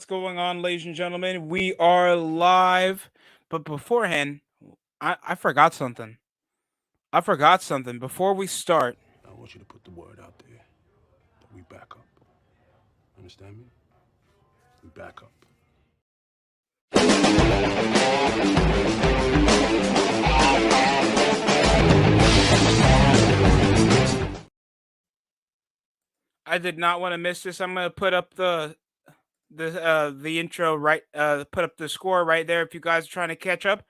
what's going on, ladies and gentlemen? We are live. But beforehand, I forgot something. I forgot something. Before we start, I want you to put the word out there that we back up. Understand me? We back up. I did not want to miss this. I'm gonna put up the intro right. Put up the score right there. If you guys are trying to catch up,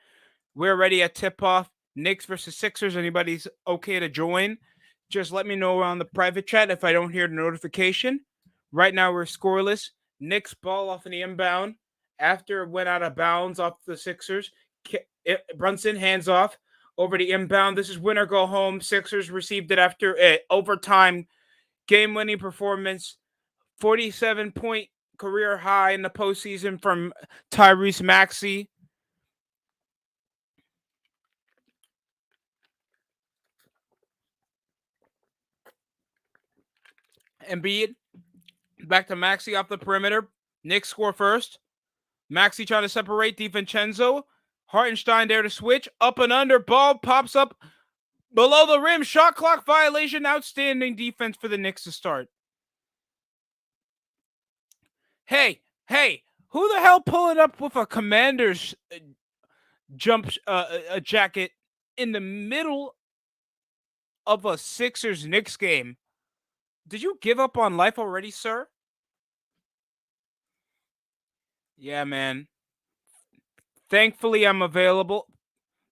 we're ready at tip off. Knicks versus Sixers. Anybody's okay to join? Just let me know on the private chat if I don't hear the notification. Right now we're scoreless. Knicks ball off in the inbound after it went out of bounds off the Sixers. Brunson hands off over the inbound. This is winner go home. Sixers received it after overtime game-winning performance. 47-point career high in the postseason from Tyrese Maxey. Embiid back to Maxey off the perimeter. Knicks score first. Maxey trying to separate DiVincenzo. Hartenstein there to switch. Up and under. Ball pops up below the rim. Shot clock violation. Outstanding defense for the Knicks to start. Hey, who the hell pulling up with a Commander's jump a jacket in the middle of a Sixers Knicks game? Did you give up on life already, sir? Yeah, man. Thankfully, I'm available.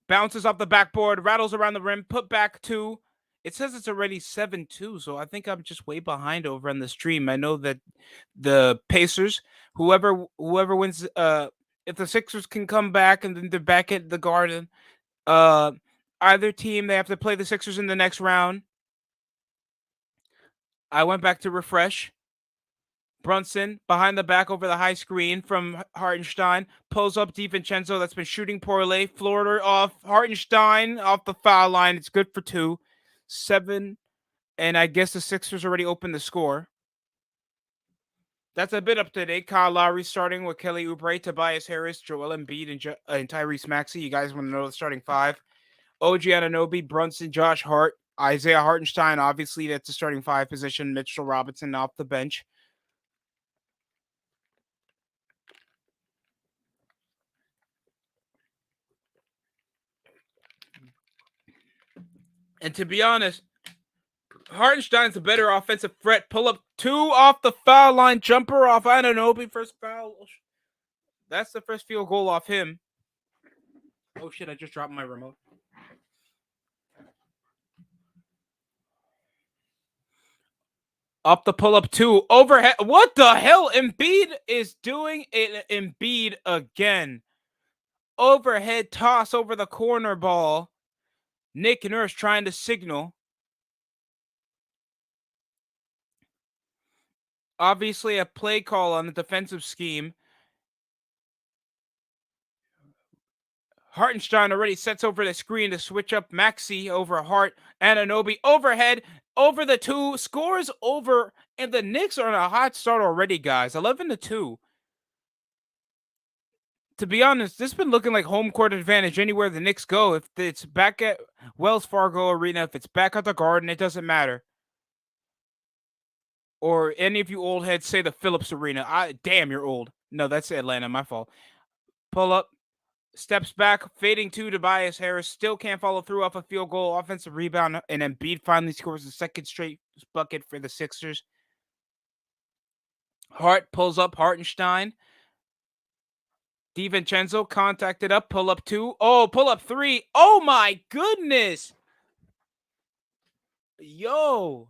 Bounces off the backboard, rattles around the rim, put back two. It says it's already 7-2, so I think I'm just way behind over on the stream. I know that the Pacers, whoever wins, if the Sixers can come back and then they're back at the Garden, either team, they have to play the Sixers in the next round. I went back to refresh. Brunson behind the back over the high screen from Hartenstein. Pulls up DiVincenzo that's been shooting poorly. Floater off. Hartenstein off the foul line. It's good for 2. 7. And I guess the Sixers already opened the score. That's a bit up to date. Kyle Lowry starting with Kelly Oubre, Tobias Harris, Joel Embiid, and Tyrese Maxey. You guys want to know the starting 5? OG Anunoby, Brunson, Josh Hart, Isaiah Hartenstein. Obviously, that's the starting 5 position. Mitchell Robinson off the bench. And to be honest, Hartenstein's a better offensive threat. Pull up 2 off the foul line. Jumper off Anunoby. First foul. That's the first field goal off him. Oh, shit. I just dropped my remote. Up the pull up 2. Overhead. What the hell? Embiid is doing it. Embiid again. Overhead toss over the corner ball. Nick Nurse trying to signal. Obviously, a play call on the defensive scheme. Hartenstein already sets over the screen to switch up Maxey over Hart. Anunoby overhead over the 2. Scores over. And the Knicks are on a hot start already, guys. 11-2. To be honest, this has been looking like home court advantage anywhere the Knicks go. If it's back at Wells Fargo Arena, if it's back at the Garden, it doesn't matter. Or any of you old heads say the Phillips Arena. Damn, you're old. No, that's Atlanta. My fault. Pull up. Steps back. Fading 2 Tobias Harris. Still can't follow through off a field goal. Offensive rebound. And Embiid finally scores the second straight bucket for the Sixers. Hart pulls up Hartenstein. DiVincenzo contacted up. Pull up 2. Oh, pull up 3. Oh, my goodness. Yo.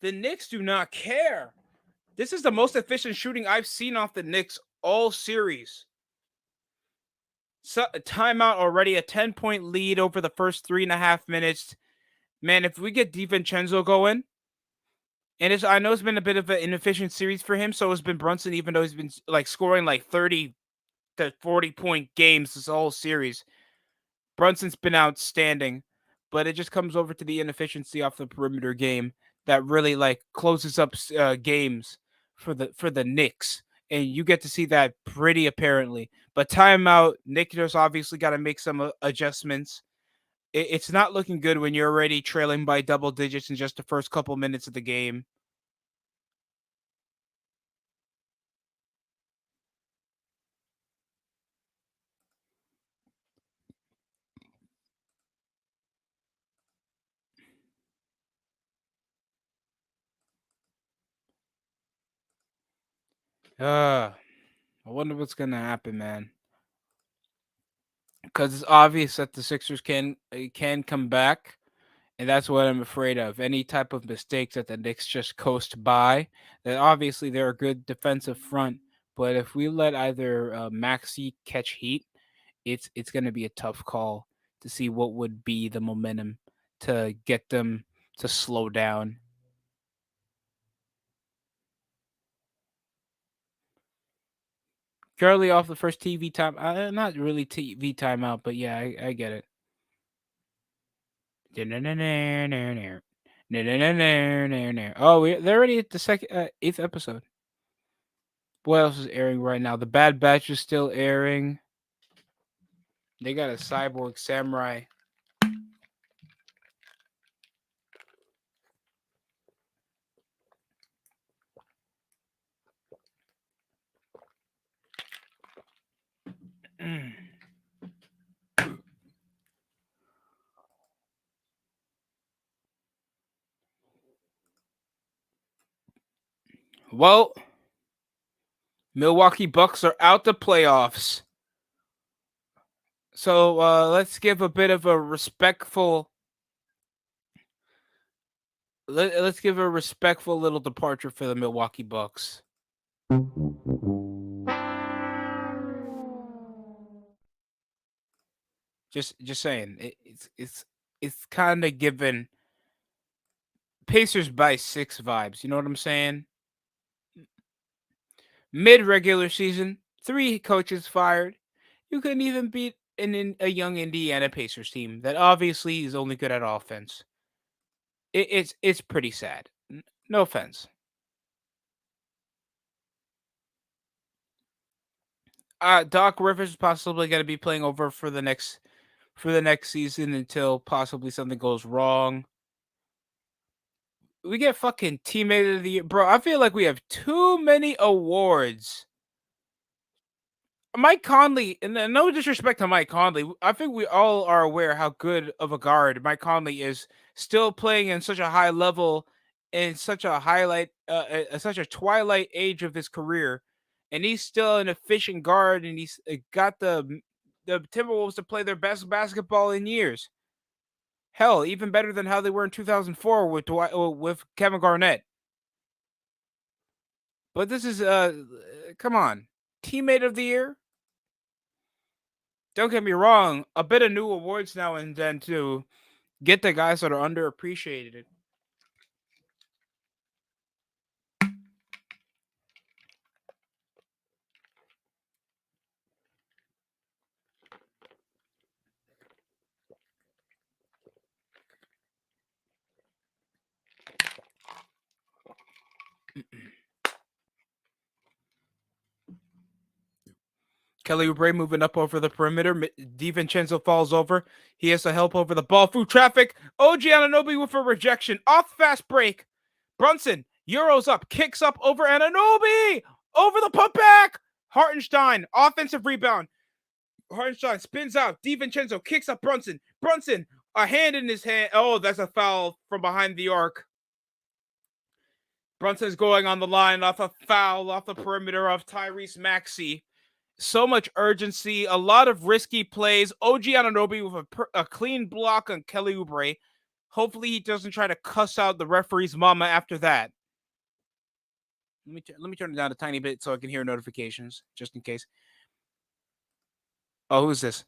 The Knicks do not care. This is the most efficient shooting I've seen off the Knicks all series. So, timeout already, a 10-point lead over the first 3.5 minutes. Man, if we get DiVincenzo going, and I know it's been a bit of an inefficient series for him, so has been Brunson, even though he's been like scoring like 30 to 40-point games this whole series. Brunson's been outstanding, but it just comes over to the inefficiency off the perimeter game that really like closes up games for the Knicks and you get to see that pretty apparently. But timeout, Knicks obviously got to make some adjustments. It's not looking good when you're already trailing by double digits in just the first couple minutes of the game. I wonder what's gonna happen, man. Because it's obvious that the Sixers can come back, and that's what I'm afraid of. Any type of mistakes that the Knicks just coast by. That obviously they're a good defensive front, but if we let either Maxi catch heat, it's going to be a tough call to see what would be the momentum to get them to slow down. Currently off the first TV time, not really TV timeout, but yeah, I get it. Oh, they're already at the second, eighth episode. What else is airing right now? The Bad Batch is still airing. They got a cyborg samurai. Well, Milwaukee Bucks are out the playoffs. So let's give a bit of a respectful. Let's give a respectful little departure for the Milwaukee Bucks. Just saying, it's kind of given Pacers by 6 vibes. You know what I'm saying? Mid regular season, 3 coaches fired. You couldn't even beat a young Indiana Pacers team that obviously is only good at offense. It's pretty sad. No offense. Doc Rivers is possibly going to be playing over for the next season until possibly something goes wrong. We get fucking teammate of the year, bro. I feel like we have too many awards. Mike Conley, and no disrespect to Mike Conley, I think we all are aware how good of a guard Mike Conley is. Still playing in such a high level, in such a such a twilight age of his career, and he's still an efficient guard, and he's got the Timberwolves to play their best basketball in years. Hell, even better than how they were in 2004 with Kevin Garnett. But this is come on, teammate of the year. Don't get me wrong, a bit of new awards now and then to get the guys that are underappreciated. Kelly Oubre moving up over the perimeter. DiVincenzo falls over. He has to help over the ball through traffic. OG Anunoby with a rejection. Off fast break. Brunson, Euros up, kicks up over Anunoby. Over the putback. Hartenstein, offensive rebound. Hartenstein spins out. DiVincenzo kicks up Brunson. Brunson, a hand in his hand. Oh, that's a foul from behind the arc. Brunson's going on the line off a foul off the perimeter of Tyrese Maxey. So much urgency, a lot of risky plays. OG Anunoby with a clean block on Kelly Oubre. Hopefully he doesn't try to cuss out the referee's mama after that. Let me turn it down a tiny bit so I can hear notifications, just in case. Oh, who's this?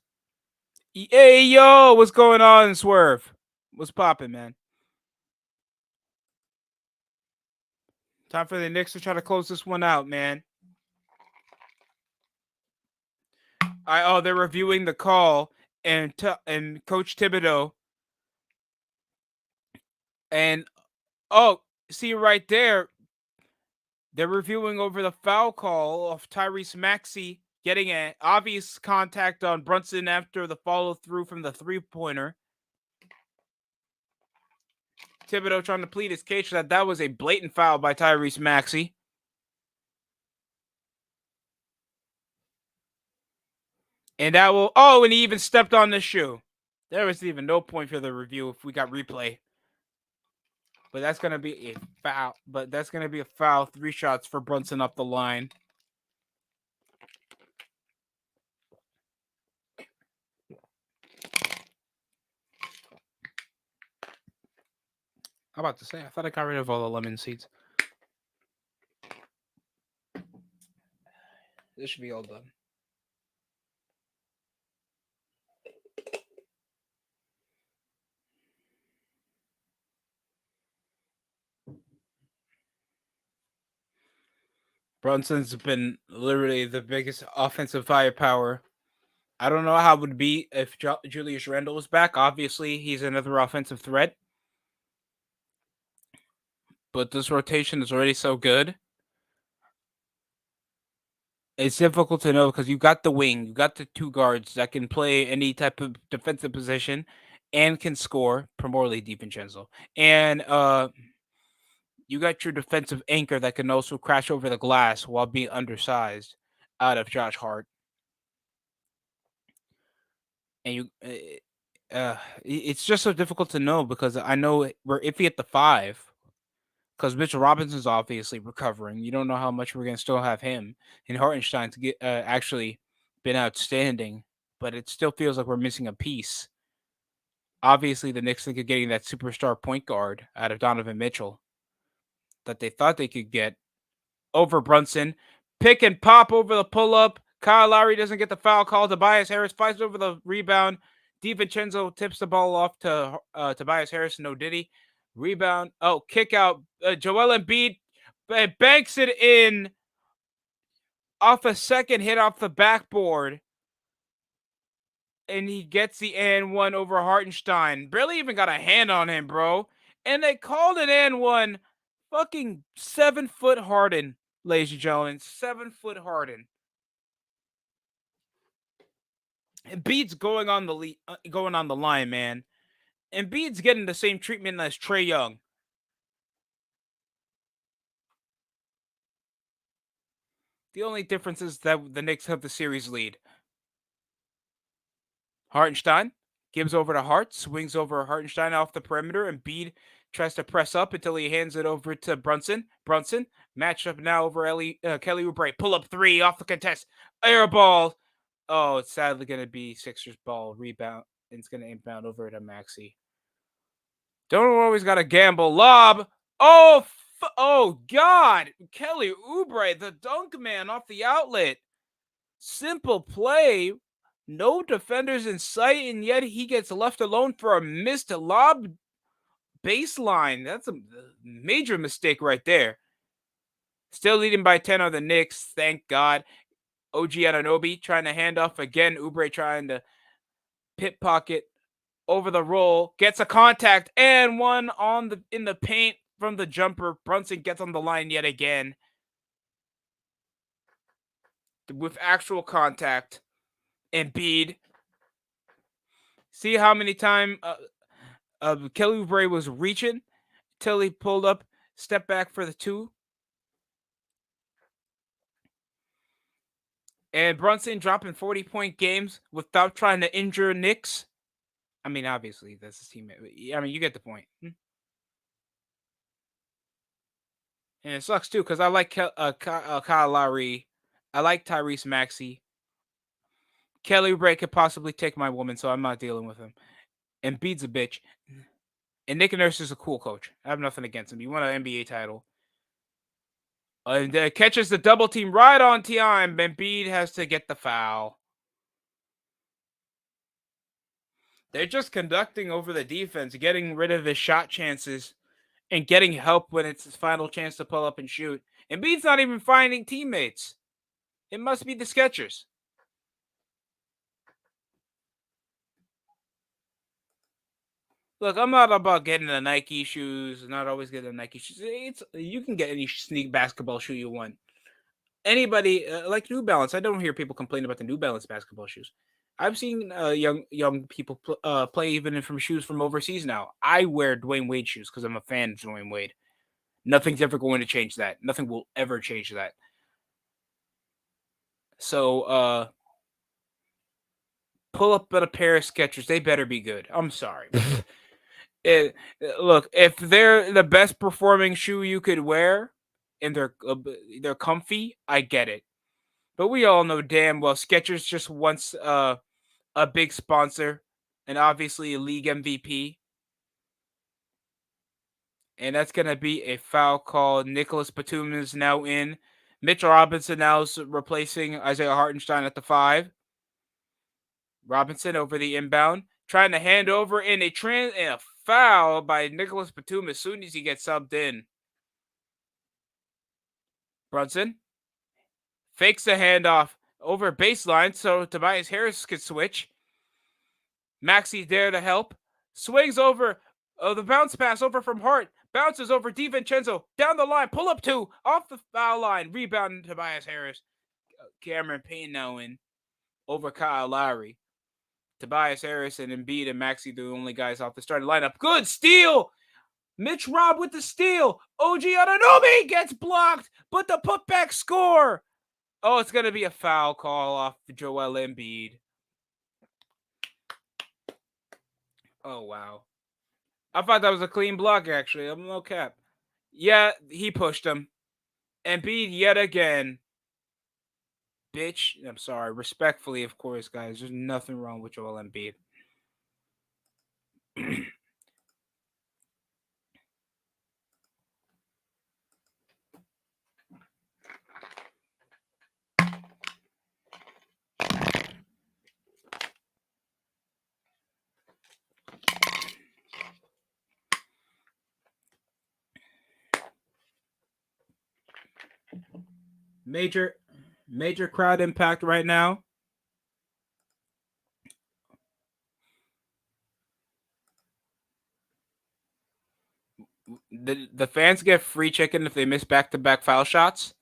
Hey, yo, what's going on, Swerve? What's popping, man? Time for the Knicks to try to close this one out, man. They're reviewing the call, and Coach Thibodeau, and see right there, They're reviewing over the foul call of Tyrese Maxey getting an obvious contact on Brunson after the follow through from the 3-pointer. Thibodeau trying to plead his case that was a blatant foul by Tyrese Maxey. And that will. Oh, and he even stepped on the shoe. There was even no point for the review if we got replay. But that's going to be a foul. But that's going to be a foul. 3 shots for Brunson up the line. I'm about to say, I thought I got rid of all the lemon seeds. This should be all done. Brunson's been literally the biggest offensive firepower. I don't know how it would be if Julius Randle was back. Obviously, he's another offensive threat. But this rotation is already so good. It's difficult to know because you got the wing, you got the 2 guards that can play any type of defensive position and can score, primarily DiVincenzo. And you got your defensive anchor that can also crash over the glass while being undersized out of Josh Hart. And it's just so difficult to know because I know we're iffy at the 5 because Mitchell Robinson's obviously recovering. You don't know how much we're going to still have him. And Hartenstein's actually been outstanding, but it still feels like we're missing a piece. Obviously, the Knicks think of getting that superstar point guard out of Donovan Mitchell that they thought they could get over Brunson. Pick and pop over the pull-up. Kyle Lowry doesn't get the foul call. Tobias Harris fights over the rebound. DiVincenzo tips the ball off to Tobias Harris. No diddy. Rebound. Oh, kick out. Joel Embiid banks it in off a second hit off the backboard. And he gets the and 1 over Hartenstein. Barely even got a hand on him, bro. And they called an and 1. Fucking 7-foot Harden, ladies and gentlemen. 7-foot Harden. Embiid's going on the line, man. Embiid's getting the same treatment as Trae Young. The only difference is that the Knicks have the series lead. Hartenstein gives over to Hart, swings over Hartenstein off the perimeter, and Embiid tries to press up until he hands it over to Brunson. Brunson matched up now over Kelly Oubre. Pull up 3 off the contest. Air ball. Oh, it's sadly going to be Sixers ball. Rebound. And it's going to inbound over to Maxey. Don't always got to gamble. Lob. Oh, God. Kelly Oubre, the dunk man off the outlet. Simple play. No defenders in sight, and yet he gets left alone for a missed lob baseline. That's a major mistake right there. Still leading by 10 on the Knicks, thank God. OG Anunoby trying to hand off again. Oubre trying to pit pocket over the roll. Gets a contact and 1 in the paint from the jumper. Brunson gets on the line yet again. With actual contact. Embiid. See how many times Kelly Oubre was reaching till he pulled up, step back for the 2. And Brunson dropping 40-point games without trying to injure Knicks. I mean, obviously, that's his teammate. I mean, you get the point. And it sucks, too, because I like Kyle Lowry. I like Tyrese Maxey. Kelly Oubre could possibly take my woman, so I'm not dealing with him. And Embiid's a bitch. And Nick Nurse is a cool coach. I have nothing against him. He won an NBA title. And catches the double team right on time. Embiid has to get the foul. They're just conducting over the defense, getting rid of his shot chances, and getting help when it's his final chance to pull up and shoot. Embiid's not even finding teammates. It must be the Skechers. Look, I'm not about getting the Nike shoes. Not always getting the Nike shoes. It's you can get any sneak basketball shoe you want. Anybody like New Balance. I don't hear people complain about the New Balance basketball shoes. I've seen young people play even from shoes from overseas now. I wear Dwayne Wade shoes because I'm a fan of Dwayne Wade. Nothing's ever going to change that. Nothing will ever change that. So pull up a pair of Skechers. They better be good. I'm sorry. Look, if they're the best performing shoe you could wear and they're comfy, I get it. But we all know damn well Skechers just wants a big sponsor and obviously a league MVP. And that's gonna be a foul call. Nicholas Batum is now in. Mitchell Robinson now is replacing Isaiah Hartenstein at the 5. Robinson over the inbound, trying to hand over in a foul by Nicholas Batum as soon as he gets subbed in. Brunson fakes the handoff over baseline so Tobias Harris could switch. Maxey there to help. Swings over the bounce pass over from Hart. Bounces over DiVincenzo. Down the line. Pull up 2. Off the foul line. Rebound Tobias Harris. Cameron Payne now in over Kyle Lowry. Tobias Harris and Embiid and Maxey the only guys off the starting lineup. Good steal. Mitch Robb with the steal. OG Anunoby gets blocked, but the putback score. Oh, it's going to be a foul call off Joel Embiid. Oh, wow. I thought that was a clean block, actually. I'm no cap. Yeah, he pushed him. Embiid yet again. Bitch. I'm sorry. Respectfully, of course, guys. There's nothing wrong with Joel Embiid. Major crowd impact right now. The fans get free chicken if they miss back-to-back foul shots.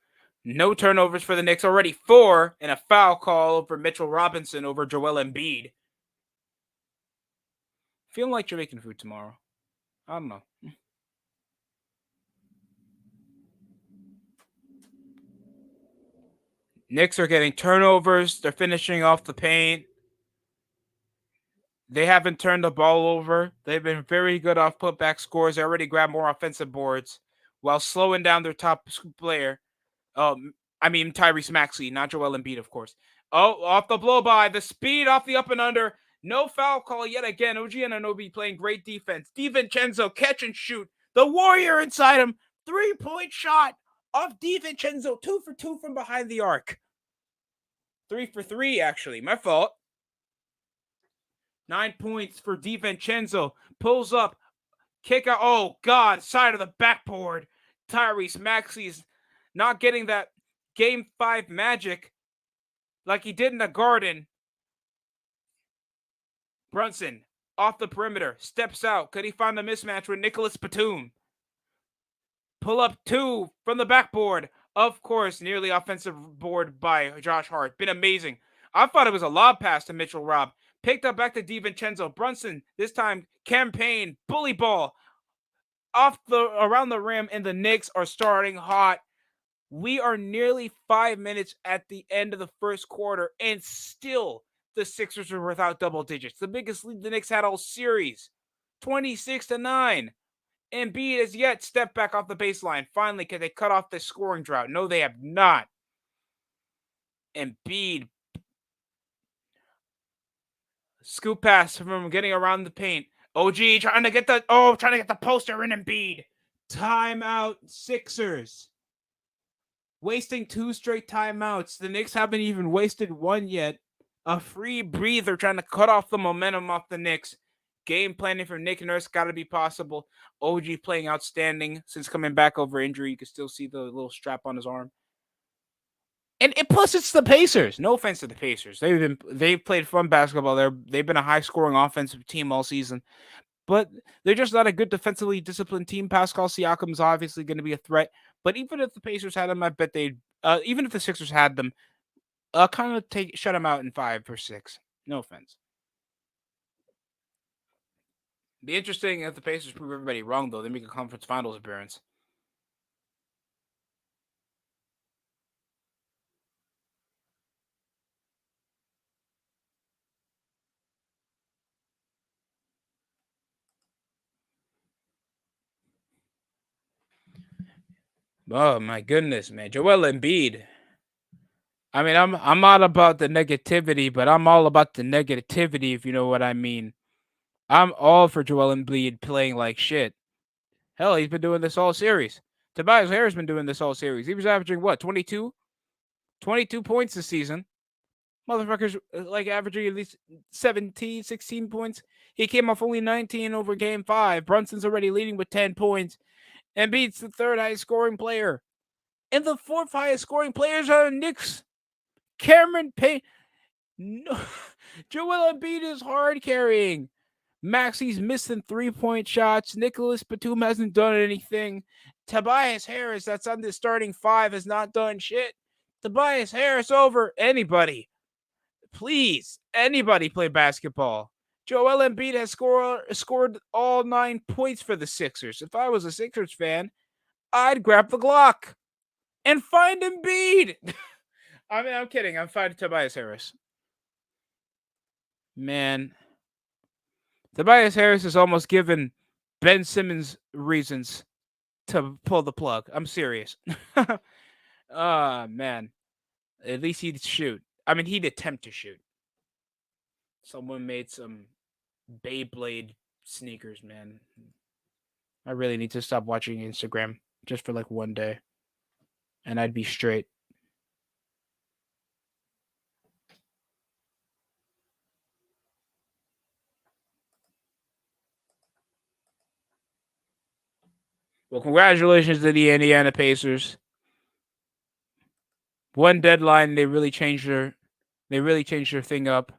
No turnovers for the Knicks. Already 4 and a foul call over Mitchell Robinson over Joel Embiid. Feeling like Jamaican food tomorrow. I don't know. Knicks are getting turnovers. They're finishing off the paint. They haven't turned the ball over. They've been very good off putback scores. They already grabbed more offensive boards while slowing down their top player. Tyrese Maxey, not Joel Embiid, of course. Oh, off the blow by. The speed off the up and under. No foul call yet again. OG Anunoby playing great defense. DiVincenzo catch and shoot. The Warrior inside him. 3-point shot off DiVincenzo. 2 for 2 from behind the arc. 3 for 3, actually. My fault. 9 points for DiVincenzo. Pulls up. Kick out. Oh, God. Side of the backboard. Tyrese Maxey's not getting that Game 5 magic like he did in the Garden. Brunson off the perimeter. Steps out. Could he find the mismatch with Nicholas Batum? Pull up 2 from the backboard. Of course, nearly offensive board by Josh Hart. Been amazing. I thought it was a lob pass to Mitchell Robb. Picked up back to DiVincenzo. Brunson, this time, campaign, bully ball. Around the rim, and the Knicks are starting hot. We are nearly 5 minutes at the end of the first quarter, and still the Sixers are without double digits. The biggest lead the Knicks had all series, 26-9. Embiid has yet stepped back off the baseline. Finally, can they cut off this scoring drought? No, they have not. Embiid, scoop pass from getting around the paint. OG trying to get the poster in Embiid. Timeout, Sixers. Wasting 2 straight timeouts. The Knicks haven't even wasted one yet. A free breather trying to cut off the momentum off the Knicks. Game planning for Nick Nurse got to be possible. OG playing outstanding since coming back over injury. You can still see the little strap on his arm. And plus, it's the Pacers. No offense to the Pacers. They've played fun basketball. They've been a high scoring offensive team all season. but they're just not a good defensively disciplined team. Pascal Siakam's obviously going to be a threat, but even if the Pacers had them, I bet they'd. Even if the Sixers had them, kind of shut them out in 5 or 6. No offense. Be interesting if the Pacers prove everybody wrong, though. They make a conference finals appearance. Oh my goodness, man. Joel Embiid. I mean, I'm not about the negativity, but I'm all about the negativity, if you know what I mean. I'm all for Joel Embiid playing like shit. Hell, he's been doing this all series. Tobias Harris been doing this all series. He was averaging what, 22? 22 points this season. Motherfuckers like averaging at least 17, 16 points. He came off only 19 over game 5. Brunson's already leading with 10 points. Embiid's the third highest scoring player. And the fourth highest scoring players are the Knicks. Cameron Payne. No. Joel Embiid is hard carrying. Maxi's missing 3-point shots. Nicholas Batum hasn't done anything. Tobias Harris, that's on the starting 5, has not done shit. Tobias Harris over anybody. Please, anybody play basketball. Joel Embiid has scored all 9 points for the Sixers. If I was a Sixers fan, I'd grab the Glock and find Embiid. I mean, I'm kidding. I'm finding Tobias Harris. Man, Tobias Harris has almost given Ben Simmons reasons to pull the plug. I'm serious. Man. At least he'd shoot. I mean, he'd attempt to shoot. Someone made some Beyblade sneakers, man. I really need to stop watching Instagram just for like one day, and I'd be straight. Well, congratulations to the Indiana Pacers. One deadline, they really changed their thing up.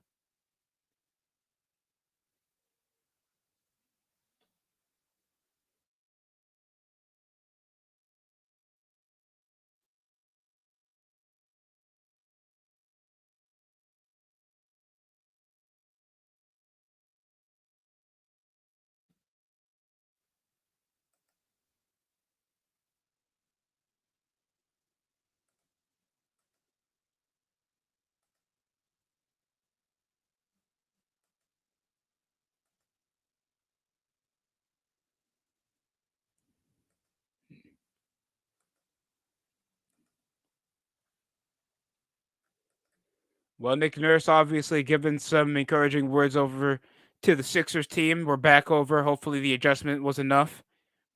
Well, Nick Nurse obviously given some encouraging words over to the Sixers team. We're back over. Hopefully, the adjustment was enough.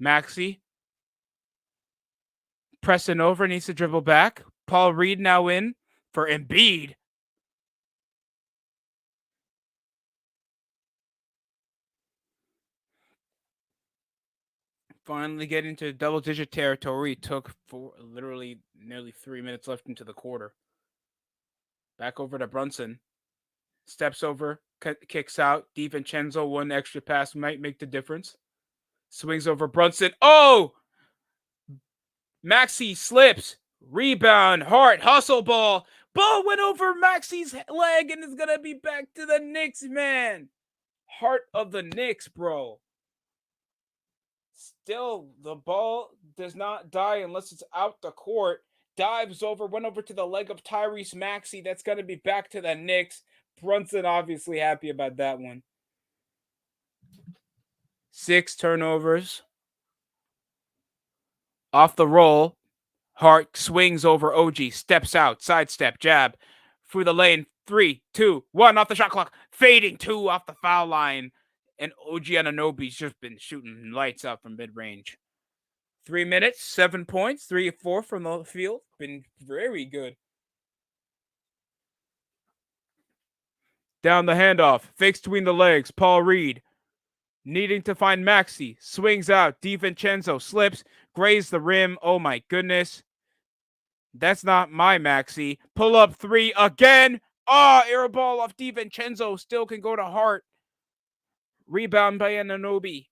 Maxi pressing over, needs to dribble back. Paul Reed now in for Embiid. Finally getting to double-digit territory. Took for literally nearly 3 minutes left into the quarter. Back over to Brunson. Steps over, kicks out. DiVincenzo, one extra pass might make the difference. Swings over Brunson. Oh! Maxi slips. Rebound. Hart. Hustle ball. Ball went over Maxi's leg and is going to be back to the Knicks, man. Heart of the Knicks, bro. Still, the ball does not die unless it's out the court. Dives over, went over to the leg of Tyrese Maxey. That's going to be back to the Knicks. Brunson obviously happy about that one. 6 turnovers. Off the roll. Hart swings over OG, steps out, sidestep, jab. Through the lane. 3, 2, 1 off the shot clock. Fading 2 off the foul line. And OG Anunoby's just been shooting lights out from mid-range. 3 minutes, 7 points, 3 or 4 from the field. Been very good. Down the handoff, fakes between the legs. Paul Reed needing to find Maxi. Swings out. DiVincenzo slips, grazed the rim. Oh my goodness. That's not my Maxi. Pull up 3 again. Air ball off DiVincenzo. Still can go to Hart. Rebound by Anunoby.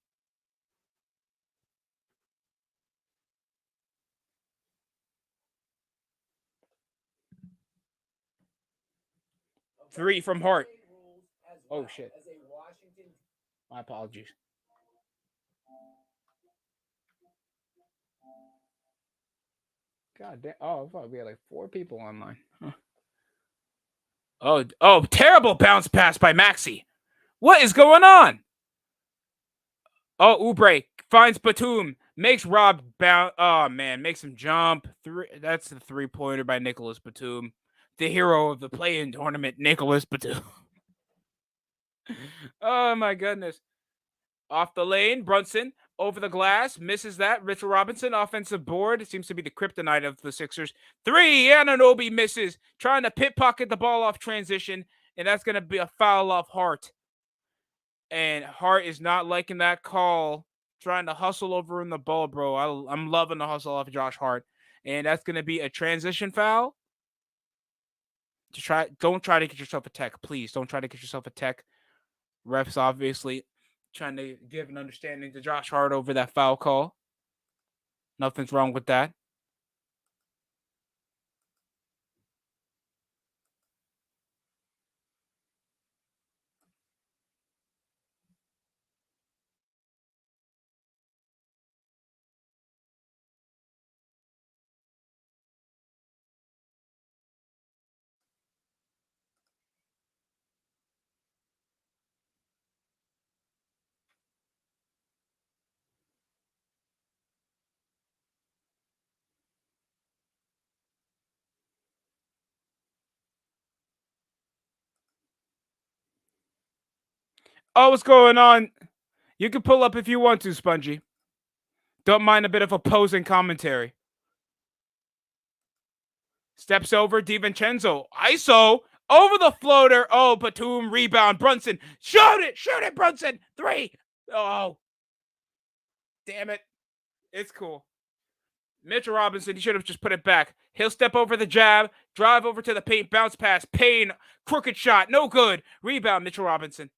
Three from Hart. Oh shit. My apologies. God damn. Oh, I thought we had like 4 people online. Huh. Oh, terrible bounce pass by Maxi. What is going on? Oh, Oubre finds Batum, makes Rob bounce. Oh man, makes him jump. That's the 3-pointer by Nicholas Batum, the hero of the play-in tournament, Nicholas Batum. Oh my goodness. Off the lane, Brunson over the glass, misses that. Richard Robinson, offensive board. It seems to be the kryptonite of the Sixers. 3, Anunoby misses, trying to pit pocket the ball off transition, and that's going to be a foul off Hart. And Hart is not liking that call, trying to hustle over in the ball, bro. I'm loving the hustle off Josh Hart. And that's going to be a transition foul. Don't try to get yourself a tech, please. Don't try to get yourself a tech. Refs obviously trying to give an understanding to Josh Hart over that foul call. Nothing's wrong with that. Oh, what's going on? You can pull up if you want to, Spongy. Don't mind a bit of opposing commentary. Steps over DiVincenzo. ISO over the floater. Oh, Batum rebound. Brunson. Shoot it, Brunson. 3. Oh, damn it. It's cool. Mitchell Robinson, he should have just put it back. He'll step over the jab, drive over to the paint, bounce pass. Payne, crooked shot. No good. Rebound, Mitchell Robinson.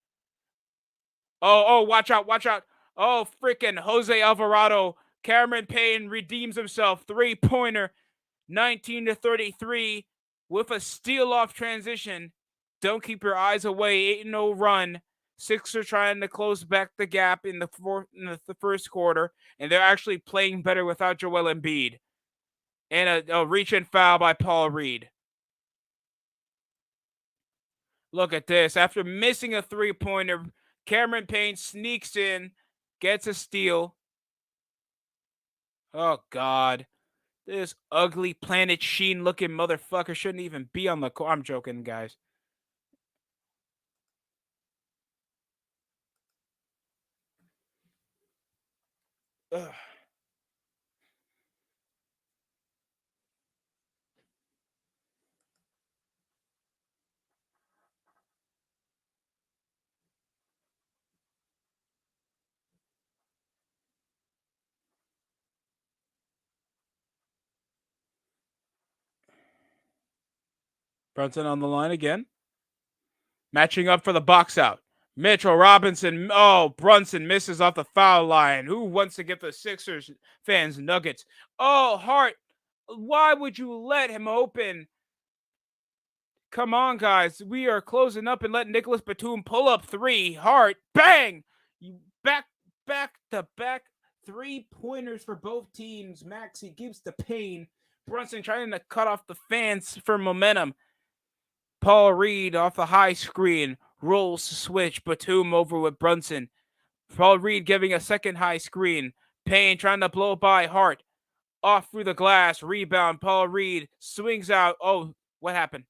Oh, watch out. Oh, freaking Jose Alvarado. Cameron Payne redeems himself. 3-pointer. 19-33 with a steal off transition. Don't keep your eyes away. 8-0 run. Sixers trying to close back the gap in the first quarter, and they're actually playing better without Joel Embiid. And a reach-in foul by Paul Reed. Look at this. After missing a 3-pointer, Cameron Payne sneaks in, gets a steal. Oh, God. This ugly Planet Sheen looking motherfucker shouldn't even be on the court. I'm joking, guys. Ugh. Brunson on the line again. Matching up for the box out. Mitchell Robinson. Oh, Brunson misses off the foul line. Who wants to get the Sixers fans nuggets? Oh, Hart. Why would you let him open? Come on, guys. We are closing up and let Nicholas Batum pull up 3. Hart. Bang! Back to back 3-pointers for both teams. Maxey gives the Payne. Brunson trying to cut off the fans for momentum. Paul Reed off the high screen. Rolls switch. Batum over with Brunson. Paul Reed giving a second high screen. Payne trying to blow by Hart. Off through the glass. Rebound. Paul Reed swings out. Oh, what happened?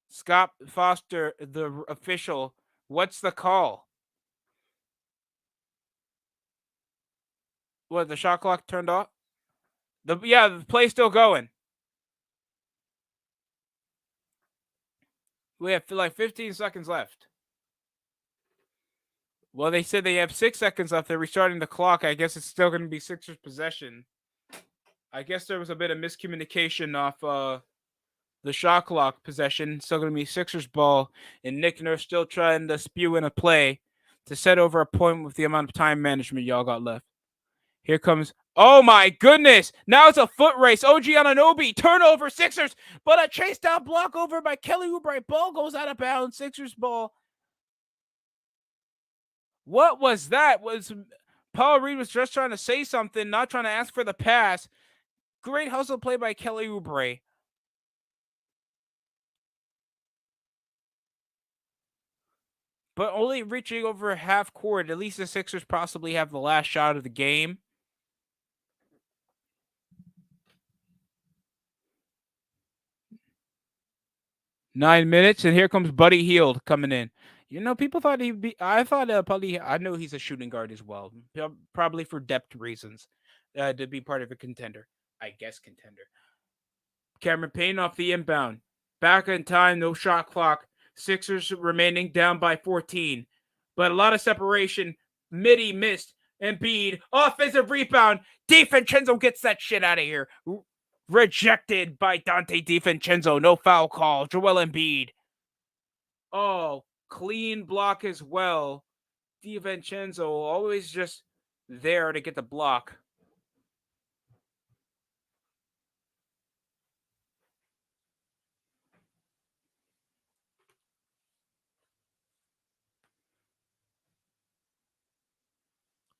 Scott Foster, the official. What's the call? What, the shot clock turned off? The play's still going. We have like 15 seconds left. Well, they said they have 6 seconds left. They're restarting the clock. I guess it's still going to be Sixers possession. I guess there was a bit of miscommunication off the shot clock possession. Still going to be Sixers ball, and Nick Nurse still trying to spew in a play to set over a point with the amount of time management y'all got left. Here comes. Oh my goodness! Now it's a foot race. OG Anunoby turnover Sixers, but a chase down block over by Kelly Oubre. Ball goes out of bounds. Sixers ball. What was that? Was Paul Reed was just trying to say something, not trying to ask for the pass. Great hustle play by Kelly Oubre. But only reaching over half court. At least the Sixers possibly have the last shot of the game. Nine minutes, and here comes Buddy Hield coming in. You know, people thought he'd be. I thought Buddy. I know he's a shooting guard as well, probably for depth reasons, to be part of a contender. I guess contender. Cameron Payne off the inbound. Back in time, no shot clock. Sixers remaining down by 14. But a lot of separation. Midi missed. Embiid. Offensive rebound. DiVincenzo gets that shit out of here. Rejected by Dante DiVincenzo. No foul call. Joel Embiid. Oh, clean block as well. DiVincenzo always just there to get the block.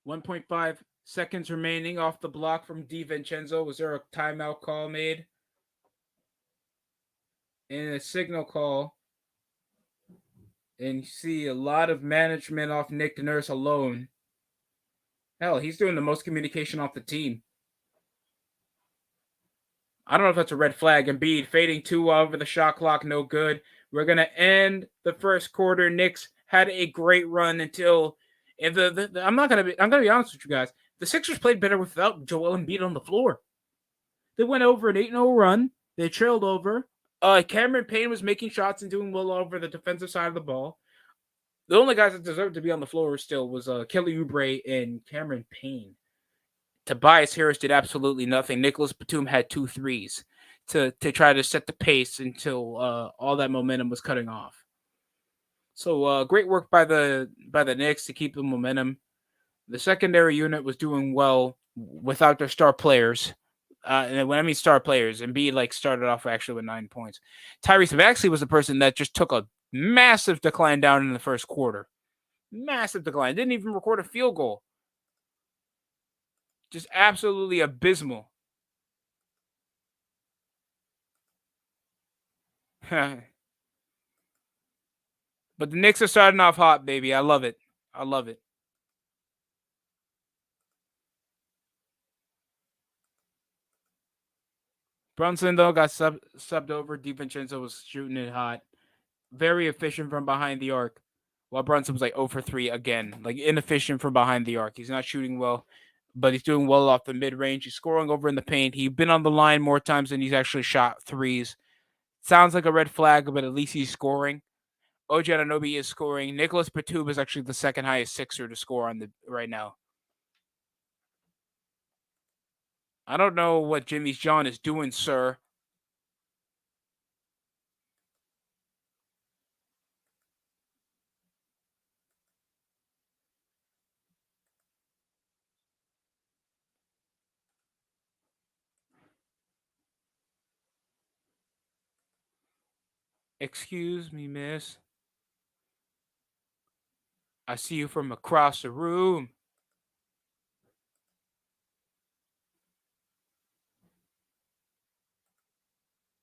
.5 seconds remaining off the block from DiVincenzo. Was there a timeout call made? And a signal call. And you see a lot of management off Nick Nurse alone. Hell, he's doing the most communication off the team. I don't know if that's a red flag. Embiid fading 2 over the shot clock, no good. We're going to end the first quarter. Knicks had a great run until I'm going to be honest with you guys. The Sixers played better without Joel Embiid on the floor. They went over an 8-0 run. They trailed over. Cameron Payne was making shots and doing well over the defensive side of the ball. The only guys that deserved to be on the floor still was Kelly Oubre and Cameron Payne. Tobias Harris did absolutely nothing. Nicholas Batum had 2 threes to try to set the pace until all that momentum was cutting off. So great work by the Knicks to keep the momentum. The secondary unit was doing well without their star players. And when I mean star players, Embiid started off actually with 9 points. Tyrese Maxey was the person that just took a massive decline down in the first quarter. Massive decline. Didn't even record a field goal. Just absolutely abysmal. But the Knicks are starting off hot, baby. I love it. I love it. Brunson, though, got subbed over. DiVincenzo was shooting it hot. Very efficient from behind the arc. While Brunson was 0 for 3 again. Inefficient from behind the arc. He's not shooting well, but he's doing well off the mid-range. He's scoring over in the paint. He's been on the line more times than he's actually shot threes. Sounds like a red flag, but at least he's scoring. OG Anunoby is scoring. Nicholas Batum is actually the second highest Sixer to score on the right now. I don't know what Jimmy's John is doing, sir. Excuse me, miss. I see you from across the room.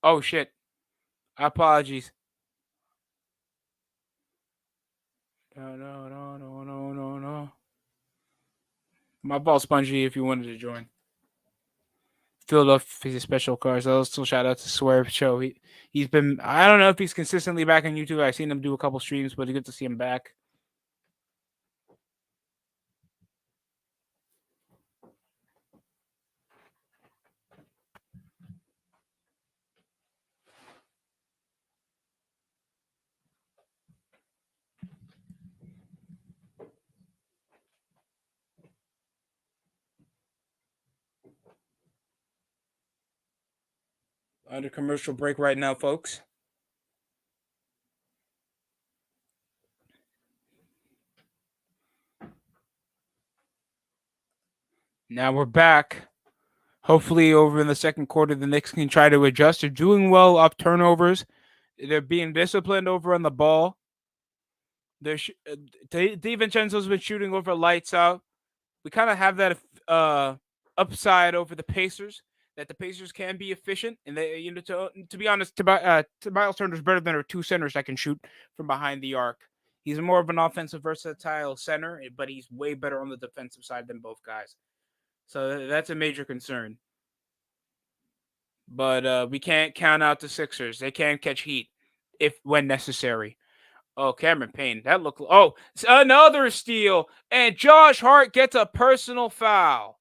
Oh, shit. Apologies. No. My ball spongy if you wanted to join. Philadelphia special cars. Also shout out to Swerve Show. He's been I don't know if he's consistently back on YouTube. I've seen him do a couple streams, but it's good to see him back. Under commercial break right now, folks. Now we're back. Hopefully, over in the second quarter, the Knicks can try to adjust. They're doing well off turnovers. They're being disciplined over on the ball. They're DiVincenzo's been shooting over lights out. We kind of have that upside over the Pacers, that the Pacers can be efficient, and they, to be honest, Miles Turner's better than our two centers that can shoot from behind the arc. He's more of an offensive versatile center, but he's way better on the defensive side than both guys. So that's a major concern. But we can't count out the Sixers. They can catch heat if when necessary. Oh, Cameron Payne. That looked. Oh, another steal. And Josh Hart gets a personal foul.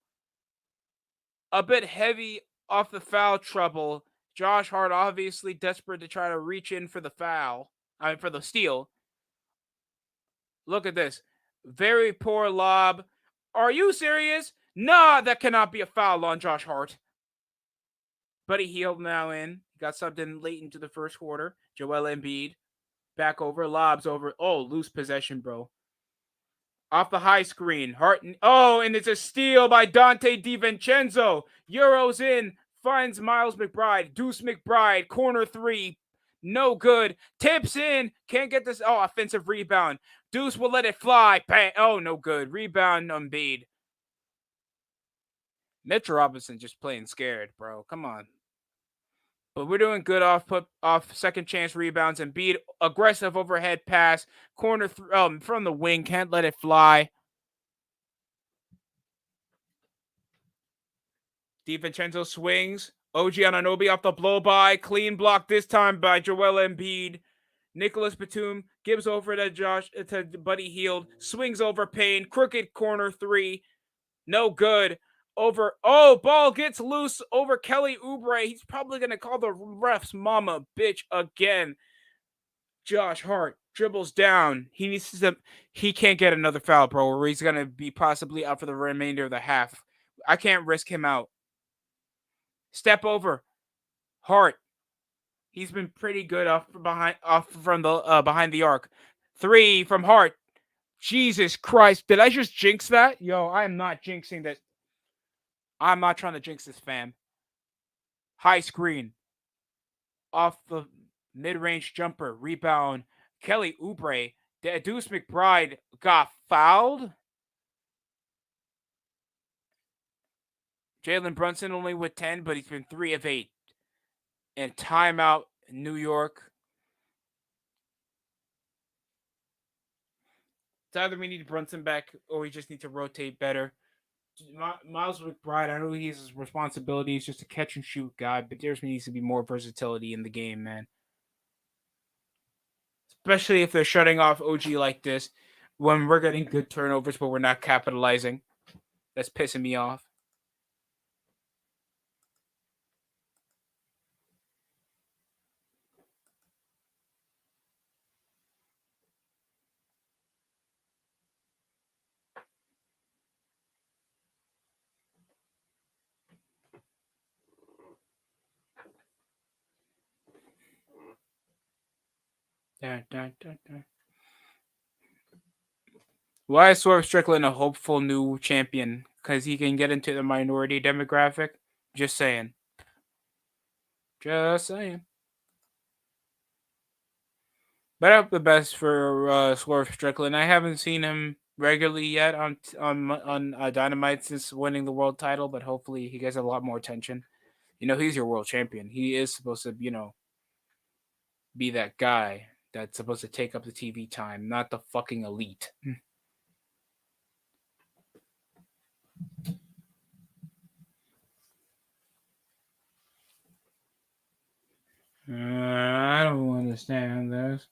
A bit heavy off the foul trouble. Josh Hart obviously desperate to try to reach in for the foul. For the steal. Look at this. Very poor lob. Are you serious? Nah, that cannot be a foul on Josh Hart. Buddy Hield now in. Got subbed in late into the first quarter. Joel Embiid. Back over. Lobs over. Oh, loose possession, bro. Off the high screen. Hart. Oh, and it's a steal by Dante DiVincenzo. Euros in. Finds Miles McBride. Deuce McBride. Corner three. No good. Tips in. Can't get this. Oh, offensive rebound. Deuce will let it fly. Bang. Oh, no good. Rebound Embiid. Mitchell Robinson just playing scared, bro. Come on. But we're doing good off second chance rebounds. And Embiid aggressive overhead pass. Corner from the wing. Can't let it fly. DiVincenzo swings. OG Anunoby off the blow by. Clean block this time by Joel Embiid. Nicholas Batum gives over to Buddy Hield. Swings over Payne. Crooked corner three. No good. Over. Oh, ball gets loose over Kelly Oubre. He's probably going to call the refs mama bitch again. Josh Hart dribbles down. He can't get another foul, bro, or he's going to be possibly out for the remainder of the half. I can't risk him out. Step over. Hart. He's been pretty good off from the behind the arc. Three from Hart. Jesus Christ. Did I just jinx that? Yo, I am not jinxing this. I'm not trying to jinx this, fam. High screen. Off the mid-range jumper. Rebound. Kelly Oubre. Deuce McBride got fouled. Jalen Brunson only with 10, but he's been 3 of 8. And timeout, New York. It's either we need Brunson back or we just need to rotate better. Miles McBride, I know his responsibility is just a catch and shoot guy, but there needs to be more versatility in the game, man. Especially if they're shutting off OG like this when we're getting good turnovers, but we're not capitalizing. That's pissing me off. Why is Swerve Strickland a hopeful new champion? Because he can get into the minority demographic? Just saying. Just saying. But I hope the best for Swerve Strickland. I haven't seen him regularly yet on Dynamite since winning the world title, but hopefully he gets a lot more attention. He's your world champion. He is supposed to, be that guy that's supposed to take up the TV time, not the fucking elite. I don't understand this.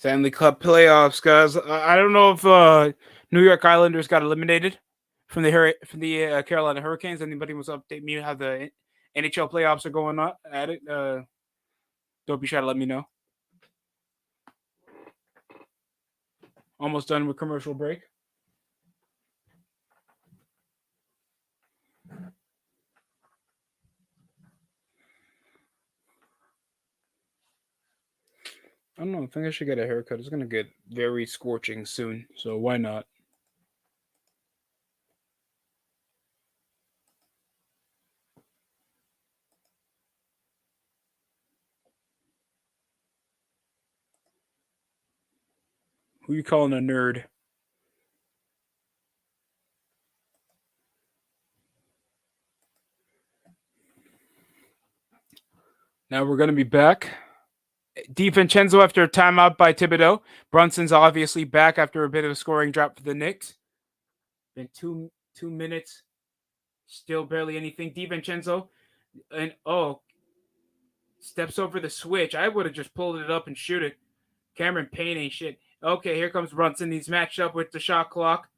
Stanley Cup playoffs, guys. I don't know if New York Islanders got eliminated from the Carolina Hurricanes. Anybody wants to update me how the NHL playoffs are going on at it? Don't be shy to let me know. Almost done with commercial break. I don't know. I think I should get a haircut. It's gonna get very scorching soon, so why not? Who you calling a nerd? Now we're gonna be back. DiVincenzo after a timeout by Thibodeau. Brunson's obviously back after a bit of a scoring drop for the Knicks. Been 2 minutes, still barely anything. DiVincenzo and steps over the switch. I would have just pulled it up and shoot it. Cameron Payne ain't shit. Okay, here comes Brunson. He's matched up with the shot clock.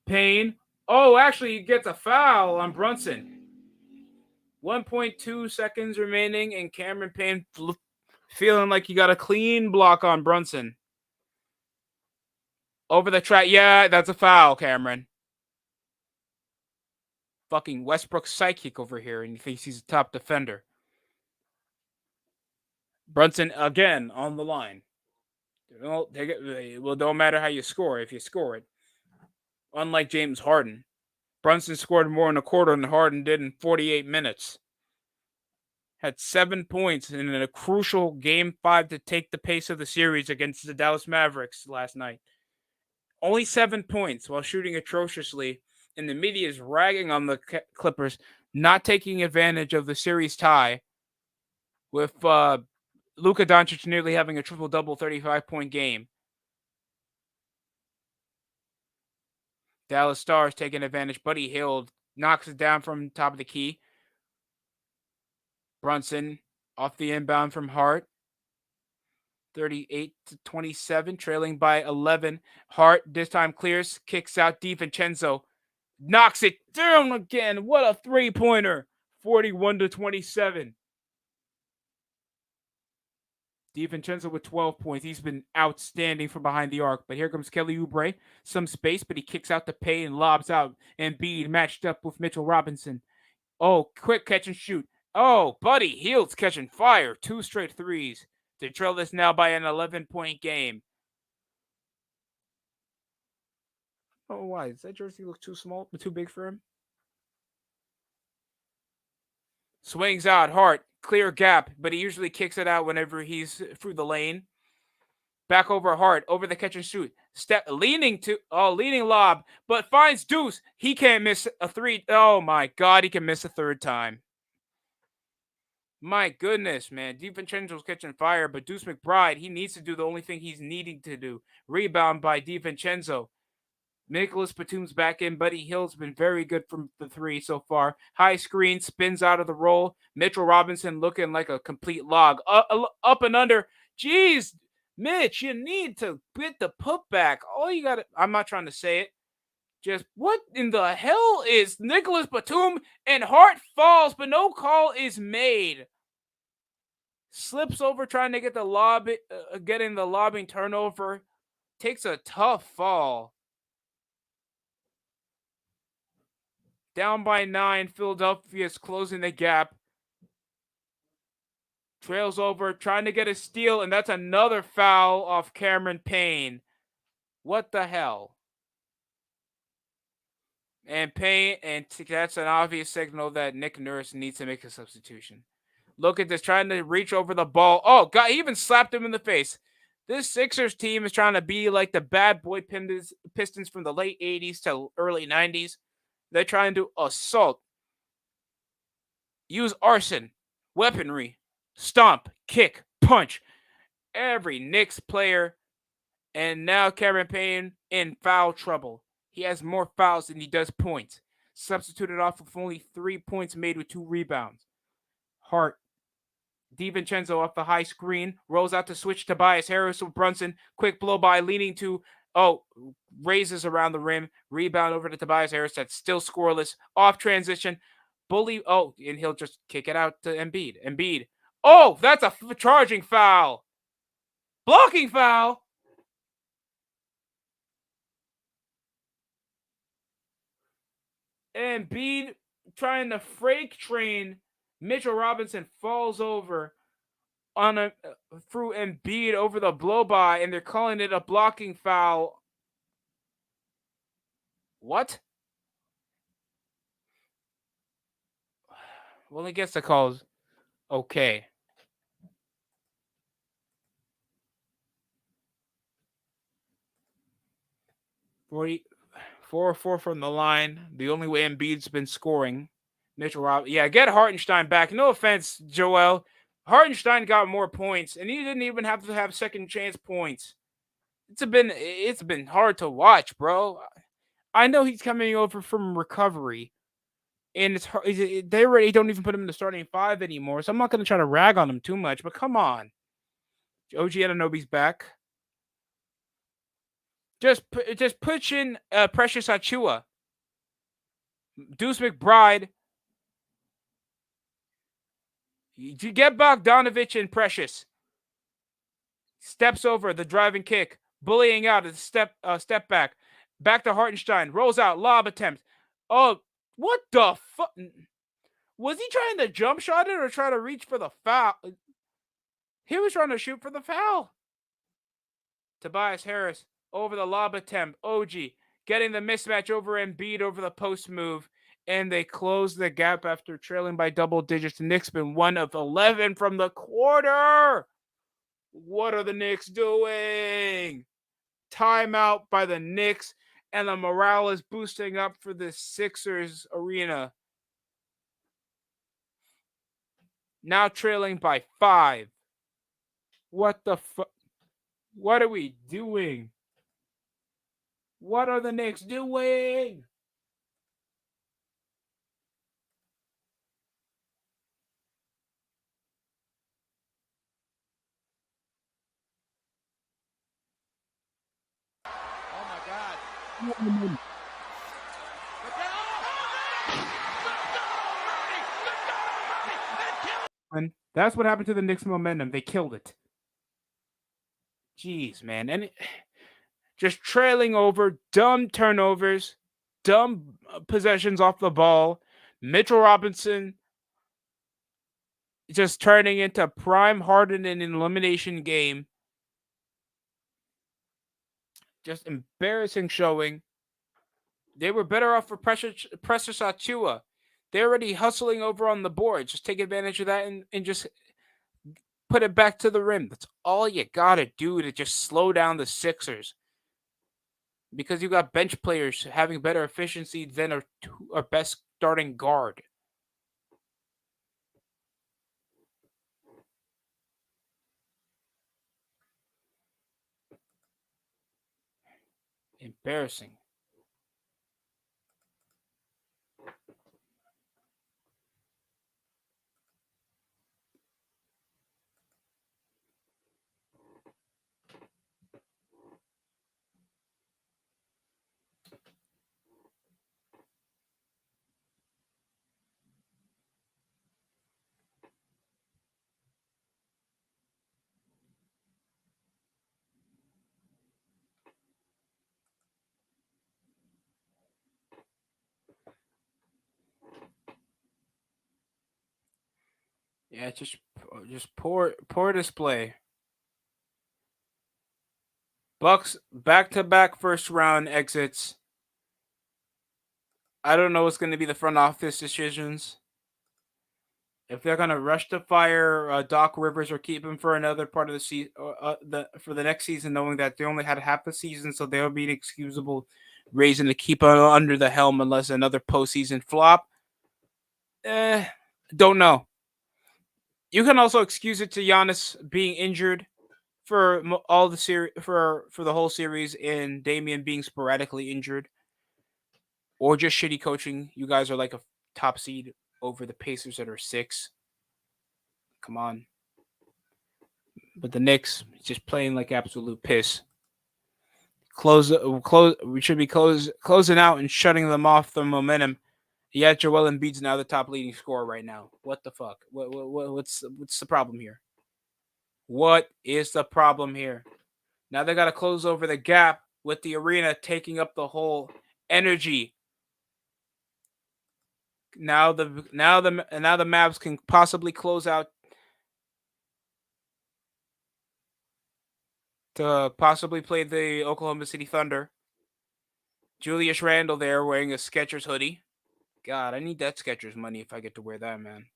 Payne. Oh, actually, he gets a foul on Brunson. 1.2 seconds remaining, and Cameron Payne feeling like he got a clean block on Brunson. Over the track. Yeah, that's a foul, Cameron. Fucking Westbrook psychic over here, and he thinks he's a top defender. Brunson again on the line. Well, don't matter how you score if you score it. Unlike James Harden, Brunson scored more in a quarter than Harden did in 48 minutes. Had 7 points in a crucial Game 5 to take the pace of the series against the Dallas Mavericks last night. Only 7 points while shooting atrociously, and the media is ragging on the Clippers not taking advantage of the series tie with Luka Doncic nearly having a triple-double 35-point game. Dallas Stars taking advantage. Buddy Hield knocks it down from top of the key. Brunson off the inbound from Hart. 38-27, trailing by 11. Hart this time clears, kicks out. DiVincenzo knocks it down again. What a three-pointer. 41-27. DiVincenzo with 12 points. He's been outstanding from behind the arc. But here comes Kelly Oubre. Some space, but he kicks out the Payne and lobs out. Embiid matched up with Mitchell Robinson. Oh, quick catch and shoot. Oh, Buddy Hield's catching fire. 2 straight threes to trail this now by an 11-point game. Oh, why? Does that jersey look too small, too big for him? Swings out, Hart, clear gap, but he usually kicks it out whenever he's through the lane. Back over Hart, over the catch and shoot. Leaning lob, but finds Deuce. He can't miss a three. Oh my God, he can miss a third time. My goodness, man. DiVincenzo's catching fire, but Deuce McBride, he needs to do the only thing he's needing to do. Rebound by DiVincenzo. Nicholas Batum's back in. Buddy Hield's been very good from the three so far. High screen, spins out of the roll. Mitchell Robinson looking like a complete log. Up and under. Jeez, Mitch, you need to get the putback. All you got to, I'm not trying to say it. Just what in the hell is Nicholas Batum? And Hart falls, but no call is made. Slips over trying to get the getting the lobbing turnover. Takes a tough fall. Down by 9, Philadelphia's closing the gap. Trails over, trying to get a steal, and that's another foul off Cameron Payne. What the hell? And Payne, and that's an obvious signal that Nick Nurse needs to make a substitution. Look at this, trying to reach over the ball. Oh, God, he even slapped him in the face. This Sixers team is trying to be like the bad boy Pistons from the late 80s to early 90s. They're trying to assault, use arson, weaponry, stomp, kick, punch every Knicks player. And now Cameron Payne in foul trouble. He has more fouls than he does points. Substituted off with only 3 points made with 2 rebounds. Hart DiVincenzo off the high screen, rolls out to switch Tobias Harris with Brunson. Quick blow by, leaning to, oh, raises around the rim. Rebound over to Tobias Harris. That's still scoreless. Off transition. Bully, oh, and he'll just kick it out to Embiid. Embiid. Oh, that's a charging foul. Blocking foul. Embiid trying to freight train. Mitchell Robinson falls over on a through Embiid over the blow by, and they're calling it a blocking foul. What? Well, I guess the call's okay. 4-4 from the line. The only way Embiid's been scoring. Mitchell Rob. Yeah, get Hartenstein back. No offense, Joel. Hartenstein got more points, and he didn't even have to have second chance points. It's been hard to watch, bro. I know he's coming over from recovery, and it's hard. They already don't even put him in the starting five anymore. So I'm not going to try to rag on him too much. But come on, OG Anunoby's back. Just push in Precious Achua. Deuce McBride. You get Bogdanovich and Precious. Steps over the driving kick, bullying out a step back. Back to Hartenstein. Rolls out, lob attempt. Oh, what the fuck? Was he trying to jump shot it or try to reach for the foul? He was trying to shoot for the foul. Tobias Harris over the lob attempt. OG getting the mismatch over Embiid over the post move. And they close the gap after trailing by double digits. The Knicks been 1 of 11 from the quarter. What are the Knicks doing? Timeout by the Knicks, and the morale is boosting up for the Sixers arena. Now trailing by 5. What the fuck? What are we doing? What are the Knicks doing? And that's what happened to the Knicks momentum. They killed it. Jeez, man. And just trailing over, dumb turnovers, dumb possessions off the ball. Mitchell Robinson just turning into prime Harden in an elimination game. Just embarrassing showing. They were better off for Precious Achua. They're already hustling over on the board. Just take advantage of that and just put it back to the rim. That's all you gotta do to just slow down the Sixers. Because you got bench players having better efficiency than our best starting guard. Embarrassing. Yeah, just poor display. Bucks back-to-back first round exits. I don't know what's going to be the front office decisions. If they're going to rush to fire Doc Rivers or keep him for another part of the season, for the next season, knowing that they only had half a season, so they'll be an excusable reason to keep him under the helm unless another postseason flop. Don't know. You can also excuse it to Giannis being injured for all the series for the whole series, and Damian being sporadically injured, or just shitty coaching. You guys are like a top seed over the Pacers that are 6. Come on. But the Knicks just playing like absolute piss. We should be closing out and shutting them off the momentum. Yet Joel Embiid's now the top leading scorer right now. What the fuck? What's the problem here? What is the problem here? Now they got to close over the gap with the arena taking up the whole energy. Now the Mavs can possibly close out to possibly play the Oklahoma City Thunder. Julius Randle there wearing a Skechers hoodie. God, I need that Skechers money if I get to wear that, man.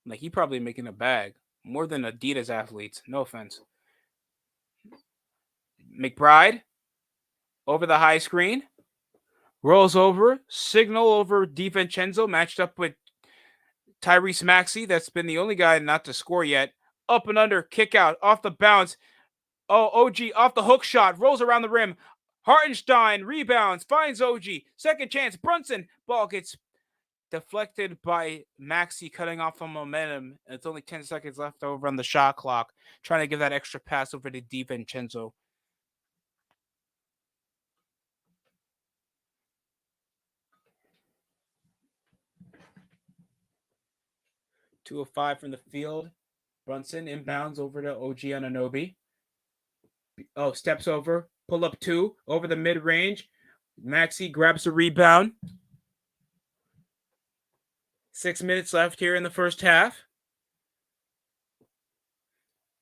Like, he probably making a bag. More than Adidas athletes. No offense. McBride over the high screen. Rolls over. Signal over DiVincenzo matched up with Tyrese Maxey. That's been the only guy not to score yet. Up and under. Kick out. Off the bounce. Oh, OG off the hook shot. Rolls around the rim. Hartenstein rebounds. Finds OG. Second chance. Brunson. Ball gets deflected by Maxey, cutting off the momentum. It's only 10 seconds left over on the shot clock. Trying to give that extra pass over to DiVincenzo. Two of 5 from the field. Brunson inbounds over to OG Anunoby. Oh, steps over. Pull up 2 over the mid range. Maxey grabs the rebound. 6 minutes left here in the first half.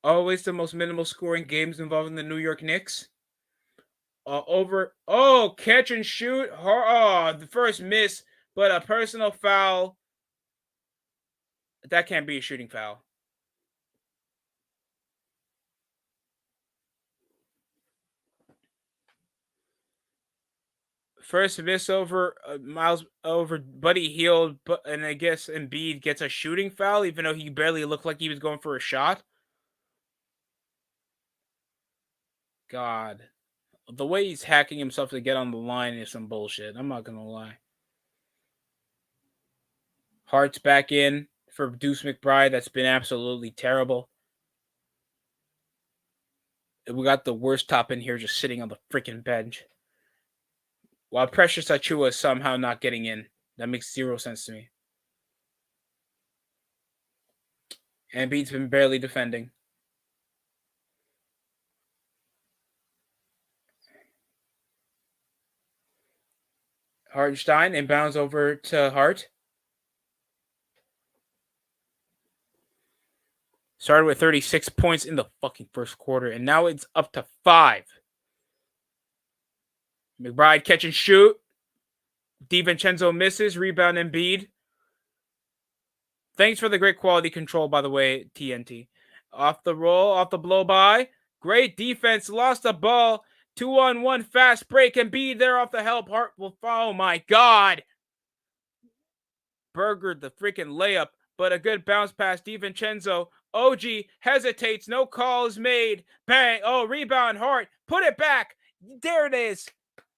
Always the most minimal scoring games involving the New York Knicks. Catch and shoot. The first miss, but a personal foul. That can't be a shooting foul. First miss over Miles over Buddy Hield, and I guess Embiid gets a shooting foul, even though he barely looked like he was going for a shot. God, the way he's hacking himself to get on the line is some bullshit. I'm not gonna lie. Hart's back in for Deuce McBride. That's been absolutely terrible. We got the worst top in here just sitting on the freaking bench. While Precious Achua is somehow not getting in. That makes 0 sense to me. Embiid's been barely defending. Hartenstein inbounds over to Hart. Started with 36 points in the fucking first quarter, and now it's up to 5. McBride catch and shoot. DiVincenzo misses. Rebound Embiid. Thanks for the great quality control, by the way, TNT. Off the roll, off the blow by. Great defense. Lost the ball. 2-on-1 fast break. Embiid there off the help. Hart will. Oh my God. Burgered the freaking layup, but a good bounce pass. DiVincenzo. OG hesitates. No call is made. Bang. Oh, rebound. Hart. Put it back. There it is.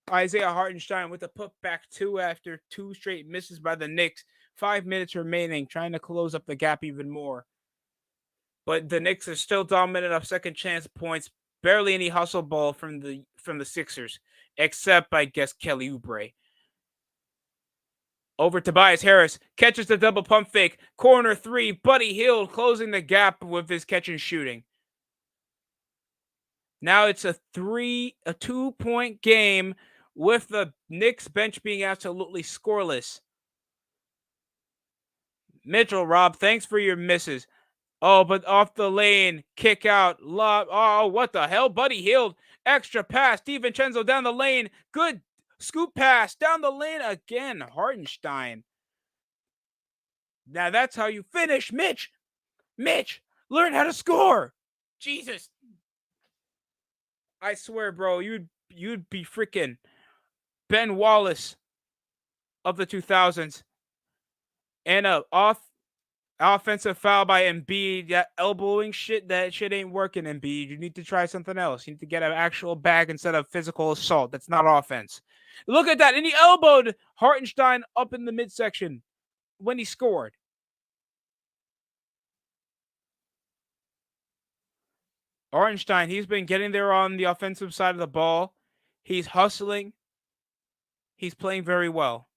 Isaiah Hartenstein with a putback 2 after 2 straight misses by the Knicks. 5 minutes remaining, trying to close up the gap even more. But the Knicks are still dominant of second chance points. Barely any hustle ball from the Sixers, except I guess Kelly Oubre. Over Tobias Harris, catches the double pump fake. Corner 3, Buddy Hield closing the gap with his catch and shooting. Now it's a 2-point game with the Knicks bench being absolutely scoreless. Mitchell, Rob, thanks for your misses. Oh, but off the lane, kick out, lob. Oh, what the hell? Buddy Hield, extra pass. DiVincenzo down the lane. Good scoop pass down the lane again. Hartenstein. Now that's how you finish, Mitch. Mitch, learn how to score. Jesus. I swear, bro, you'd be freaking Ben Wallace of the 2000s. And a offensive foul by Embiid. That elbowing shit, that shit ain't working, Embiid. You need to try something else. You need to get an actual bag instead of physical assault. That's not offense. Look at that. And he elbowed Hartenstein up in the midsection when he scored. Hartenstein, he's been getting there on the offensive side of the ball. He's hustling. He's playing very well.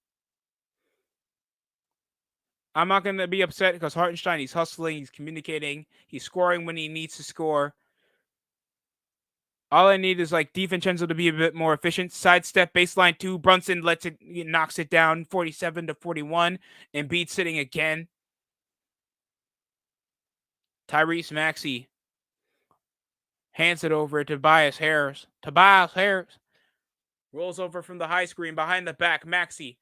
I'm not going to be upset because Hartenstein, he's hustling, he's communicating, he's scoring when he needs to score. All I need is like DiVincenzo to be a bit more efficient. Sidestep, baseline 2. Brunson knocks it down 47-41. Embiid sitting again. Tyrese Maxey hands it over to Tobias Harris. Tobias Harris rolls over from the high screen behind the back. Maxey.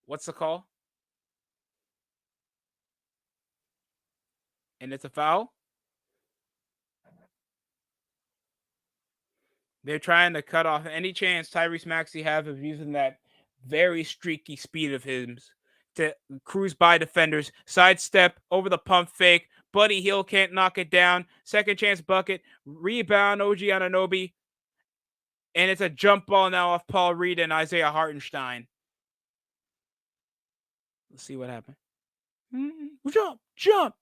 What's the call? And it's a foul. They're trying to cut off any chance Tyrese Maxey have of using that very streaky speed of his to cruise by defenders. Sidestep over the pump fake. Buddy Hield can't knock it down. Second chance bucket. Rebound, OG Anunoby. And it's a jump ball now off Paul Reed and Isaiah Hartenstein. Let's see what happened. Jump.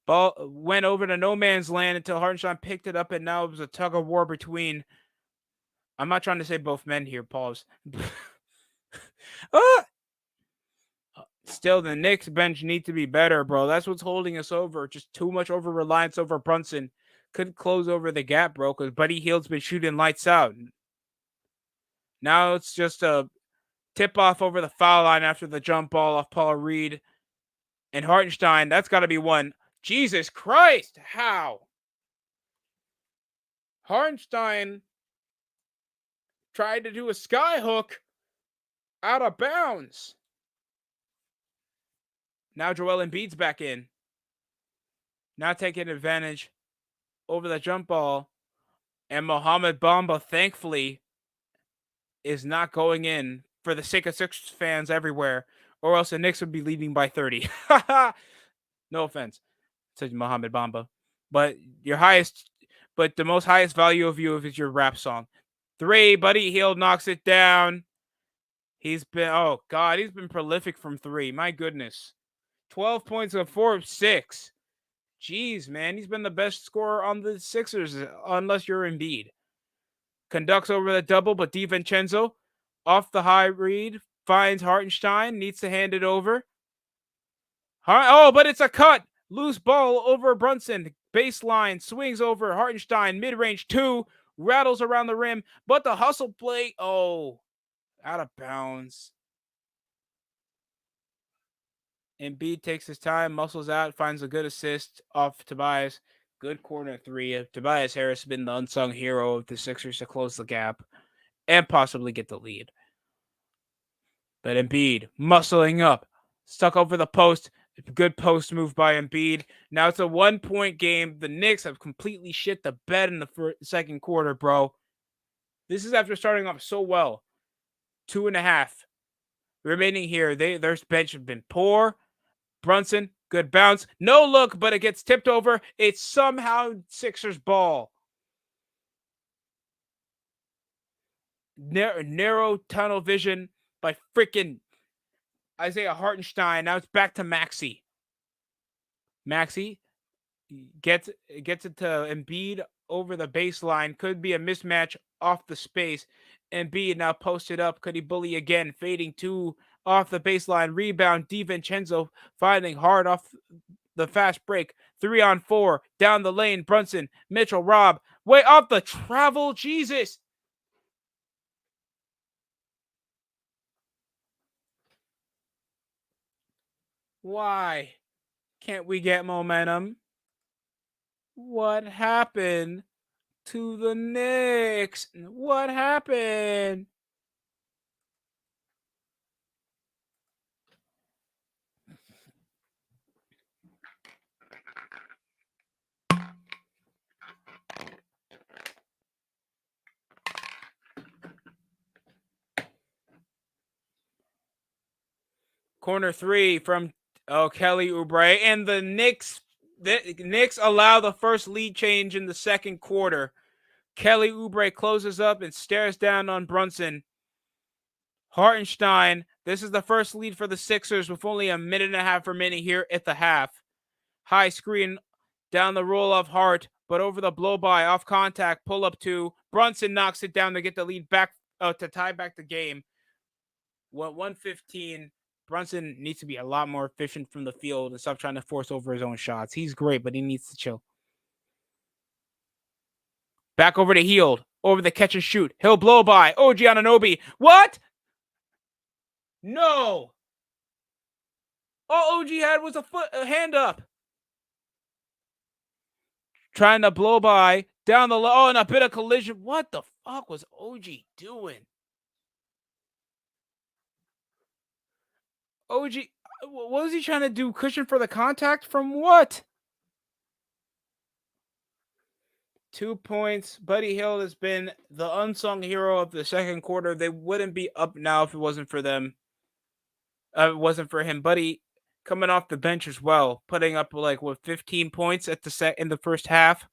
Ball went over to no man's land until Hartenstein picked it up, and now it was a tug of war between. I'm not trying to say both men here. Pause. Still, the Knicks bench need to be better, bro. That's what's holding us over. Just too much over reliance over Brunson. Couldn't close over the gap, bro, because Buddy Hield's been shooting lights out. Now it's just a tip off over the foul line after the jump ball off Paul Reed. And Hartenstein, that's got to be one. Jesus Christ, how? Hartenstein tried to do a sky hook out of bounds. Now Joel Embiid's back in. Now taking advantage over the jump ball. And Mohamed Bamba, thankfully, is not going in for the sake of Sixers fans everywhere, or else the Knicks would be leading by 30. No offense to Mohamed Bamba. But the most highest value of you is your rap song. 3, Buddy Hield knocks it down. He's been prolific from 3. My goodness. 12 points of 4 of 6. Jeez, man. He's been the best scorer on the Sixers, unless you're Embiid. Conducts over the double, but DiVincenzo, off the high read, finds Hartenstein, needs to hand it over. But it's a cut. Loose ball over Brunson. Baseline, swings over Hartenstein, mid-range 2, rattles around the rim, but the hustle play, out of bounds. Embiid takes his time, muscles out, finds a good assist off Tobias. Good corner 3. Tobias Harris has been the unsung hero of the Sixers to close the gap and possibly get the lead. But Embiid muscling up, stuck over the post. Good post move by Embiid. Now it's a 1-point game. The Knicks have completely shit the bed in the second quarter, bro. This is after starting off so well. 2.5 remaining here. Their bench have been poor. Brunson, good bounce. No look, but it gets tipped over. It's somehow Sixers ball. Narrow tunnel vision by freaking Isaiah Hartenstein. Now it's back to Maxey. Maxey gets it to Embiid over the baseline. Could be a mismatch off the space. Embiid now posted up. Could he bully again? Fading 2 off the baseline. Rebound. DiVincenzo finding hard off the fast break. 3-on-4. Down the lane. Brunson. Mitchell. Rob. Way off the travel. Jesus. Why can't we get momentum? What happened to the Knicks? What happened? Corner 3 from Kelly Oubre, and the Knicks allow the first lead change in the second quarter. Kelly Oubre closes up and stares down on Brunson. Hartenstein, this is the first lead for the Sixers with only a minute and a half remaining here at the half. High screen down the roll of Hart but over the blow by, off contact, pull up two. Brunson knocks it down to get the lead back, to tie back the game. 115. Brunson needs to be a lot more efficient from the field and stop trying to force over his own shots. He's great, but he needs to chill. Back over to Hield. Over the catch and shoot. He'll blow by. OG Anunoby. What? No. All OG had was a hand up. Trying to blow by. Down the low. Oh, and a bit of collision. What the fuck was OG doing? OG, what was he trying to do? Cushion for the contact from what? 2 points. Buddy Hield has been the unsung hero of the second quarter. They wouldn't be up now if it wasn't for them. It wasn't for him. Buddy coming off the bench as well, putting up like 15 points at the in the first half.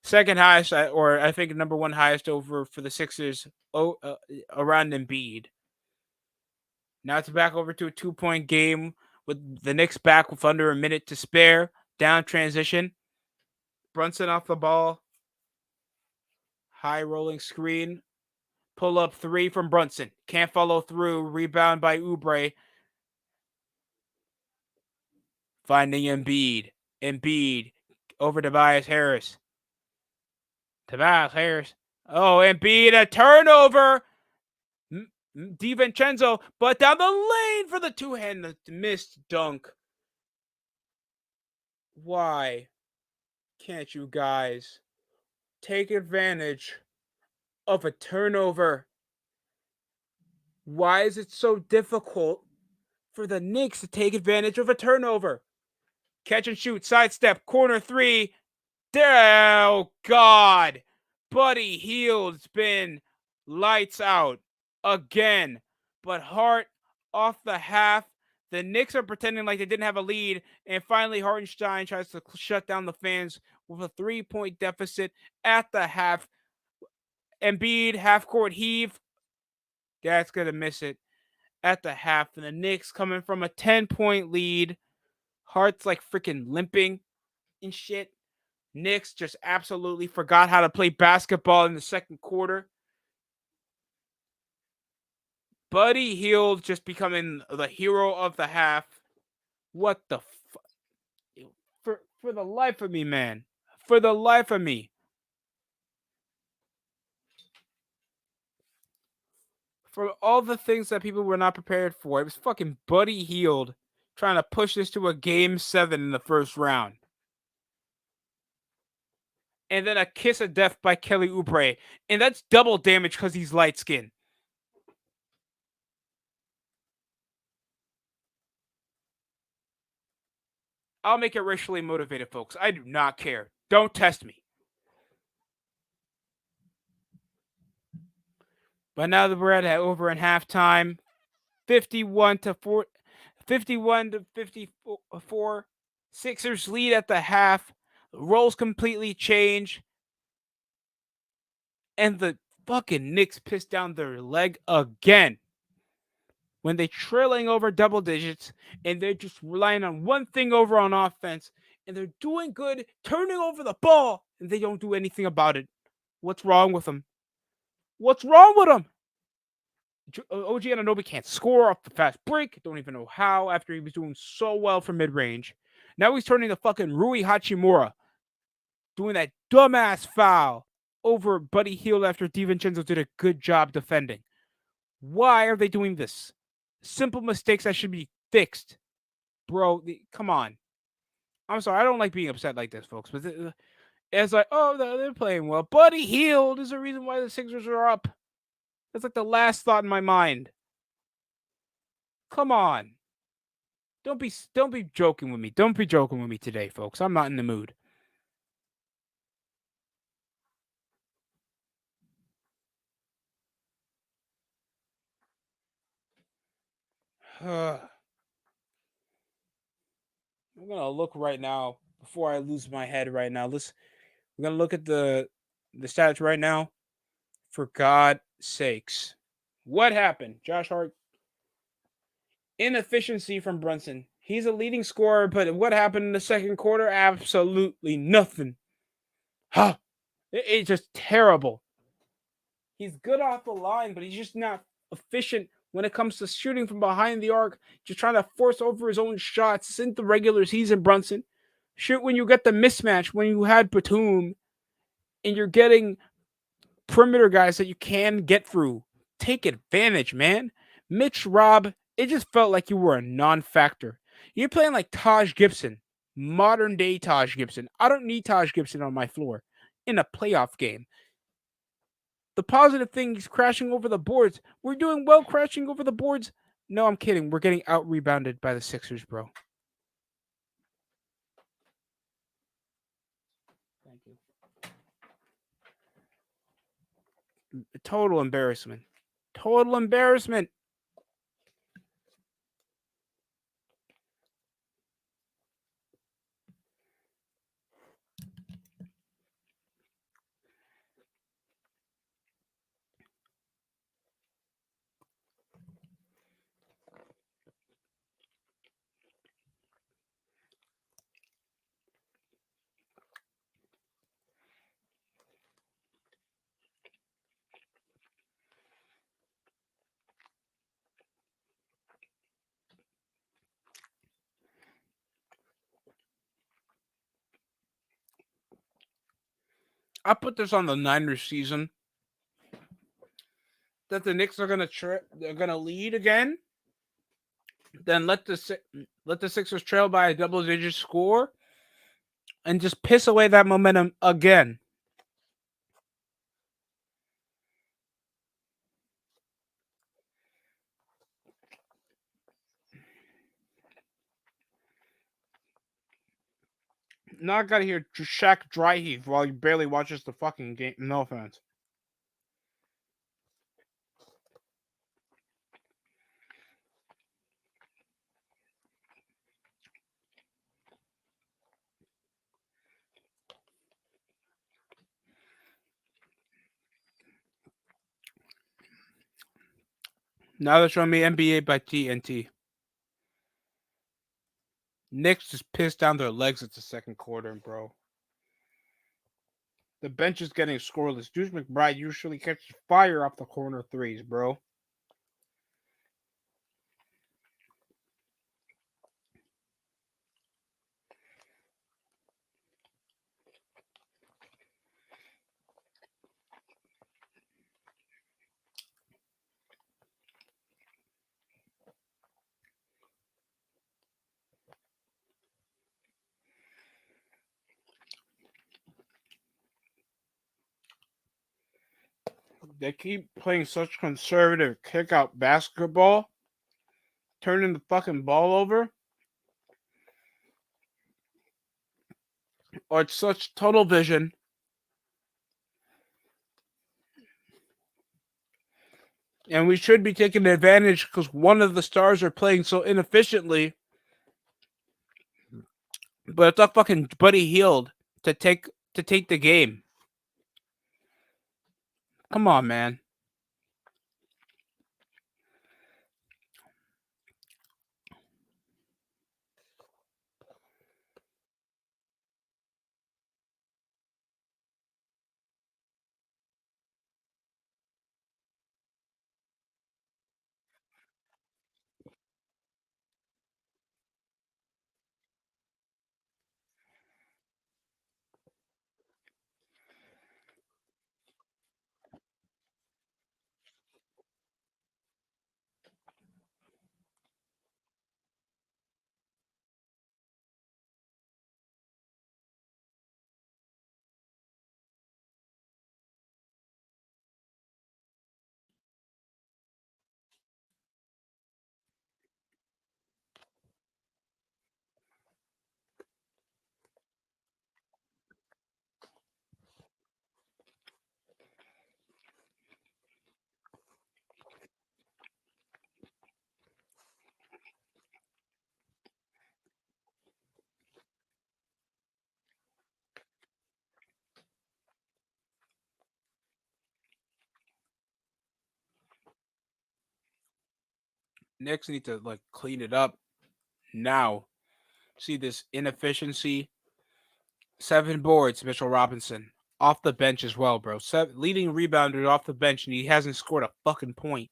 Second highest, or I think number one highest over for the Sixers. Around Embiid. Now it's back over to a 2-point game with the Knicks back with under a minute to spare. Down transition. Brunson off the ball. High rolling screen. Pull up three from Brunson. Can't follow through. Rebound by Oubre. Finding Embiid. Embiid over Tobias Harris. Tobias Harris. Oh, Embiid, a turnover. DiVincenzo, but down the lane for the two-hand missed dunk. Why can't you guys take advantage of a turnover? Why is it so difficult for the Knicks to take advantage of a turnover? Catch and shoot, sidestep, corner three. Oh, God. Buddy Hield's been lights out again. But Hart off the half. The Knicks are pretending like they didn't have a lead. And finally, Hartenstein tries to shut down the fans with a 3-point deficit at the half. Embiid, half-court heave. That's going to miss it at the half. And the Knicks coming from a 10-point lead. Hart's like freaking limping and shit. Knicks just absolutely forgot how to play basketball in the second quarter. Buddy Hield just becoming the hero of the half. What the fuck? For the life of me, man. For the life of me. For all the things that people were not prepared for, it was fucking Buddy Hield trying to push this to a game 7 in the first round. And then a kiss of death by Kelly Oubre. And that's double damage because he's light skinned. I'll make it racially motivated, folks. I do not care. Don't test me. But now that we're at over in halftime, 51 to 54. Sixers lead at the half. Roles completely change. And the fucking Knicks piss down their leg again. When they're trailing over double digits and they're just relying on one thing over on offense and they're doing good, turning over the ball, and they don't do anything about it. What's wrong with them? What's wrong with them? OG Anunoby can't score off the fast break. Don't even know how after he was doing so well from mid-range. Now he's turning to fucking Rui Hachimura, doing that dumbass foul over Buddy Hield after DiVincenzo did a good job defending. Why are they doing this? Simple mistakes that should be fixed. Bro, come on. I'm sorry, I don't like being upset like this, folks. But it's like, oh, they're playing well. Buddy Hield is the reason why the Sixers are up. That's like the last thought in my mind. Come on. Don't be joking with me. Don't be joking with me today, folks. I'm not in the mood. I'm gonna look right now before I lose my head right now. We're gonna look at the stats right now. For God's sakes. What happened? Josh Hart. Inefficiency from Brunson. He's a leading scorer, but what happened in the second quarter? Absolutely nothing. Huh. It's just terrible. He's good off the line, but he's just not efficient when it comes to shooting from behind the arc, just trying to force over his own shots. Since the regular season, Brunson. Shoot when you get the mismatch, when you had Batum, and you're getting perimeter guys that you can get through. Take advantage, man. Mitch Robb, it just felt like you were a non factor. You're playing like Taj Gibson, modern day Taj Gibson. I don't need Taj Gibson on my floor in a playoff game. The positive thing is crashing over the boards. We're doing well crashing over the boards. No, I'm kidding. We're getting out rebounded by the Sixers, bro. Thank you. Total embarrassment. Total embarrassment. I put this on the Niners season that the Knicks are they're gonna lead again. Then let the Sixers trail by a double digit score and just piss away that momentum again. Now I gotta hear Shaq dry heave while he barely watches the fucking game. No offense. Now they're showing me NBA by TNT. Knicks just pissed down their legs at the second quarter, bro. The bench is getting scoreless. Deuce McBride usually catches fire off the corner threes, bro. They keep playing such conservative kick out basketball, turning the fucking ball over, or it's such tunnel vision. And we should be taking advantage because one of the stars are playing so inefficiently. But it's not fucking Buddy Hield to take the game. Come on, man. Knicks need to like clean it up. Now, see this inefficiency. 7 boards, Mitchell Robinson. Off the bench as well, bro. Leading rebounder off the bench, and he hasn't scored a fucking point.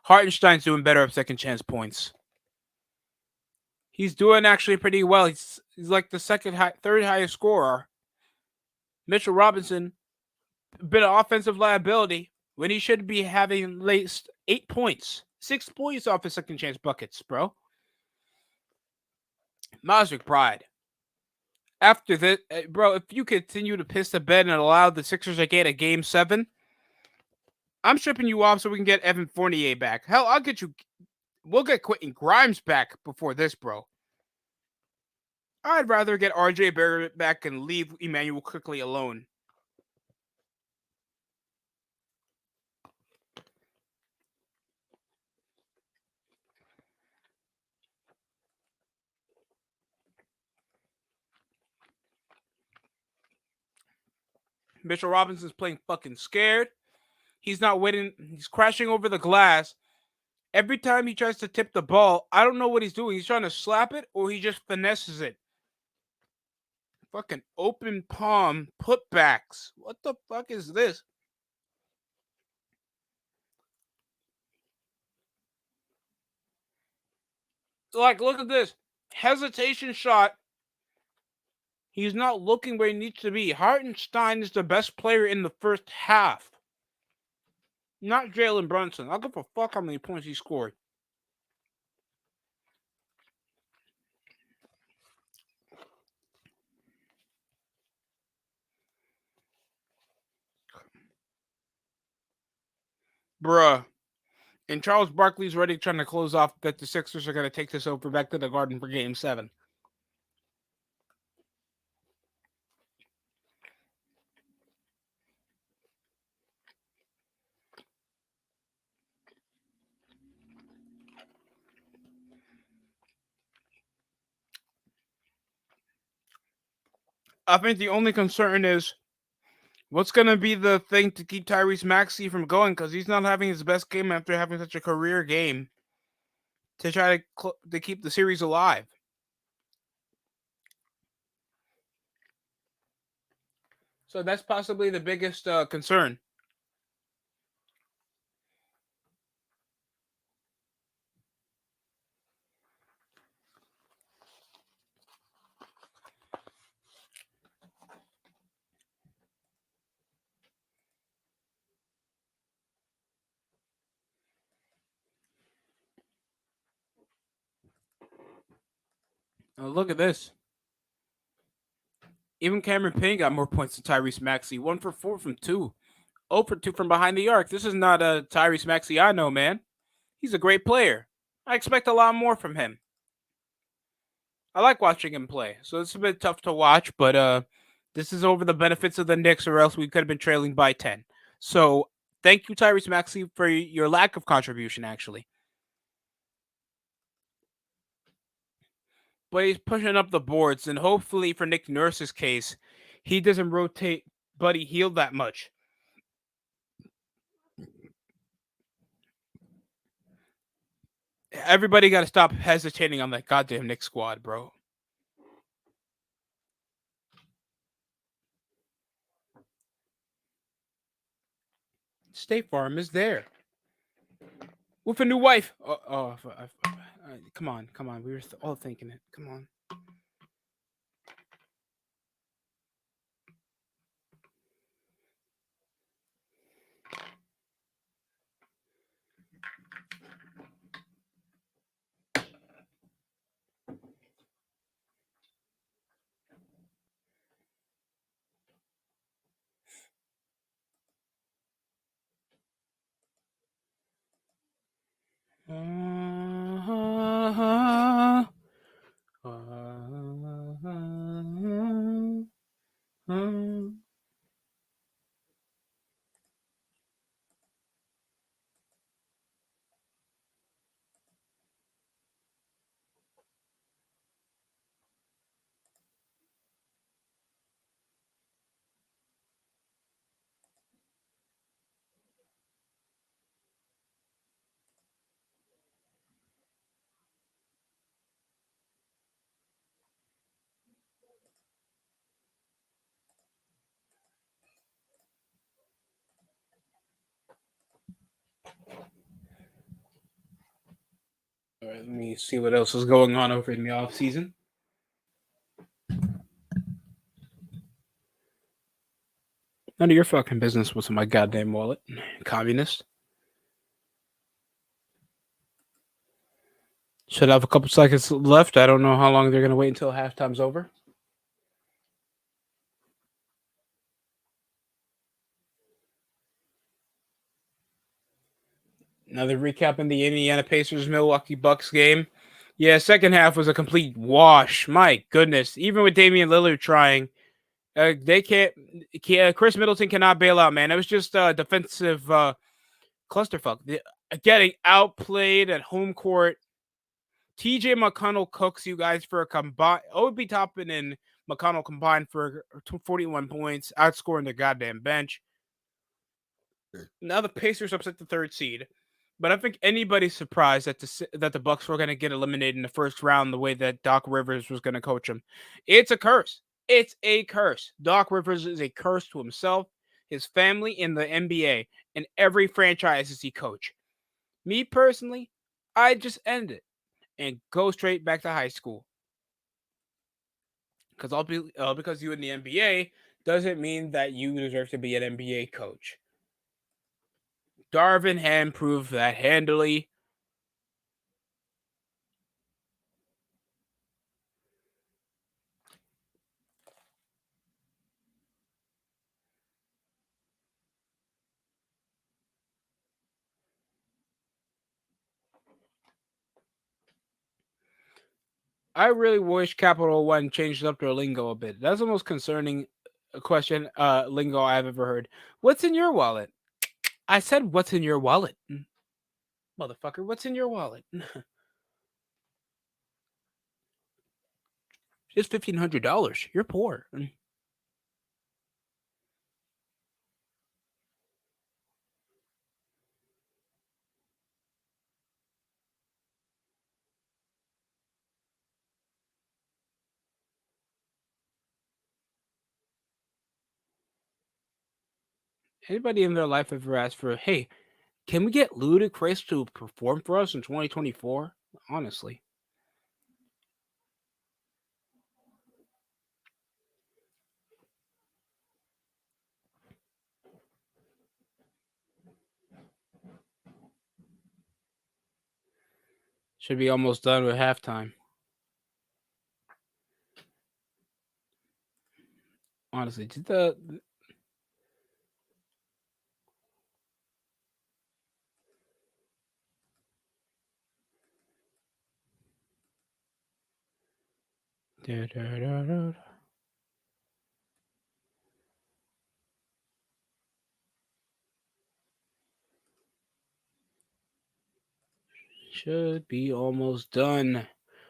Hartenstein's doing better at second chance points. He's doing actually pretty well. He's like the third highest scorer. Mitchell Robinson, a bit of offensive liability when he should be having at least 8 points. 6 points off his second chance buckets, bro. Miles McBride. After this, bro, if you continue to piss the bed and allow the Sixers to get a game 7, I'm stripping you off so we can get Evan Fournier back. Hell, I'll get you. We'll get Quentin Grimes back before this, bro. I'd rather get RJ Barrett back and leave Emmanuel Quickly alone. Mitchell Robinson's playing fucking scared. He's not waiting. He's crashing over the glass. Every time he tries to tip the ball, I don't know what he's doing. He's trying to slap it or he just finesses it. Fucking open palm putbacks. What the fuck is this? Like, look at this. Hesitation shot. He's not looking where he needs to be. Hartenstein is the best player in the first half. Not Jalen Brunson. I'll give a fuck how many points he scored. Bruh. And Charles Barkley's already trying to close off that the Sixers are going to take this over back to the Garden for Game 7. I think the only concern is what's going to be the thing to keep Tyrese Maxey from going, because he's not having his best game after having such a career game to try to keep the series alive. So that's possibly the biggest concern. Look at this. Even Cameron Payne got more points than Tyrese Maxey. 1 for 4 from 2. 0 for 2 from behind the arc. This is not a Tyrese Maxey I know, man. He's a great player. I expect a lot more from him. I like watching him play. So it's a bit tough to watch, but this is over the benefits of the Knicks, or else we could have been trailing by 10. So thank you, Tyrese Maxey, for your lack of contribution, actually. But he's pushing up the boards, and hopefully for Nick Nurse's case, he doesn't rotate Buddy Hield that much. Everybody got to stop hesitating on that goddamn Knicks squad, bro. State Farm is there with a new wife. Come on. We were all thinking it. Come on. All right, let me see what else is going on over in the off season. None of your fucking business. What's in my goddamn wallet, communist? Should have a couple seconds left. I don't know how long they're gonna wait until halftime's over. Another recap in the Indiana Pacers Milwaukee Bucks game. Yeah, second half was a complete wash. My goodness, even with Damian Lillard trying, they can't. Chris Middleton cannot bail out, man. It was just defensive clusterfuck. Getting outplayed at home court. TJ McConnell cooks you guys for a combined. Obi Toppin and McConnell combined for 41 points, outscoring the goddamn bench. Now the Pacers upset the third seed, but I think anybody's surprised that the Bucks were going to get eliminated in the first round the way that Doc Rivers was going to coach them. It's a curse. It's a curse. Doc Rivers is a curse to himself, his family, and the NBA, and every franchise he coach. Me personally, I just end it and go straight back to high school. Because you in the NBA doesn't mean that you deserve to be an NBA coach. Darvin Ham proved that handily. I really wish Capital One changed up their lingo a bit. That's the most concerning lingo I've ever heard. What's in your wallet? I said, what's in your wallet? Motherfucker, what's in your wallet? It's $1,500. You're poor. Anybody in their life ever asked for, hey, can we get Ludacris to perform for us in 2024? Honestly. Should be almost done with halftime. Honestly, did the should be almost done.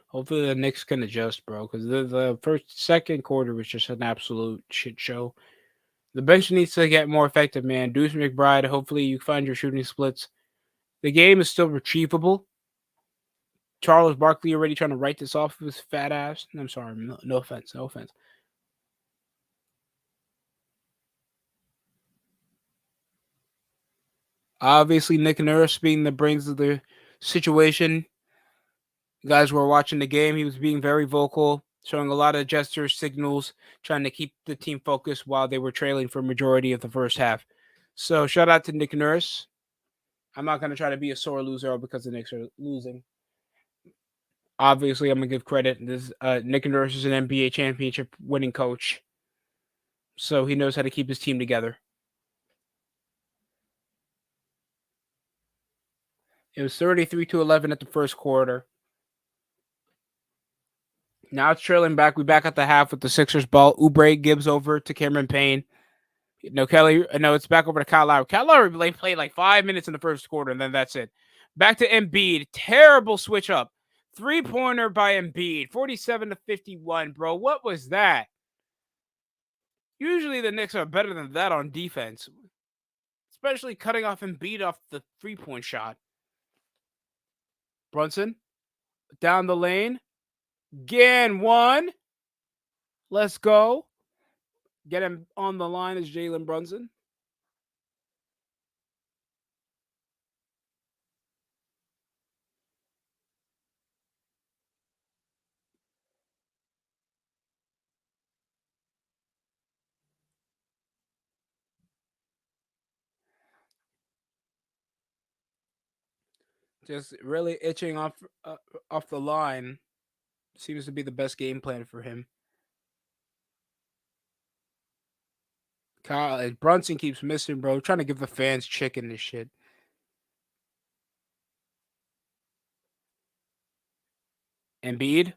Hopefully the Knicks can adjust, bro, because second quarter was just an absolute shit show. The bench needs to get more effective, man. Deuce McBride, hopefully you find your shooting splits. The game is still retrievable. Charles Barkley already trying to write this off of his fat ass. I'm sorry, no offense, no offense. Obviously, Nick Nurse being the brains of the situation. You guys were watching the game. He was being very vocal, showing a lot of gestures, signals, trying to keep the team focused while they were trailing for majority of the first half. So shout out to Nick Nurse. I'm not going to try to be a sore loser because the Knicks are losing. Obviously, I'm going to give credit. This Nick Nurse is an NBA championship winning coach, so he knows how to keep his team together. It was 33-11 at the first quarter. Now it's trailing back. We back at the half with the Sixers ball. Oubre gives over to Cameron Payne. No, Kelly. No, it's back over to Kyle Lowry. Kyle Lowry played like 5 minutes in the first quarter, and then that's it. Back to Embiid. Terrible switch up. 3-pointer by Embiid. 47-51, bro. What was that? Usually the Knicks are better than that on defense, especially cutting off Embiid off the 3-point shot. Brunson down the lane. Again, one. Let's go. Get him on the line as Jalen Brunson. Just really itching off the line. Seems to be the best game plan for him. Kyle Brunson keeps missing, bro. Trying to give the fans chicken this shit. Embiid.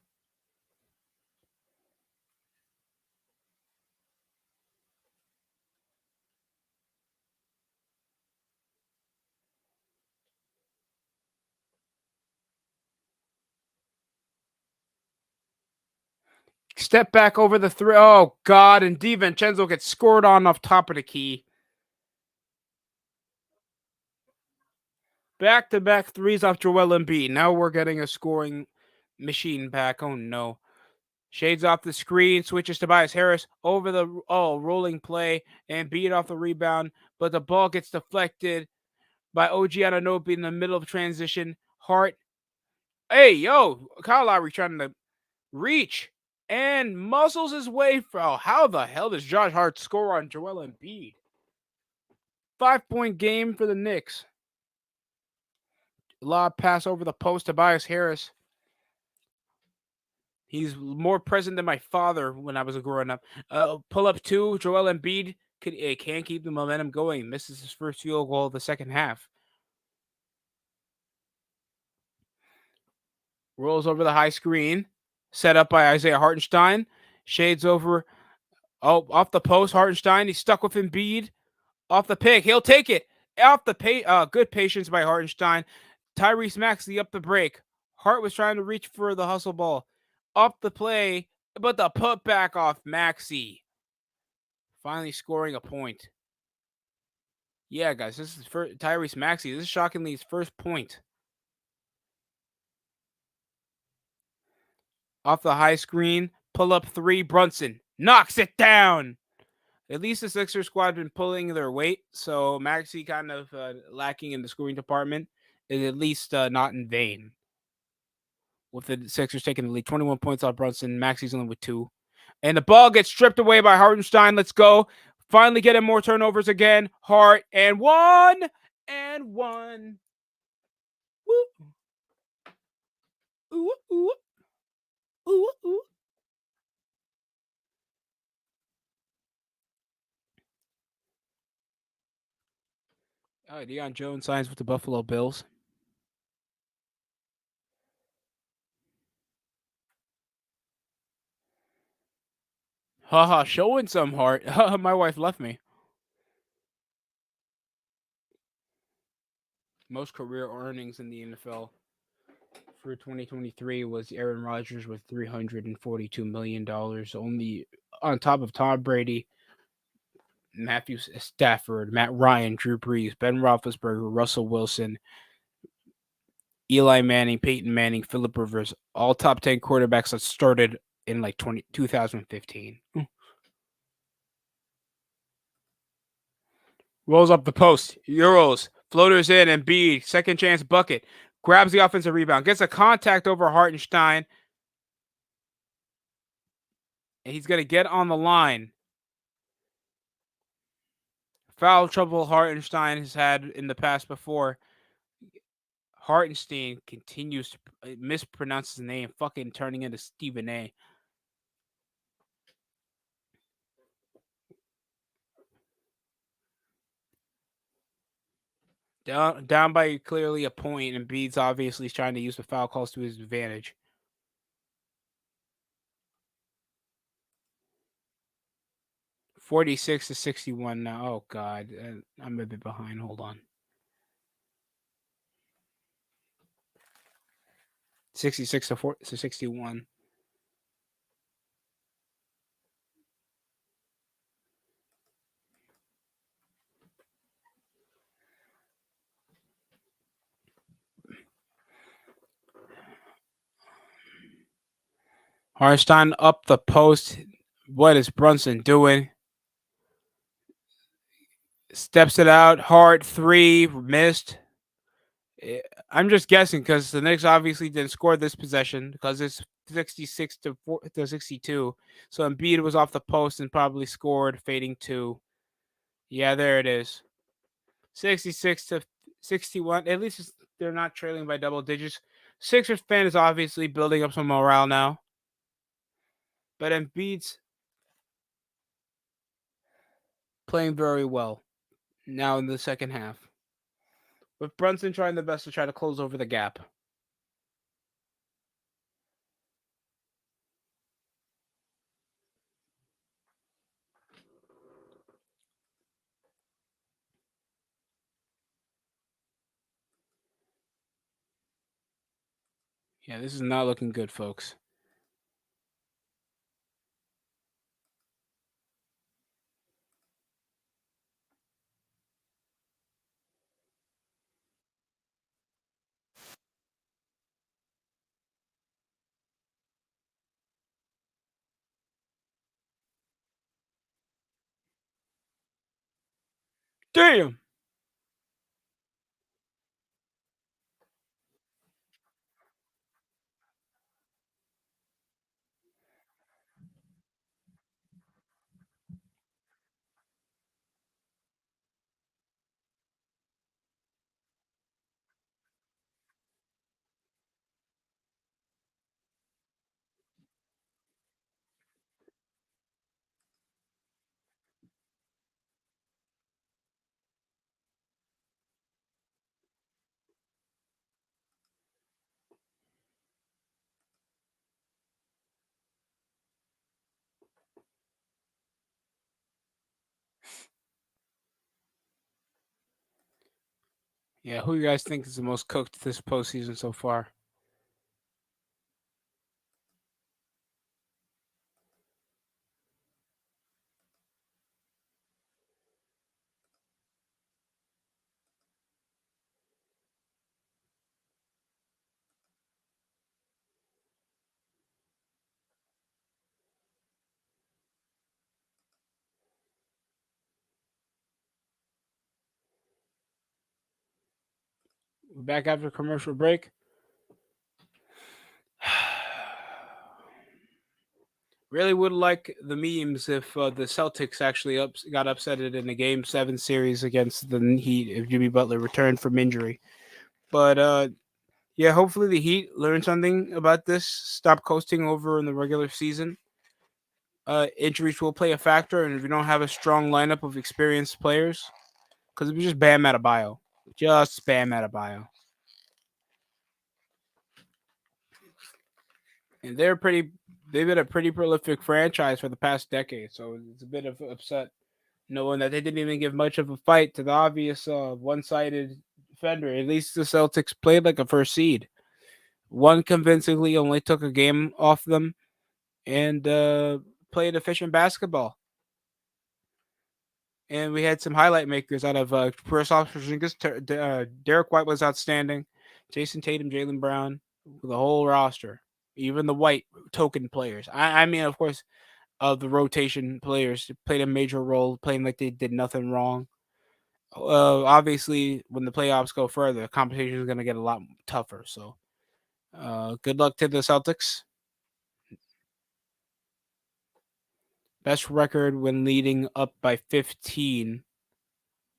Step back over the three. Oh, God. And DiVincenzo gets scored on off top of the key. Back-to-back threes off Joel Embiid. Now we're getting a scoring machine back. Oh, no. Shades off the screen. Switches to Tobias Harris. Over the rolling play. And Embiid off the rebound. But the ball gets deflected by OG Anunoby in the middle of transition. Hart. Hey, yo. Kyle Lowry trying to reach. And muscles his way. Oh, how the hell does Josh Hart score on Joel Embiid? 5-point game for the Knicks. Lob pass over the post to Tobias Harris. He's more present than my father when I was growing up. Pull up two. Joel Embiid can't keep the momentum going. Misses his first field goal of the second half. Rolls over the high screen. Set up by Isaiah Hartenstein. Shades over. Oh, off the post. Hartenstein. He's stuck with Embiid. Off the pick. He'll take it. Off the good patience by Hartenstein. Tyrese Maxey up the break. Hart was trying to reach for the hustle ball. Up the play, but the putback off Maxey. Finally scoring a point. Yeah, guys, this is for Tyrese Maxey. This is shockingly his first point. Off the high screen, pull up three. Brunson knocks it down. At least the Sixers squad been pulling their weight, so Maxey kind of lacking in the scoring department is at least not in vain. With the Sixers taking the lead, 21 points off Brunson. Maxey's only with 2. And the ball gets stripped away by Hartenstein. Let's go. Finally getting more turnovers again. Hart and 1. Woo. Ooh, ooh. Ooh, ooh. Deion Jones signs with the Buffalo Bills. Haha, showing some heart. My wife left me. Most career earnings in the NFL for 2023 was Aaron Rodgers with $342 million, only on top of Tom Brady, Matthew Stafford, Matt Ryan, Drew Brees, Ben Roethlisberger, Russell Wilson, Eli Manning, Peyton Manning, Phillip Rivers, all top 10 quarterbacks that started in like 2015. Rolls up the post. Euros. Floaters in. Embiid. Second chance bucket. Grabs the offensive rebound. Gets a contact over Hartenstein. And he's going to get on the line. Foul trouble Hartenstein has had in the past before. Hartenstein continues to mispronounce his name, fucking turning into Stephen A. Down by clearly a point, and Embiid's obviously trying to use the foul calls to his advantage. $46-61 now. Oh God, I'm a bit behind. Hold on. 66-61. Hartenstein up the post. What is Brunson doing? Steps it out. Hard 3. Missed. I'm just guessing because the Knicks obviously didn't score this possession because it's 66-62. So Embiid was off the post and probably scored, fading 2. Yeah, there it is. 66-61. At least they're not trailing by double digits. Sixers fan is obviously building up some morale now, but Embiid's playing very well now in the second half, with Brunson trying the best to try to close over the gap. Yeah, this is not looking good, folks. Damn. Yeah, who you guys think is the most cooked this postseason so far? We're back after commercial break. Really would like the memes if the Celtics actually got upsetted in the Game 7 series against the Heat if Jimmy Butler returned from injury. But yeah, hopefully the Heat learn something about this. Stop coasting over in the regular season. Injuries will play a factor, and if you don't have a strong lineup of experienced players, because it was just Bam Adebayo. Just Bam Adebayo. And they've been a pretty prolific franchise for the past decade, so it's a bit of upset knowing that they didn't even give much of a fight to the obvious one-sided defender. At least the Celtics played like a first seed. One convincingly only took a game off them and played efficient basketball. And we had some highlight makers out of Kristaps Porzingis. Derek White was outstanding. Jason Tatum, Jaylen Brown, the whole roster, even the white token players. I mean, of course, the rotation players played a major role, playing like they did nothing wrong. Obviously, when the playoffs go further, the competition is going to get a lot tougher. So, good luck to the Celtics. Best record when leading up by 15.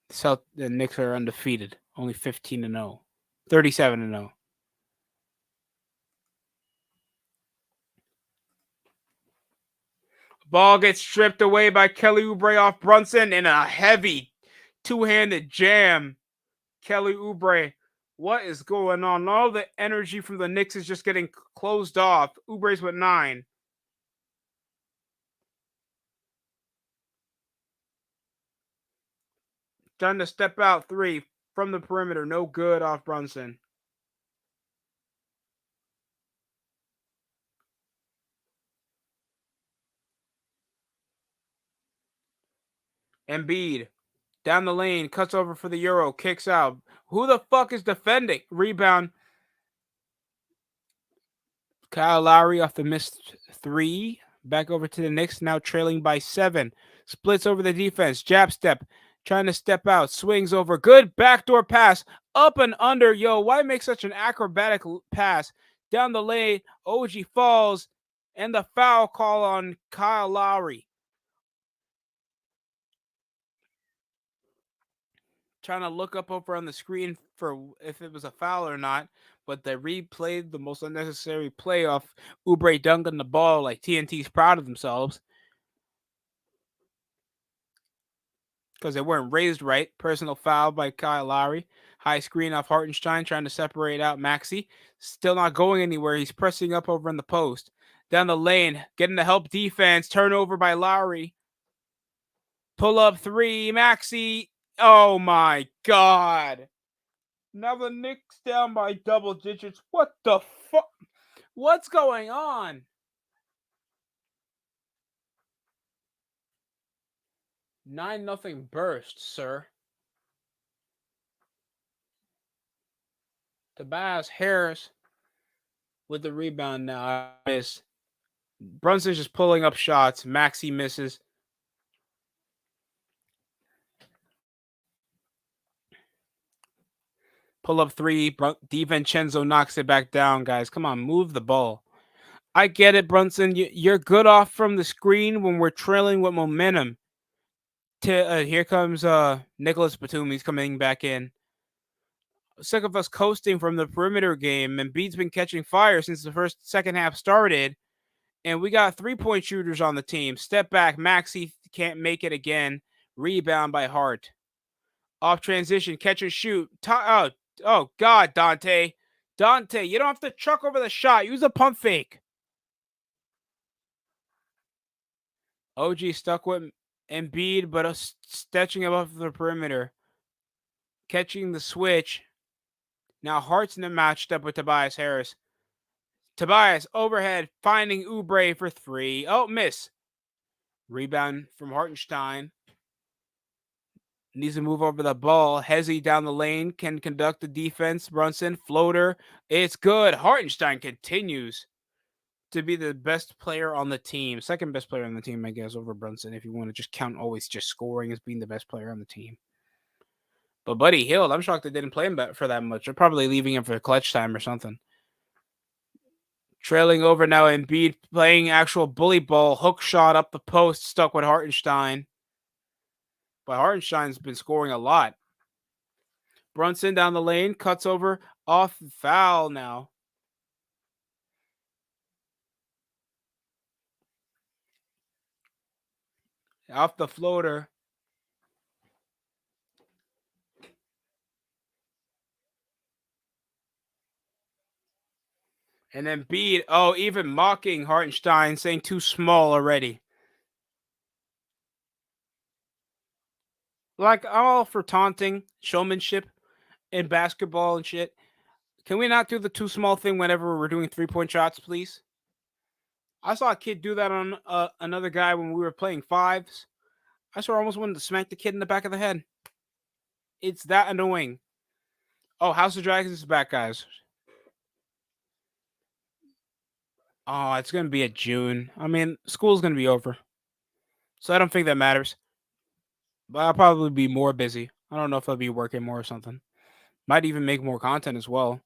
The Knicks are undefeated, only 15-0, 37-0. Ball gets stripped away by Kelly Oubre off Brunson in a heavy two-handed jam. Kelly Oubre, what is going on? All the energy from the Knicks is just getting closed off. Oubre's with 9. Done to step out 3 from the perimeter. No good off Brunson. Embiid down the lane, cuts over for the Euro, kicks out. Who the fuck is defending? Rebound. Kyle Lowry off the missed 3. Back over to the Knicks, now trailing by 7. Splits over the defense. Jab step. Trying to step out. Swings over. Good backdoor pass. Up and under. Yo, why make such an acrobatic pass? Down the lane. OG falls. And the foul call on Kyle Lowry. trying to look up over on the screen for if it was a foul or not, but they replayed the most unnecessary play off Oubre dunking the ball like TNT's proud of themselves because they weren't raised right. Personal foul by Kyle Lowry. High screen off Hartenstein trying to separate out Maxi. Still not going anywhere. He's pressing up over in the post. Down the lane, getting the help defense. Turnover by Lowry. Pull up three, Maxi. Oh my God. Now the Knicks down by double digits. What the fuck? What's going on? 9-0 burst, sir. Tobias Harris with the rebound now. I miss. Brunson's just pulling up shots. Maxi misses. Pull up three. DiVincenzo knocks it back down, guys. Come on, move the ball. I get it, Brunson. You're good off from the screen when we're trailing with momentum. Here comes Nicholas Batum. He's coming back in. Sick of us coasting from the perimeter game. And Embiid's been catching fire since the second half started. And we got 3-point shooters on the team. Step back. Maxi can't make it again. Rebound by Hart. Off transition. Catch and shoot. Oh, God, Dante. Dante, you don't have to chuck over the shot. Use a pump fake. OG stuck with Embiid, but stretching above the perimeter. Catching the switch. Now Hart's in the matched up with Tobias Harris. Tobias overhead, finding Oubre for three. Oh, miss. Rebound from Hartenstein. Needs to move over the ball. Hezzy down the lane can conduct the defense. Brunson, floater. It's good. Hartenstein continues to be the best player on the team. Second best player on the team, I guess, over Brunson, if you want to just count always just scoring as being the best player on the team. But Buddy Hield, I'm shocked they didn't play him for that much. They're probably leaving him for clutch time or something. Trailing over now, Embiid playing actual bully ball. Hook shot up the post, stuck with Hartenstein. But Hartenstein's been scoring a lot. Brunson down the lane, cuts over, off foul now. Off the floater. And then Embiid, even mocking Hartenstein, saying too small already. Like, I'm all for taunting, showmanship in basketball and shit. Can we not do the too small thing whenever we're doing 3-point shots, please? I saw a kid do that on another guy when we were playing fives. I swear I almost wanted to smack the kid in the back of the head. It's that annoying. Oh, House of Dragons is back, guys. Oh, it's going to be at June. I mean, school's going to be over. So I don't think that matters. But I'll probably be more busy. I don't know if I'll be working more or something. Might even make more content as well.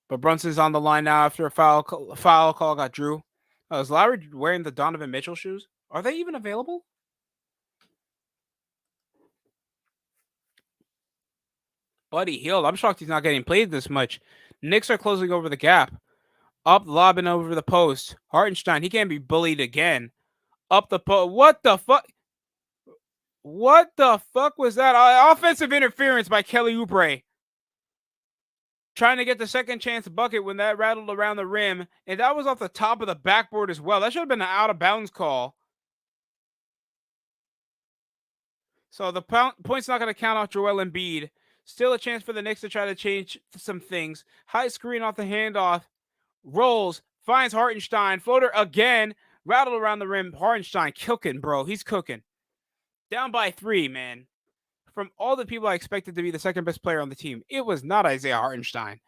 But Brunson's on the line now after a foul call got drew. Is Lowry wearing the Donovan Mitchell shoes? Are they even available? Buddy Hield. I'm shocked he's not getting played this much. Knicks are closing over the gap. Up, lobbing over the post. Hartenstein, he can't be bullied again. Up the post. What the fuck? What the fuck was that? Offensive interference by Kelly Oubre. Trying to get the second chance bucket when that rattled around the rim. And that was off the top of the backboard as well. That should have been an out of bounds call. So the point's not going to count off Joel Embiid. Still a chance for the Knicks to try to change some things. High screen off the handoff. Rolls. Finds Hartenstein. Floater again. Rattled around the rim. Hartenstein cooking, bro. He's cooking. Down by 3, man. From all the people I expected to be the second best player on the team, it was not Isaiah Hartenstein.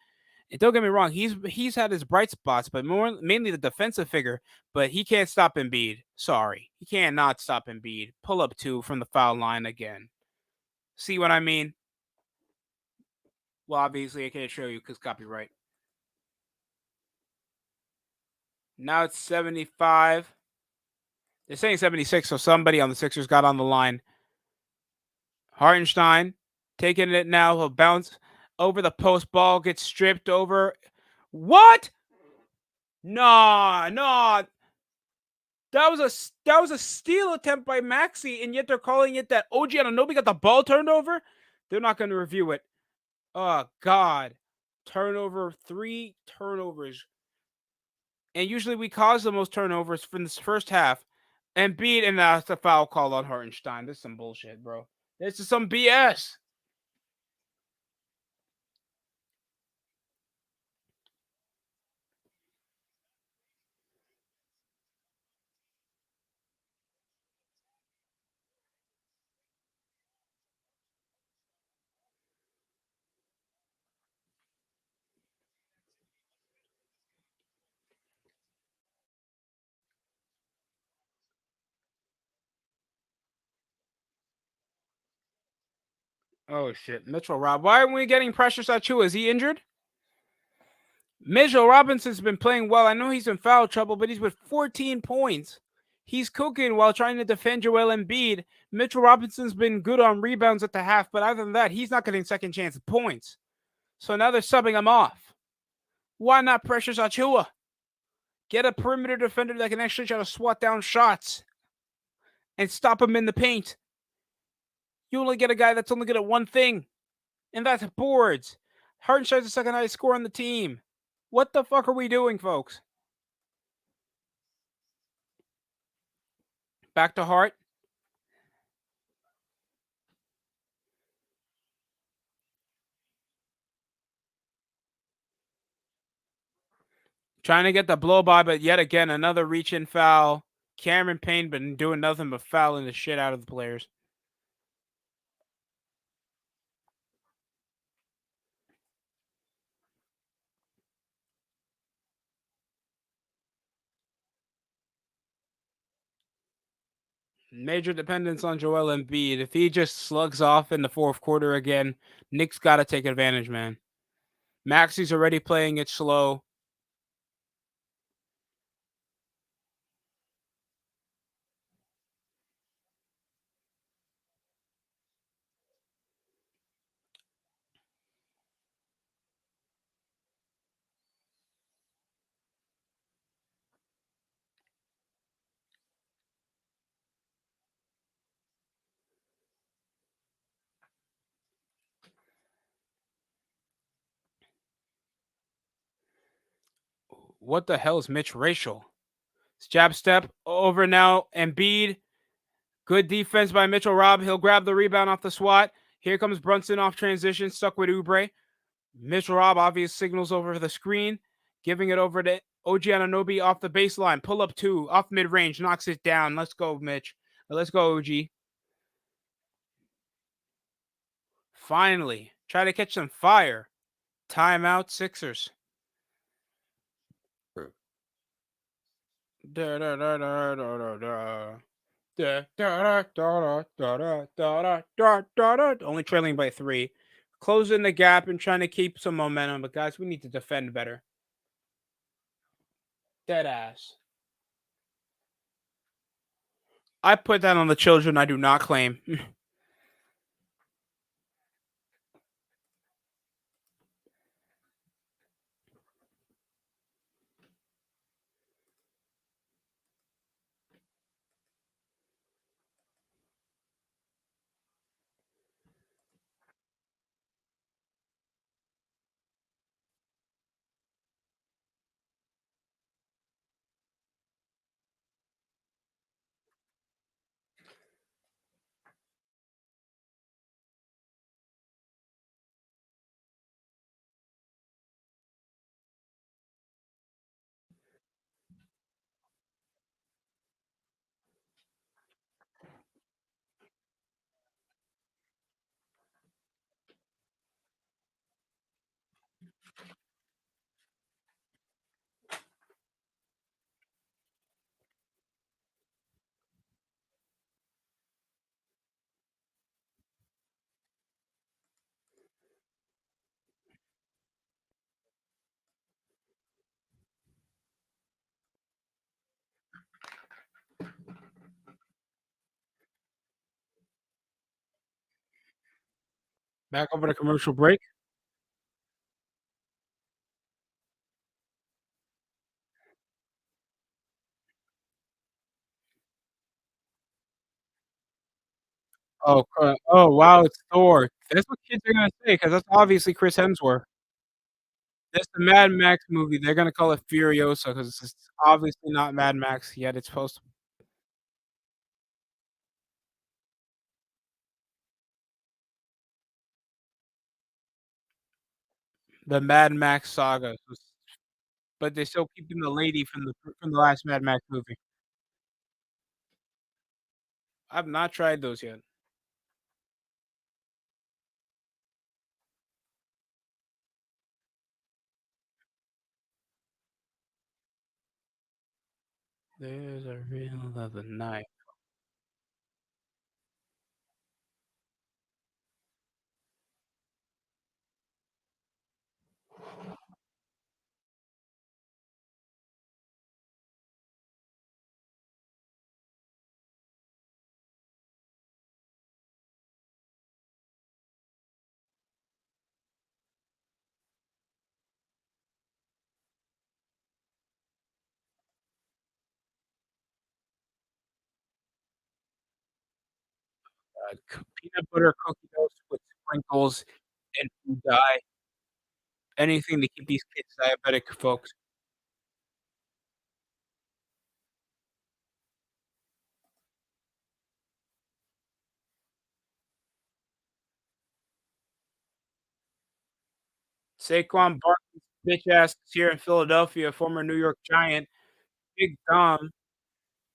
And don't get me wrong, he's had his bright spots, but mainly the defensive figure. But he can't stop Embiid. Sorry, he cannot stop Embiid. Pull up 2 from the foul line again. See what I mean? Well, obviously I can't show you because copyright. Now it's 75. They're saying 76, so somebody on the Sixers got on the line. Hartenstein taking it now. He'll bounce over the post. Ball gets stripped over. What? Nah, nah. That was a steal attempt by Maxi, and yet they're calling it that OG Anunoby got the ball turned over. They're not going to review it. Oh God, turnover, 3 turnovers, and usually we cause the most turnovers from this first half. And beat, and that's a foul call on Hartenstein. This is some bullshit, bro. This is some BS. Oh shit, Mitchell Rob. Why aren't we getting Precious Achua? Is he injured? Mitchell Robinson's been playing well. I know he's in foul trouble, but he's with 14 points. He's cooking while trying to defend Joel Embiid. Mitchell Robinson's been good on rebounds at the half, but other than that, he's not getting second chance points. So now they're subbing him off. Why not Precious Achua? Get a perimeter defender that can actually try to swat down shots and stop him in the paint. You only get a guy that's only good at one thing, and that's boards. Hartenstein's the second highest scorer on the team. What the fuck are we doing, folks? Back to Hart. Trying to get the blow by, but yet again, another reach in foul. Cameron Payne been doing nothing but fouling the shit out of the players. Major dependence on Joel Embiid. If he just slugs off in the fourth quarter again, Knicks got to take advantage, man. Maxi's already playing it slow. What the hell is Mitch Racial? Jab step over now. Embiid. Good defense by Mitchell Rob. He'll grab the rebound off the swat. Here comes Brunson off transition, stuck with Oubre. Mitchell Rob obvious signals over the screen, giving it over to OG Anunoby off the baseline. Pull up 2, off mid range, knocks it down. Let's go, Mitch. Let's go, OG. Finally, try to catch some fire. Timeout, Sixers. Da, da, da, da, da, da, da. Da, da, da, da, da, da, da, da, da. Only trailing by 3. Closing the gap and trying to keep some momentum. But guys, we need to defend better. Dead ass. I put that on the children I do not claim. Back over to commercial break. Oh, oh, wow, it's Thor. That's what kids are gonna say because that's obviously Chris Hemsworth. It's the Mad Max movie. They're gonna call it Furiosa because it's obviously not Mad Max, yet it's supposed to the Mad Max saga, but they're still keeping the lady from the last Mad Max movie. I've not tried those yet. There's a real other night. Peanut butter cookie dough with sprinkles and food dye. Anything to keep these kids diabetic, folks. Saquon Barkley's bitch ass is here in Philadelphia, former New York Giant. Big Dom,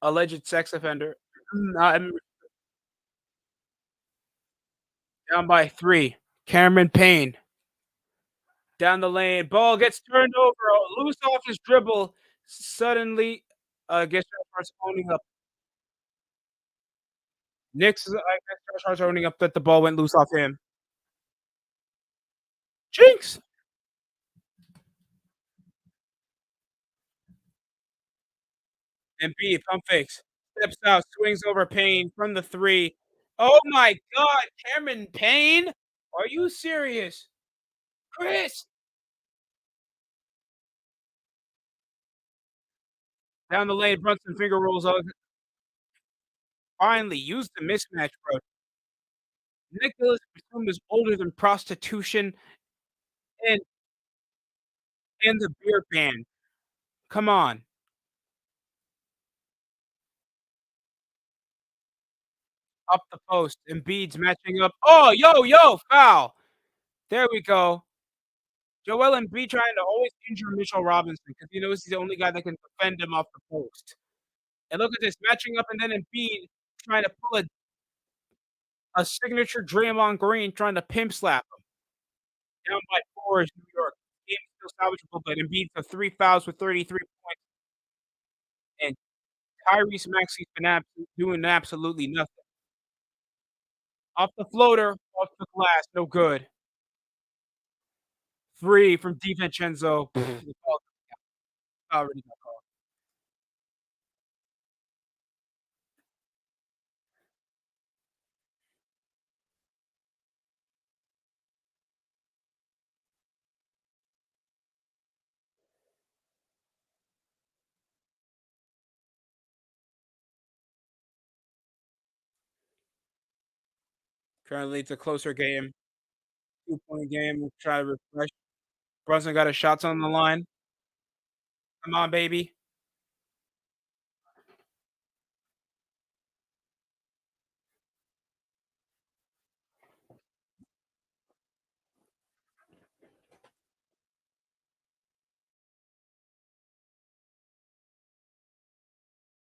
alleged sex offender. I'm down by 3. Cameron Payne down the lane. Ball gets turned over, loose off his dribble. Suddenly, gets starts owning up. Knicks, I guess, starts owning up that the ball went loose off him. Jinx! Embiid, pump fakes. Steps out, swings over Payne from the 3. Oh my god, Cameron Payne? Are you serious? Chris! Down the lane, Brunson finger rolls out. Finally used the mismatch, bro. Nicholas Batum is older than prostitution and the beer ban. Come on. Up the post. Embiid's matching up. Oh, yo, foul. There we go. Joel Embiid trying to always injure Mitchell Robinson because he knows he's the only guy that can defend him off the post. And look at this, matching up and then Embiid trying to pull a signature Draymond Green trying to pimp slap him. Down by 4 is New York. Game is still salvageable, but Embiid for 3 fouls with 33 points, and Tyrese Maxey's been doing absolutely nothing. Off the floater, off the glass, no good. 3 from DiVincenzo. The foul already got called. Currently, it's a closer game, 2-point game. We'll try to refresh. Brunson got his shots on the line. Come on, baby.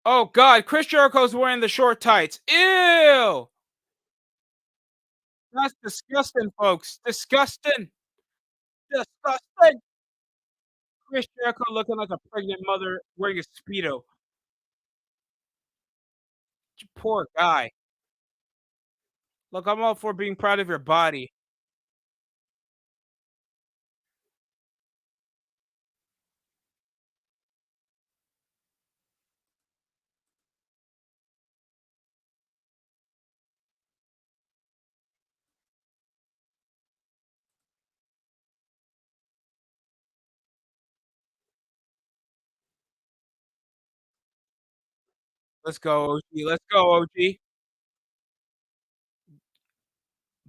Oh God, Chris Jericho's wearing the short tights. Ew! That's disgusting, folks. Disgusting. Disgusting. Chris Jericho looking like a pregnant mother wearing a Speedo. Poor guy. Look, I'm all for being proud of your body. Let's go, OG. Let's go, OG.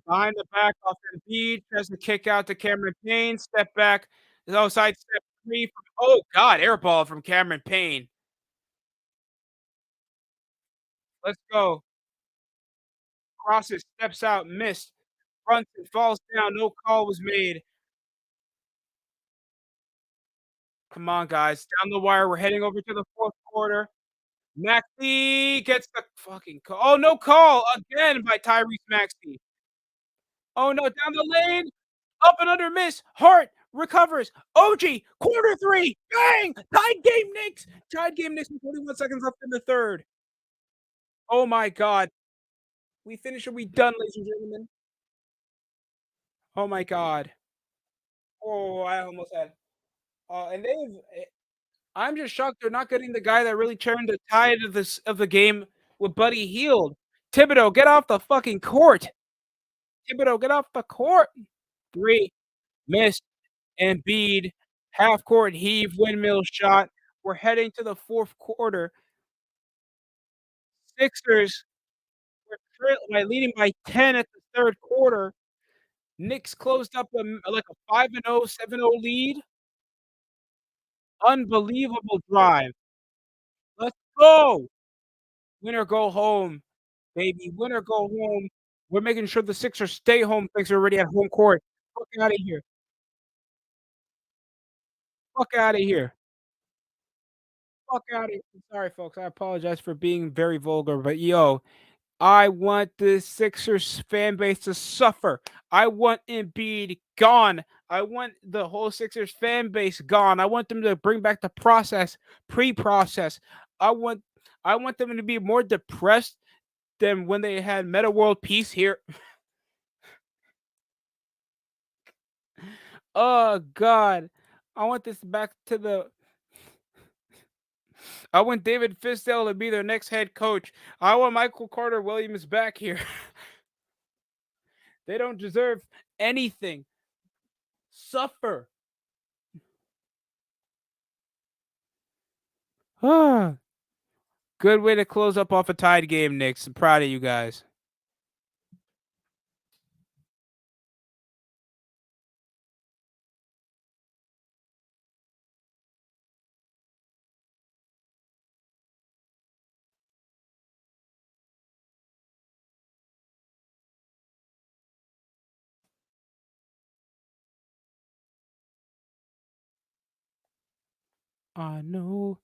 Behind the back off Embiid, tries to kick out to Cameron Payne, step back. Oh, side step 3 from oh god, air ball from Cameron Payne. Let's go. Crosses, steps out, missed, runs and falls down, no call was made. Come on, guys, down the wire, we're heading over to the 4th quarter. Maxey gets the fucking call. Oh, no call again by Tyrese Maxey. Oh, no, down the lane, up and under miss, Hart recovers, OG, corner 3, bang! Tied game Knicks! Tied game Knicks with 41 seconds left in the 3rd. Oh my god. We finish or we done, ladies and gentlemen. Oh my god. Oh, I almost had and I'm just shocked they're not getting the guy that really turned the tide of this of the game with Buddy Hield. Thibodeau, get off the fucking court. Thibodeau, get off the court. 3, missed, Embiid, half court heave, windmill shot. We're heading to the 4th quarter. Sixers were leading by 10 at the 3rd quarter. Knicks closed up like a 5-0, 7-0 lead. Unbelievable drive. Let's go. Win or go home, baby. Win or go home. We're making sure the Sixers stay home thanks they're already at home court. Fuck outta here. Fuck outta here. Fuck outta here. Sorry, folks. I apologize for being very vulgar, but yo, I want the Sixers fan base to suffer. I want Embiid gone. I want the whole Sixers fan base gone. I want them to bring back the process, pre-process. I want I want them to be more depressed than when they had Meta World Peace here. Oh god. I want this back to the I want David Fisdale to be their next head coach. I want Michael Carter Williams back here. They don't deserve anything. Suffer. Ah. Good way to close up off a tied game, Knicks. I'm proud of you guys. I know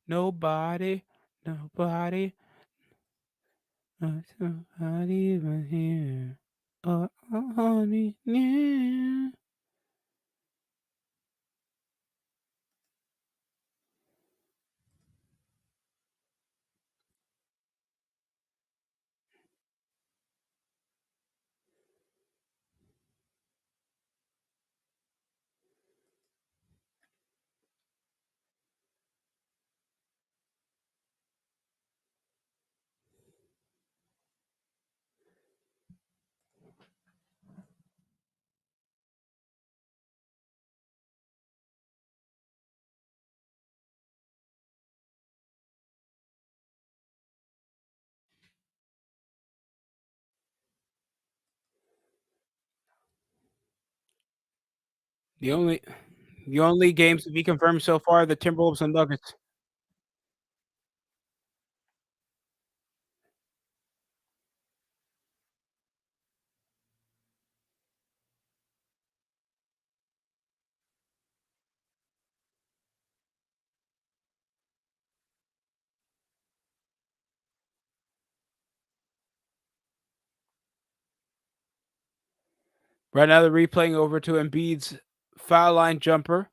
nobody, nobody, nobody even here. Oh, honey, yeah. The only the only games to be confirmed so far are the Timberwolves and Nuggets. Right now they're replaying over to Embiid's foul line jumper.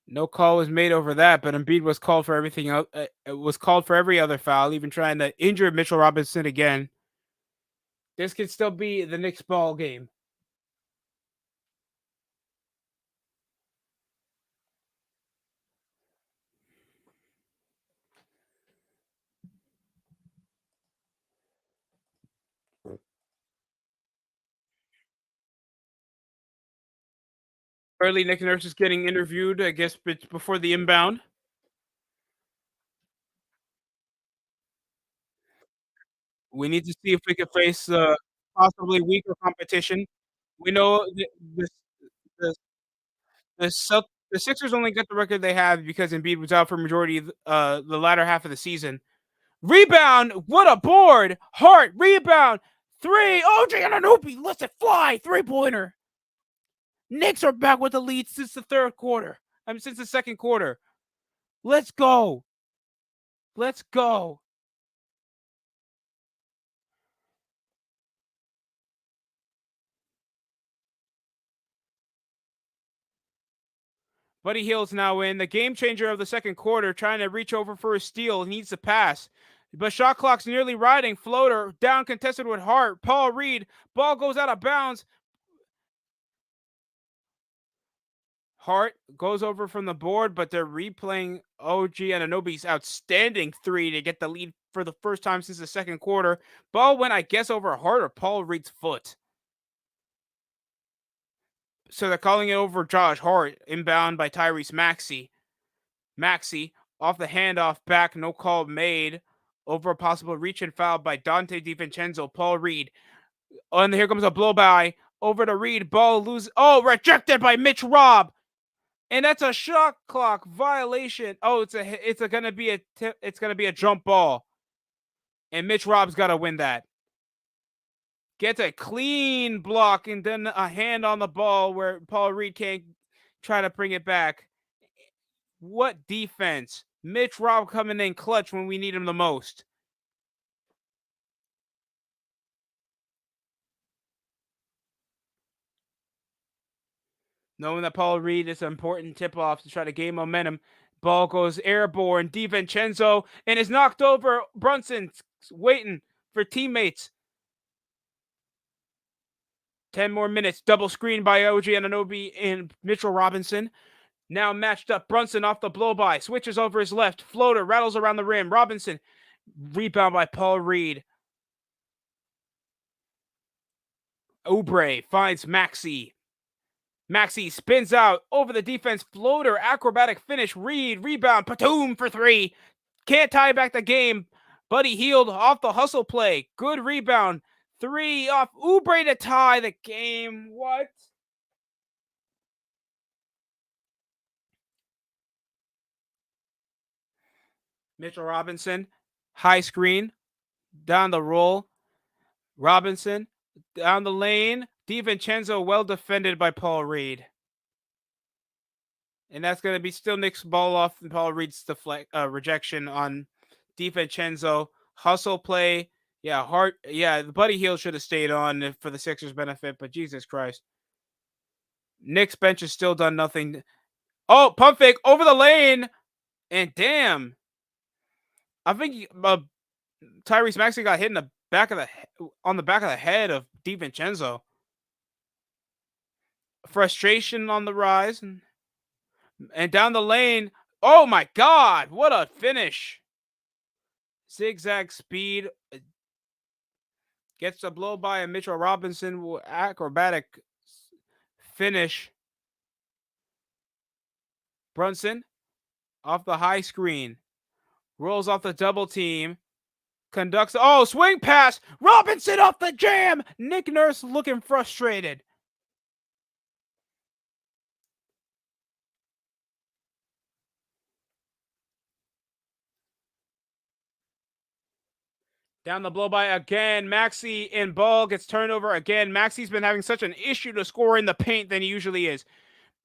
No call was made over that, but Embiid was called for everything else. It was called for every other foul, even trying to injure Mitchell Robinson again. This could still be the Knicks ball game. Early Nick Nurse is getting interviewed, I guess, before the inbound. We need to see if we can face, possibly weaker competition. We know the the Sixers only get the record they have because Embiid was out for majority of the latter half of the season. Rebound! What a board! Hart, rebound! 3, OG Anunoby lets it fly! Three-pointer! Knicks are back with the lead since the third quarter. Since the second quarter. Let's go. Let's go. Buddy Hield's now in. The game changer of the second quarter, trying to reach over for a steal. He needs to pass. But shot clock's nearly riding. Floater down contested with Hart. Paul Reed. Ball goes out of bounds. Hart goes over from the board, but they're replaying OG Anunoby's outstanding three to get the lead for the first time since the second quarter. Ball went, I guess, over Hart or Paul Reed's foot. So they're calling it over Josh Hart, inbound by Tyrese Maxey. Maxey off the handoff back, no call made. Over a possible reach and foul by Dante DiVincenzo. Paul Reed. Oh, and here comes a blow by. Over to Reed. Ball lose. Oh, rejected by Mitch Robb. And that's a shot clock violation. Oh, it's gonna be a jump ball. And Mitch Robb's gotta win that. Gets a clean block and then a hand on the ball where Paul Reed can't try to bring it back. What defense? Mitch Robb coming in clutch when we need him the most. Knowing that Paul Reed is an important tip-off to try to gain momentum. Ball goes airborne. DiVincenzo and is knocked over. Brunson's waiting for teammates. 10 more minutes. Double screen by OG Anunoby and Mitchell Robinson. Now matched up. Brunson off the blow by. Switches over his left. Floater rattles around the rim. Robinson. Rebound by Paul Reed. Oubre finds Maxey. Maxey spins out over the defense. Floater. Acrobatic finish. Reed. Rebound. Batum for three. Can't tie back the game. Buddy Hield off the hustle play. Good rebound. Three off Oubre to tie the game. What? Mitchell Robinson, high screen, down the roll. Robinson, down the lane. DiVincenzo well defended by Paul Reed. And that's going to be still Nick's ball off and Paul Reed's rejection on DiVincenzo. Hustle play. Yeah, Hart. Yeah, Buddy Hield should have stayed on for the Sixers' benefit, but Jesus Christ. Nick's bench has still done nothing. Oh, pump fake over the lane. And damn. I think Tyrese Maxey got hit in the back of the head of DiVincenzo. Frustration on the rise and down the lane. Oh my God! What a finish! Zigzag speed gets a blow by a Mitchell Robinson acrobatic finish. Brunson off the high screen rolls off the double team. Conducts. Oh, swing pass. Robinson off the jam. Nick Nurse looking frustrated. Down the blow by again. Maxey in ball gets turned over again. Maxey's been having such an issue to score in the paint than he usually is.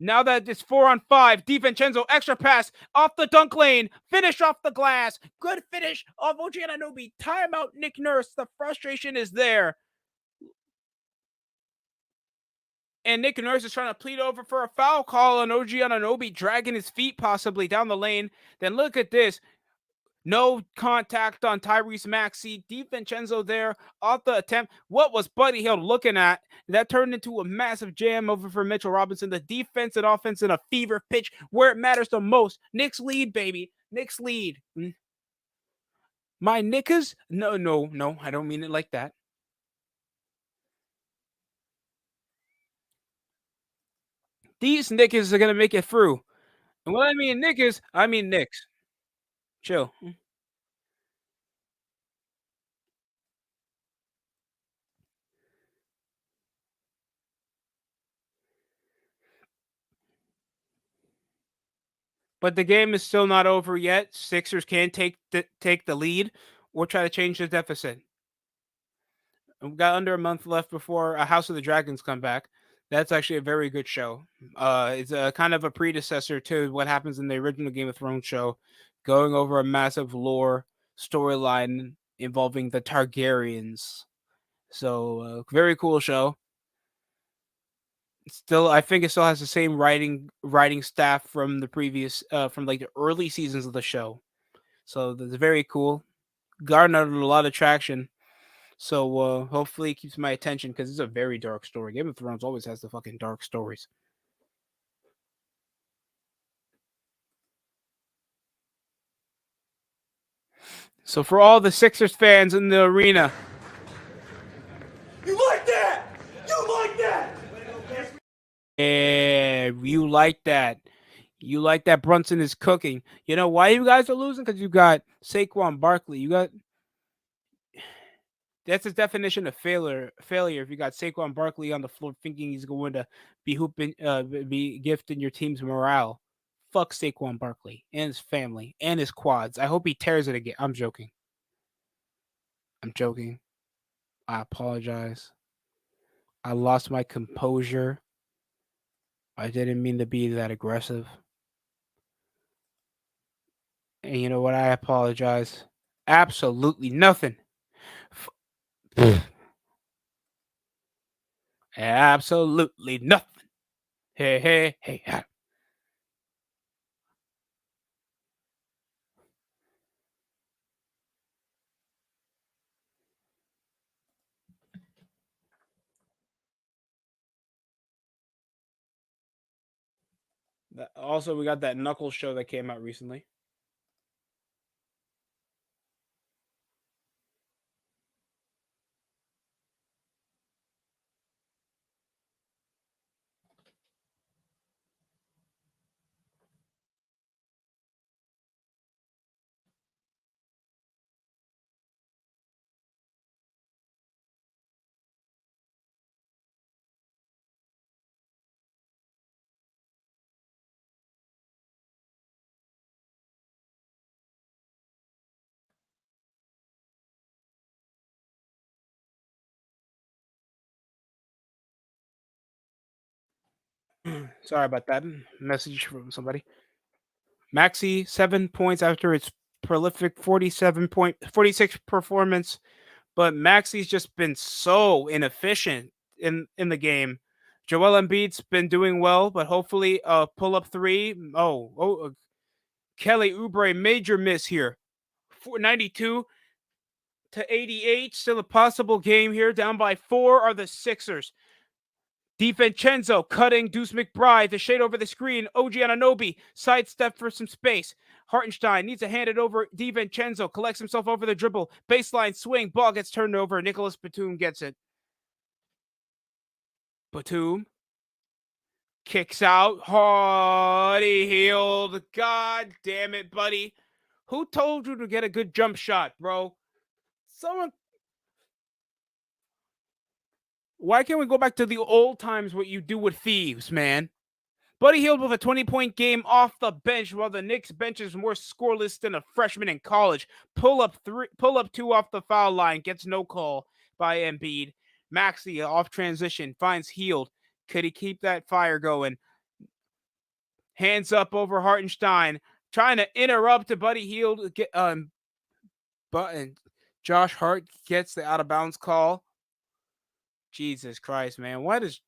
Now that it's 4-on-5, DiVincenzo extra pass off the dunk lane, finish off the glass, good finish off OG Anunoby. Timeout, Nick Nurse. The frustration is there. And Nick Nurse is trying to plead over for a foul call on OG Anunoby, dragging his feet possibly down the lane. Then look at this. No contact on Tyrese Maxey. DiVincenzo there off the attempt. What was Buddy Hield looking at? That turned into a massive jam over for Mitchell Robinson. The defense and offense in a fever pitch where it matters the most. Knicks lead, baby. Knicks lead. My Knickers? No. I don't mean it like that. These Knickers are going to make it through. And when I mean Knickers, I mean Knicks. Chill. But the game is still not over yet. Sixers can take the lead or try to change the deficit. We've got under a month left before a House of the Dragons come back. That's actually a very good show. It's a kind of a predecessor to what happens in the original Game of Thrones show, going over a massive lore storyline involving the Targaryens. So, very cool show. Still, I think it still has the same writing staff from the previous from like the early seasons of the show. So that's very cool. Garnered a lot of traction. So hopefully it keeps my attention because it's a very dark story. Game of Thrones always has the fucking dark stories. So for all the Sixers fans in the arena, You like that? You like that? yeah, you like that. You like that Brunson is cooking. You know why you guys are losing? Because you got Saquon Barkley. You got that's the definition of failure. Failure if you got Saquon Barkley on the floor thinking he's going to be hooping, be gifting your team's morale. Fuck Saquon Barkley and his family and his quads. I hope he tears it again. I'm joking. I'm joking. I apologize. I lost my composure. I didn't mean to be that aggressive. And you know what? I apologize. Absolutely nothing. Absolutely nothing. Hey, hey, hey. Also, we got that Knuckles show that came out recently. Sorry about that. Message from somebody. Maxi 7 points after its prolific 46 performance, but Maxi's just been so inefficient in the game. Joel Embiid's been doing well, but hopefully pull up three. Kelly Oubre major miss here. 92 to 88, still a possible game here. Down by 4 are the Sixers. DiVincenzo cutting Deuce McBride to shade over the screen. OG Anunoby sidestep for some space. Hartenstein needs to hand it over. DiVincenzo collects himself over the dribble. Baseline swing. Ball gets turned over. Nicholas Batum gets it. Batum kicks out. Hardy healed. God damn it, buddy. Who told you to get a good jump shot, bro? Someone. Why can't we go back to the old times what you do with thieves, man? Buddy Hield with a 20-point game off the bench, while the Knicks bench is more scoreless than a freshman in college. Pull up 2 off the foul line, gets no call by Embiid. Maxey off transition finds Hield. Could he keep that fire going? Hands up over Hartenstein, trying to interrupt Buddy Hield. But Josh Hart gets the out of bounds call. Jesus Christ, man! Why does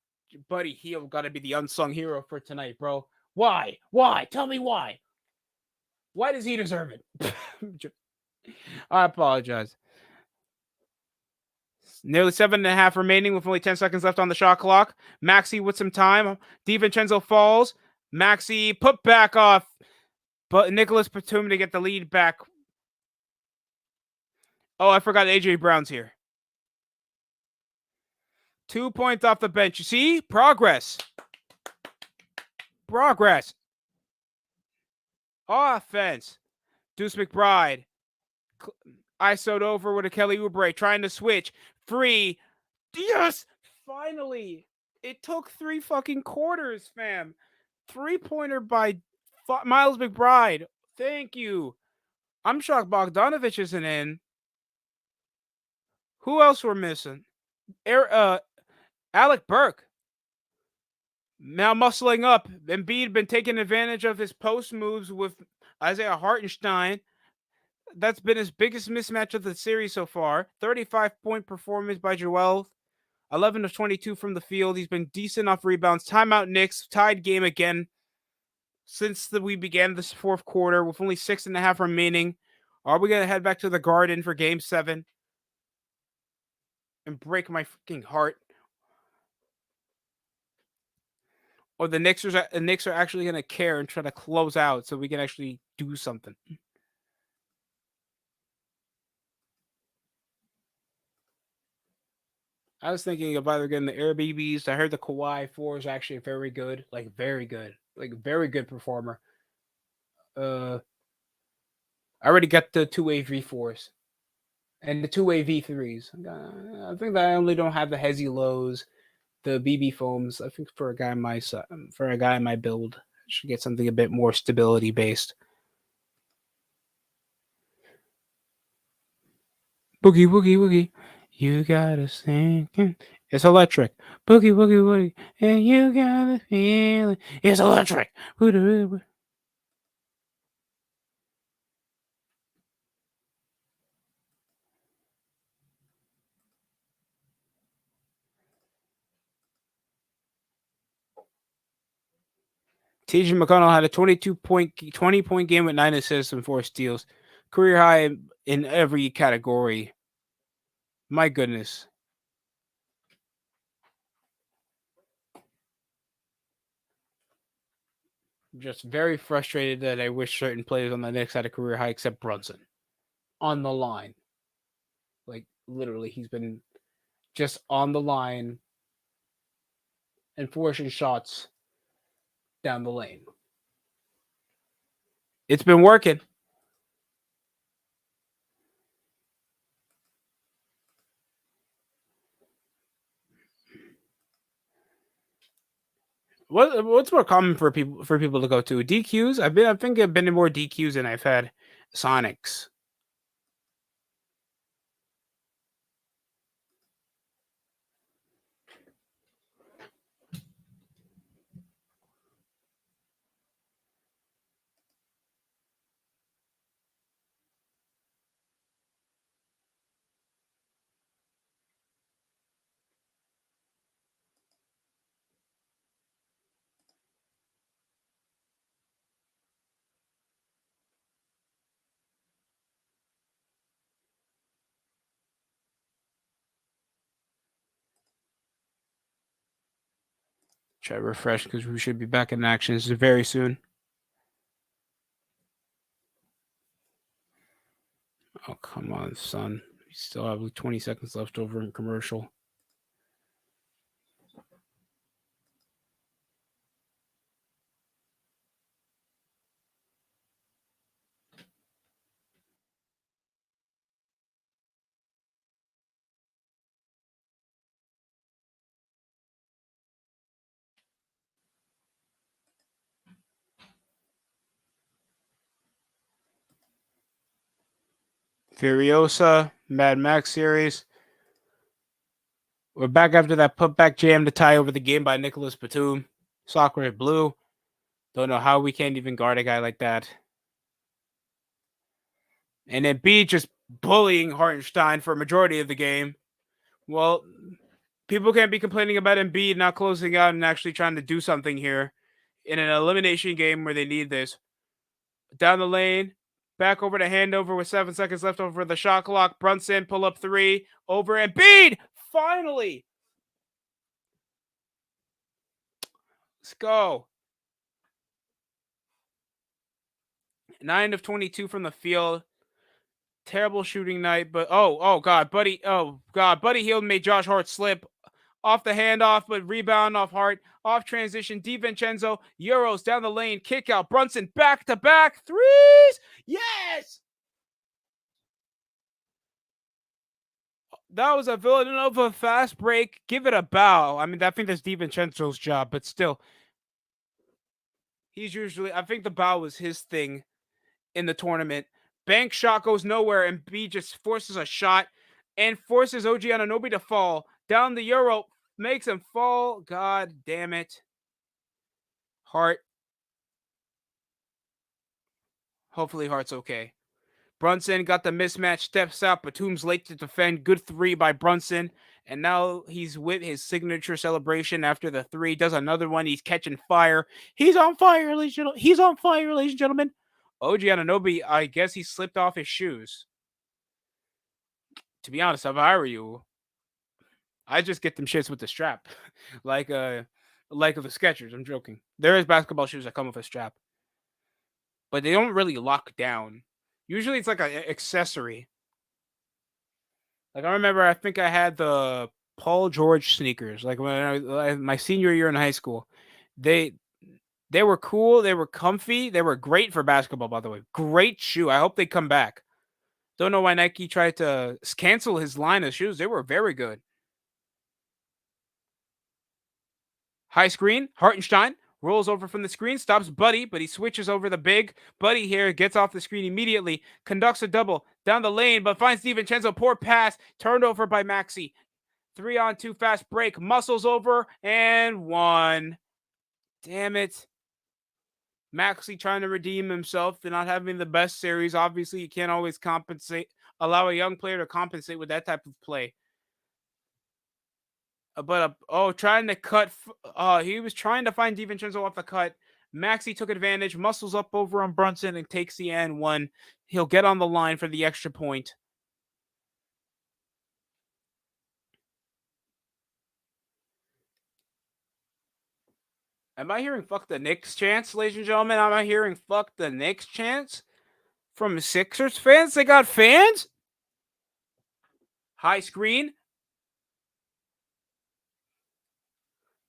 Buddy Hield got to be the unsung hero for tonight, bro? Why? Why? Tell me why. Why does he deserve it? I apologize. Nearly 7.5 remaining with only 10 seconds left on the shot clock. Maxey with some time. DiVincenzo falls. Maxey put back off. But Nicholas Batum to get the lead back. Oh, I forgot AJ Brown's here. 2 points off the bench. You see? Progress. Progress. Offense. Deuce McBride. ISO'd over with a Kelly Oubre trying to switch. Free. Yes! Finally. It took 3 fucking quarters, fam. 3-pointer by Miles McBride. Thank you. I'm shocked Bogdanovich isn't in. Who else we're missing? Alec Burke. Now muscling up. Embiid been taking advantage of his post moves with Isaiah Hartenstein. That's been his biggest mismatch of the series so far. 35-point performance by Joel. 11 of 22 from the field. He's been decent off rebounds. Timeout Knicks. Tied game again since we began this fourth quarter with only 6.5 remaining. Are we going to head back to the Garden for game 7 and break my freaking heart? Or the Knicks are actually going to care and try to close out so we can actually do something. I was thinking of either getting the Airbnbs. I heard the Kawhi 4 is actually very good. Like, very good. Like, very good performer. I already got the 2-way V4s. And the 2-way V3s. I think that I only don't have the Hezzy lows, the BB foams. I think for a guy in my build, I should get something a bit more stability based. Boogie woogie woogie, you got us thinking. It's electric. Boogie woogie woogie, and you got the feeling. It's electric. TJ McConnell had a 20-point game with 9 assists and 4 steals. Career high in every category. My goodness. Just very frustrated that I wish certain players on the Knicks had a career high except Brunson. On the line. Like, literally, he's been just on the line and forcing shots down the lane. It's been working. What's more common for people to go to? DQs? I think I've been in more DQs than I've had Sonics. Try to refresh because we should be back in action very soon. Oh, come on, son. We still have like 20 seconds left over in commercial. Furiosa, Mad Max series. We're back after that putback jam to tie over the game by Nicholas Batum. Soccer blue. Don't know how we can't even guard a guy like that. And then B just bullying Hartenstein for a majority of the game. Well, people can't be complaining about Embiid not closing out and actually trying to do something here in an elimination game where they need this. Down the lane, back over to handover with 7 seconds left over the shot clock. Brunson, pull up 3, over Embiid. Finally. Let's go. 9 of 22 from the field. Terrible shooting night, but oh god, Buddy Hield made Josh Hart slip off the handoff, but rebound off Hart, off transition. DiVincenzo, Euros down the lane, kick out. Brunson back to back threes. Yes, that was a Villanova fast break. Give it a bow. I mean, I think that's DiVincenzo's job, but still. He's usually, I think the bow was his thing in the tournament. Bank shot goes nowhere, and B just forces a shot and forces OG Anunoby to fall down the Euro, makes him fall. God damn it. Hart. Hopefully Hart's okay. Brunson got the mismatch, steps out. Batum's late to defend. Good three by Brunson. And now he's with his signature celebration after the three. Does another one. He's catching fire. He's on fire, ladies and gentlemen. He's on fire, ladies and gentlemen. OG Anunoby, I guess he slipped off his shoes. To be honest, if I were you, I just get them shits with the strap. like the Skechers. I'm joking. There is basketball shoes that come with a strap. But they don't really lock down. Usually it's like an accessory. Like I remember, I think I had the Paul George sneakers. Like when my senior year in high school, they they were cool. They were comfy. They were great for basketball. By the way, great shoe. I hope they come back. Don't know why Nike tried to cancel his line of shoes. They were very good. High screen. Hartenstein rolls over from the screen, stops Buddy, but he switches over the big. Buddy here gets off the screen immediately, conducts a double down the lane, but finds DiVincenzo. Poor pass, turned over by Maxey. 3-on-2 fast break, muscles over, and one. Damn it. Maxey trying to redeem himself. They're not having the best series. Obviously, you can't always allow a young player to compensate with that type of play. Trying to cut. He was trying to find DiVincenzo off the cut. Maxey took advantage, muscles up over on Brunson, and takes the and one. He'll get on the line for the extra point. Am I hearing fuck the Knicks chants, ladies and gentlemen? Am I hearing fuck the Knicks chants from Sixers fans? They got fans? High screen.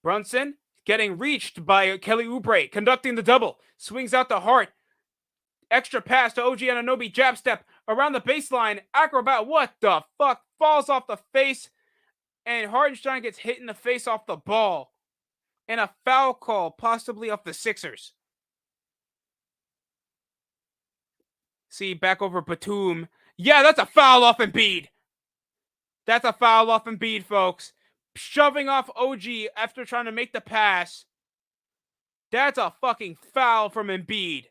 Brunson getting reached by Kelly Oubre, conducting the double. Swings out to Hart. Extra pass to OG Anunoby. Jab step around the baseline. Acrobat, what the fuck? Falls off the face. And Hartenstein gets hit in the face off the ball. And a foul call, possibly off the Sixers. See, back over Batum. Yeah, that's a foul off Embiid. That's a foul off Embiid, folks. Shoving off OG after trying to make the pass. That's a fucking foul from Embiid.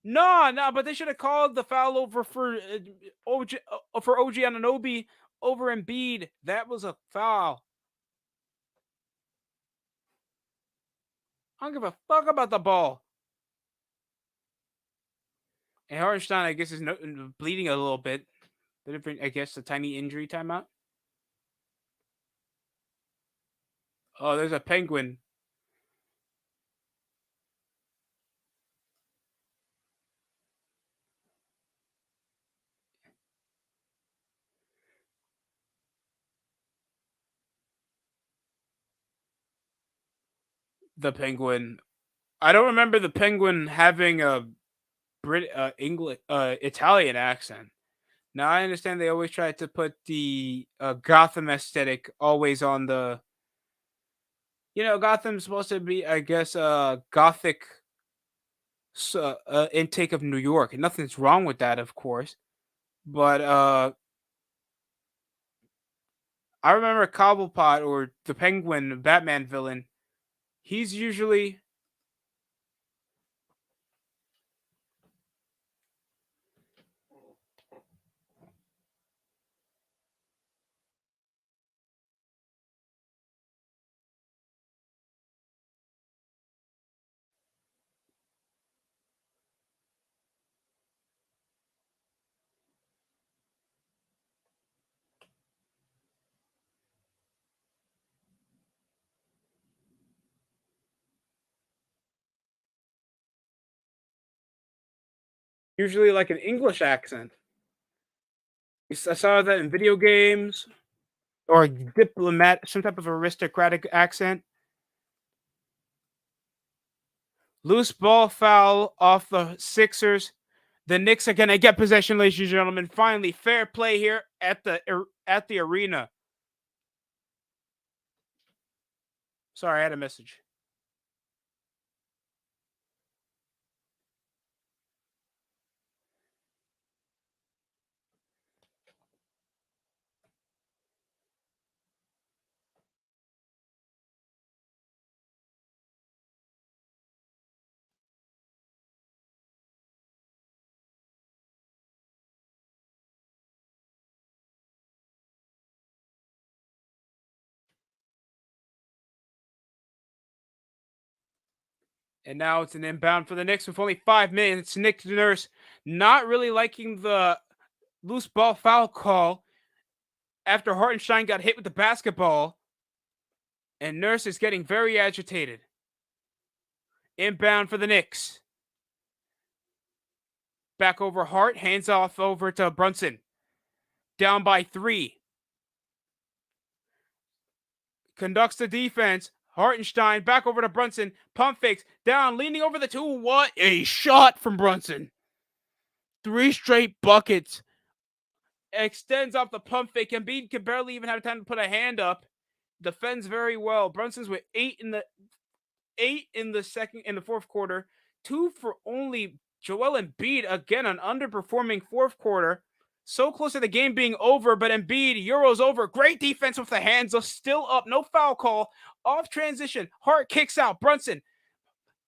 No, but they should have called the foul over for OG Anunoby over Embiid. That was a foul. I don't give a fuck about the ball. And Hartenstein, I guess, is bleeding a little bit. I guess a tiny injury timeout. Oh, there's a penguin. The penguin. I don't remember the penguin having a English, Italian accent. Now I understand they always try to put the Gotham aesthetic always on the. Gotham's supposed to be, I guess, gothic intake of New York, and nothing's wrong with that, of course. But I remember Cobblepot or the Penguin Batman villain. He's usually like an English accent. I saw that in video games or diplomat, some type of aristocratic accent. Loose ball foul off the Sixers. The Knicks are gonna get possession, ladies and gentlemen. Finally, fair play here at the arena. Sorry, I had a message. And now it's an inbound for the Knicks with only 5 minutes. Nick Nurse not really liking the loose ball foul call after Hartenstein got hit with the basketball. And Nurse is getting very agitated. Inbound for the Knicks. Back over Hart, hands off over to Brunson. Down by 3. Conducts the defense. Hartenstein back over to Brunson. Pump fakes. Down, leaning over the 2. What a shot from Brunson. 3 straight buckets. Extends off the pump fake. Embiid can barely even have time to put a hand up. Defends very well. Brunson's with 8 in the fourth quarter. 2 for only Joel Embiid. Again, an underperforming fourth quarter. So close to the game being over, but Embiid, Euros over. Great defense with the hands, still up. No foul call. Off transition. Hart kicks out. Brunson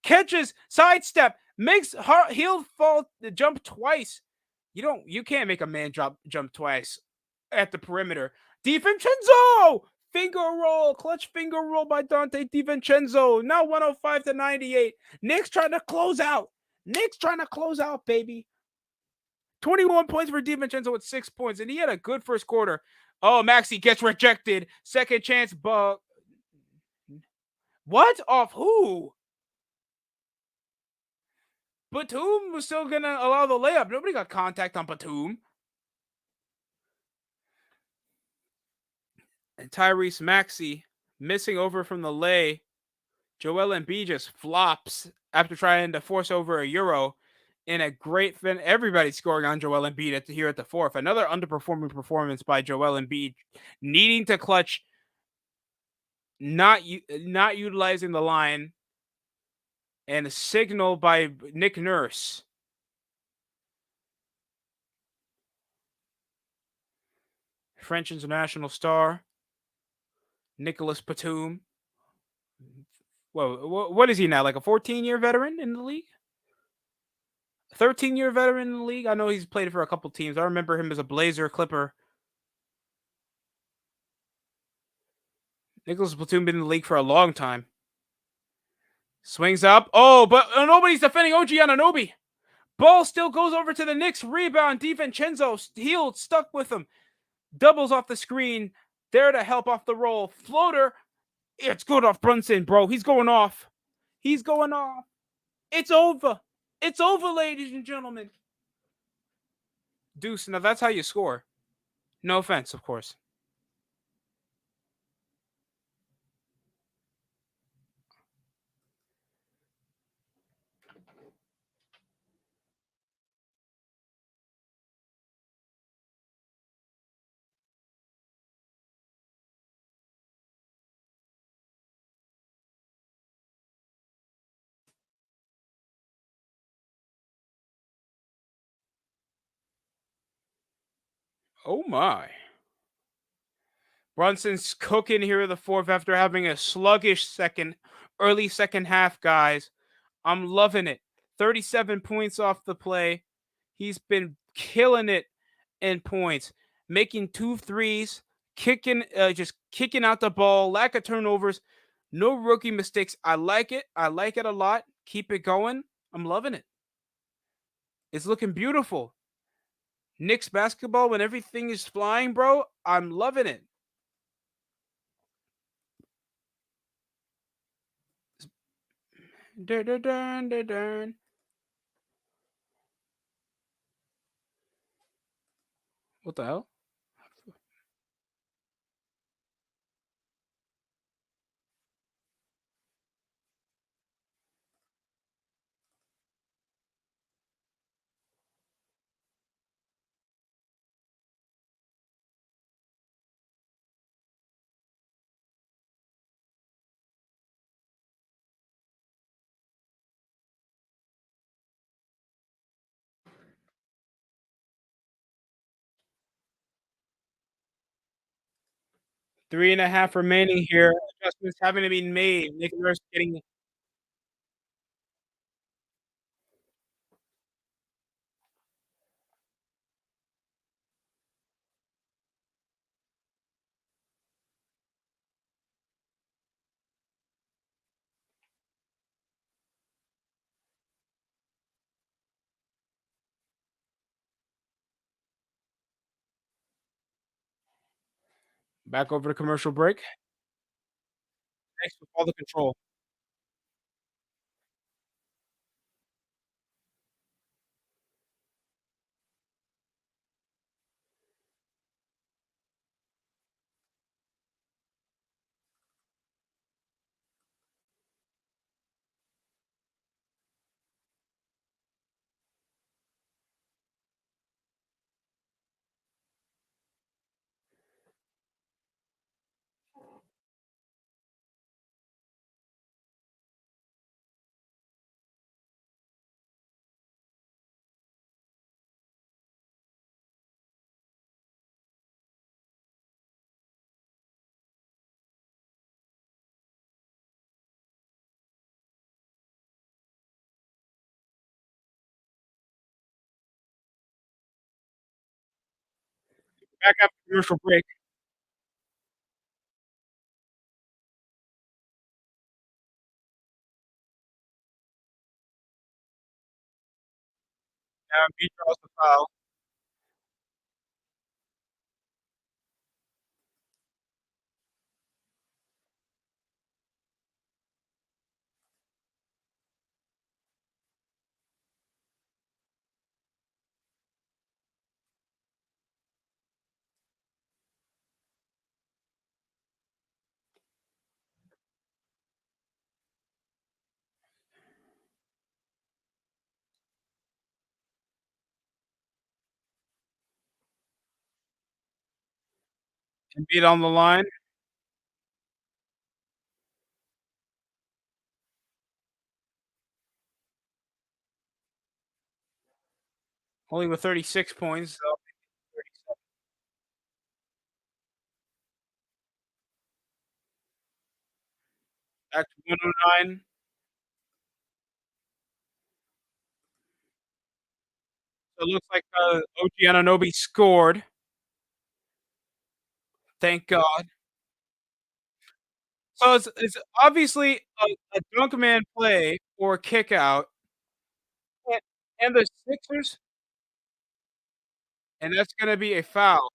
catches, sidestep, makes Hart, he'll fall, jump twice. You can't make a man jump twice at the perimeter. DiVincenzo! Finger roll, clutch finger roll by Dante DiVincenzo. Now 105-98. Knicks trying to close out. Baby. 21 points for DiVincenzo with 6 points, and he had a good first quarter. Oh, Maxey gets rejected. Second chance, but what? Off who? Batum was still going to allow the layup. Nobody got contact on Batum. And Tyrese Maxey missing over from the lay. Joel Embiid just flops after trying to force over a Euro in a great fin. Everybody scoring on Joel Embiid here at the fourth. Another underperforming performance by Joel Embiid, needing to clutch, not utilizing the line, and a signal by Nick Nurse. French international star Nicolas Batum. Well, what is he now? Like a 14-year veteran in the league? 13-year veteran in the league? I know he's played for a couple teams. I remember him as a Blazer, Clipper. Nicholas Batum been in the league for a long time. Swings up. Oh, but nobody's defending OG Anunoby. Ball still goes over to the Knicks. Rebound. DiVincenzo healed, stuck with him. Doubles off the screen. There to help off the roll. Floater. It's good off Brunson, bro. He's going off. It's over. It's over, ladies and gentlemen. Deuce, now that's how you score. No offense, of course. Oh my. Brunson's cooking here in the fourth after having a sluggish early second half, guys. I'm loving it. 37 points off the play. He's been killing it in points, making 2 threes, just kicking out the ball, lack of turnovers, no rookie mistakes. I like it. I like it a lot. Keep it going. I'm loving it. It's looking beautiful. Knicks basketball when everything is flying, bro. I'm loving it. Dun, dun, dun, dun, dun. What the hell? Three and a half remaining here. Adjustments having to be made. Nick Nurse getting Back over to commercial break. Thanks for all the control. Back after commercial break. Embiid draws the foul. Embiid on the line. Only with 36 points, so 37. Back to 109. So it looks like, OG Anunoby scored. Thank God. So it's obviously a drunk man play or kick out, and the Sixers, and that's gonna be a foul.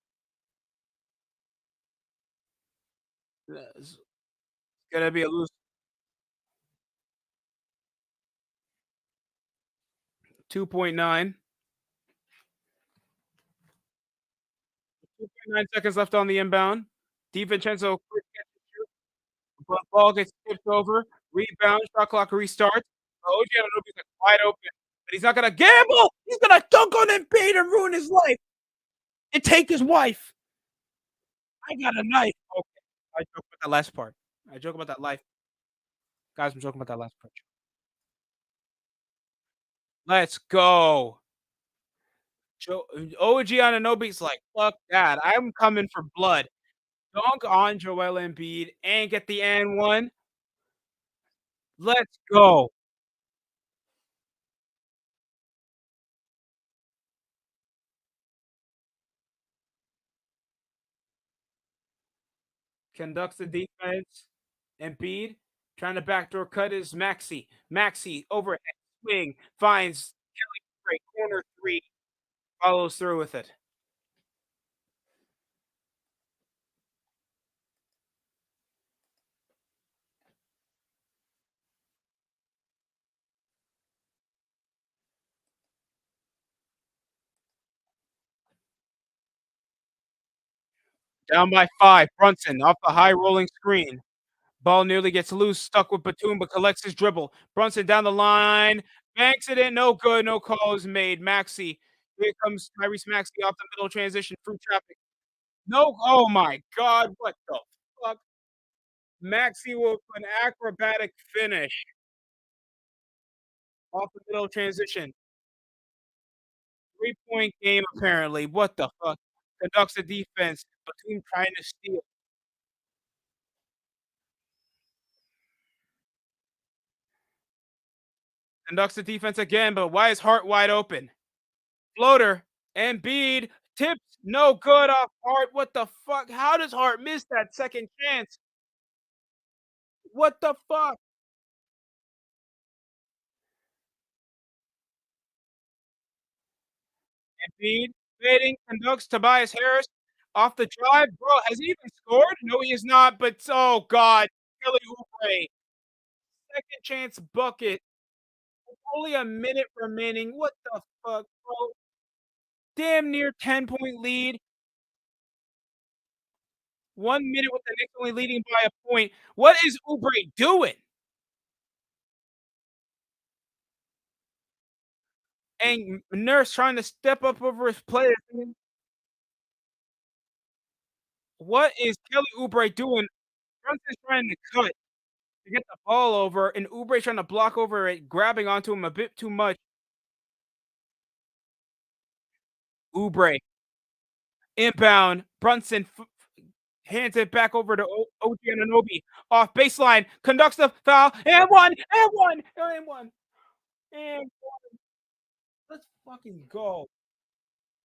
It's gonna be a loose 2.9. 2.9 seconds left on the inbound. DiVincenzo quick catch and shoot, but ball gets tipped over. Rebound, shot clock restarts. OG Anunoby's like wide open, but he's not gonna gamble. He's gonna dunk on Embiid and ruin his life and take his wife. I got a knife. Okay, I joke about that last part. I joke about that life, guys. I'm joking about that last part. Let's go. OG Anunoby's like, fuck that. I'm coming for blood. Dunk on Joel Embiid and get the and one. Let's go. Conducts the defense. Embiid trying to backdoor cut is Maxi. Maxi overhead swing finds great corner three. Follows through with it. Down by 5. Brunson off the high rolling screen. Ball nearly gets loose, stuck with Batum, but collects his dribble. Brunson down the line, banks it in, no good, no call is made. Maxey, here comes Tyrese Maxey off the middle transition through traffic. No, oh my God, what the fuck? Maxey with an acrobatic finish off the middle transition. 3-point game apparently. What the fuck? Conducts the defense. Batum trying to steal. Conducts the defense again, but why is Hart wide open? Floater. Embiid tips no good off Hart. What the fuck? How does Hart miss that second chance? What the fuck? Embiid fading, conducts Tobias Harris. Off the drive, bro, has he even scored? No, he has not, but oh god, Kelly Oubre, second chance bucket, only a minute remaining. What the fuck, bro? Damn near 10-point lead. 1 minute with the Knicks only leading by a point. What is Oubre doing? And Nurse trying to step up over his players. What is Kelly Oubre doing? Brunson's trying to cut to get the ball over, and Oubre trying to block over it, grabbing onto him a bit too much. Oubre, inbound, Brunson hands it back over to OG Anunoby. Off baseline, conducts the foul, and one, and one, and one, and let's fucking go.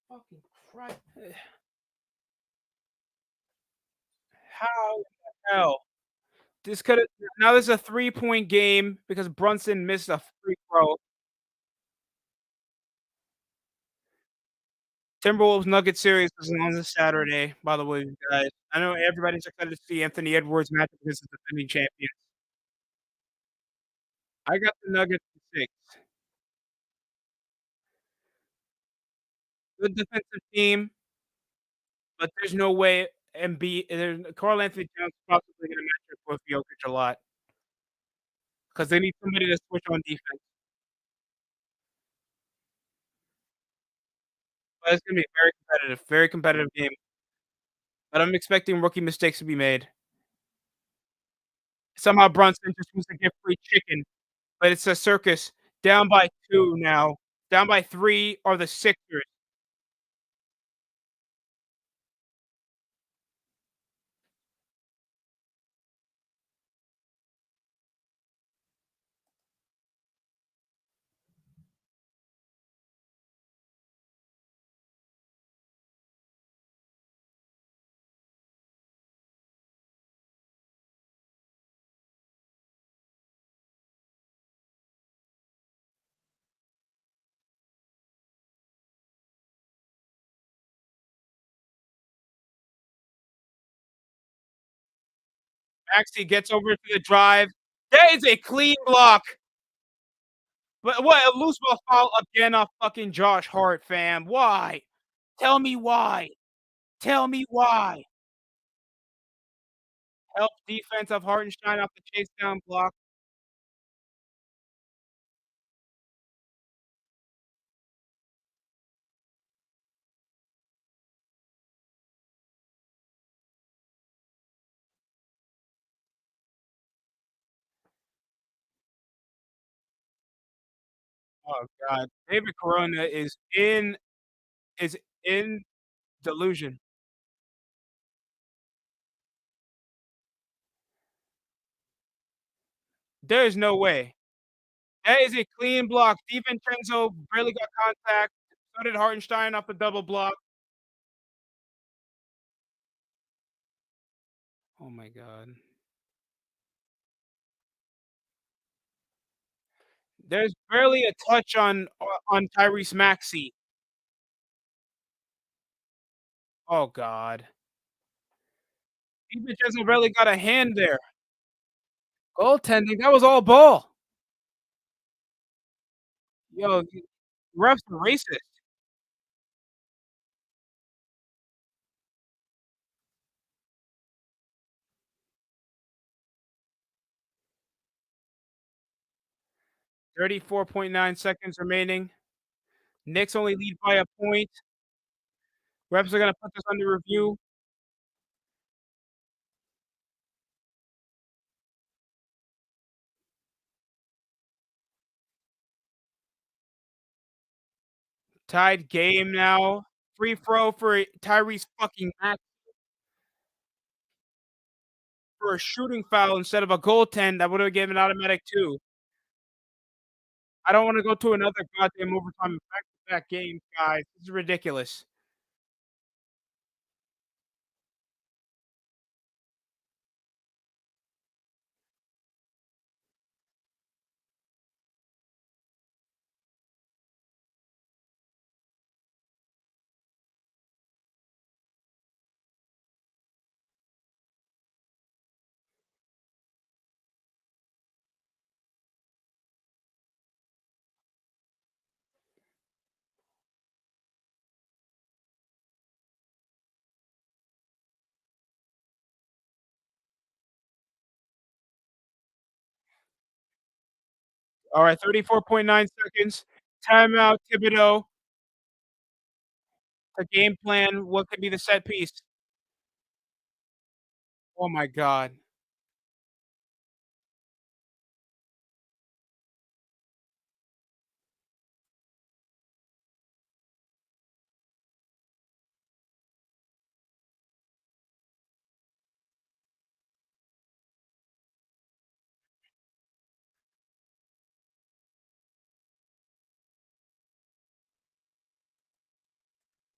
Fucking Christ. How in the hell? This could have now this is a 3-point game because Brunson missed a free throw. Timberwolves Nuggets series is on this Saturday, by the way, guys. I know everybody's excited to see Anthony Edwards match up against the defending champions. I got the Nuggets in 6. Good defensive team, but there's no way Karl Anthony Towns is possibly gonna match up with Jokic a lot because they need somebody to switch on defense. But it's gonna be very competitive game. But I'm expecting rookie mistakes to be made. Somehow Brunson just wants to get free chicken, but it's a circus. Down by 2 now. Down by 3 are the Sixers. Maxey gets over to the drive. That is a clean block. But what a loose ball foul again off fucking Josh Hart, fam. Why? Tell me why. Tell me why. Help defense of Hartenstein off the chase down block. Oh god. David Corona is in delusion. There is no way. That is a clean block. DiVincenzo barely got contact. So did Hartenstein off the double block. Oh my god. There's barely a touch on Tyrese Maxey. Oh god. DiVincenzo barely got a hand there. Goaltending, that was all ball. Yo, refs are racist. 34.9 seconds remaining. Knicks only lead by a point. Refs are gonna put this under review. Tied game now. Free throw for Tyrese fucking Maxey for a shooting foul instead of a goaltend that would have given automatic 2. I don't wanna go to another goddamn overtime back-to-back games, guys. This is ridiculous. All right, 34.9 seconds. Timeout, Thibodeau. The game plan. What could be the set piece? Oh my god.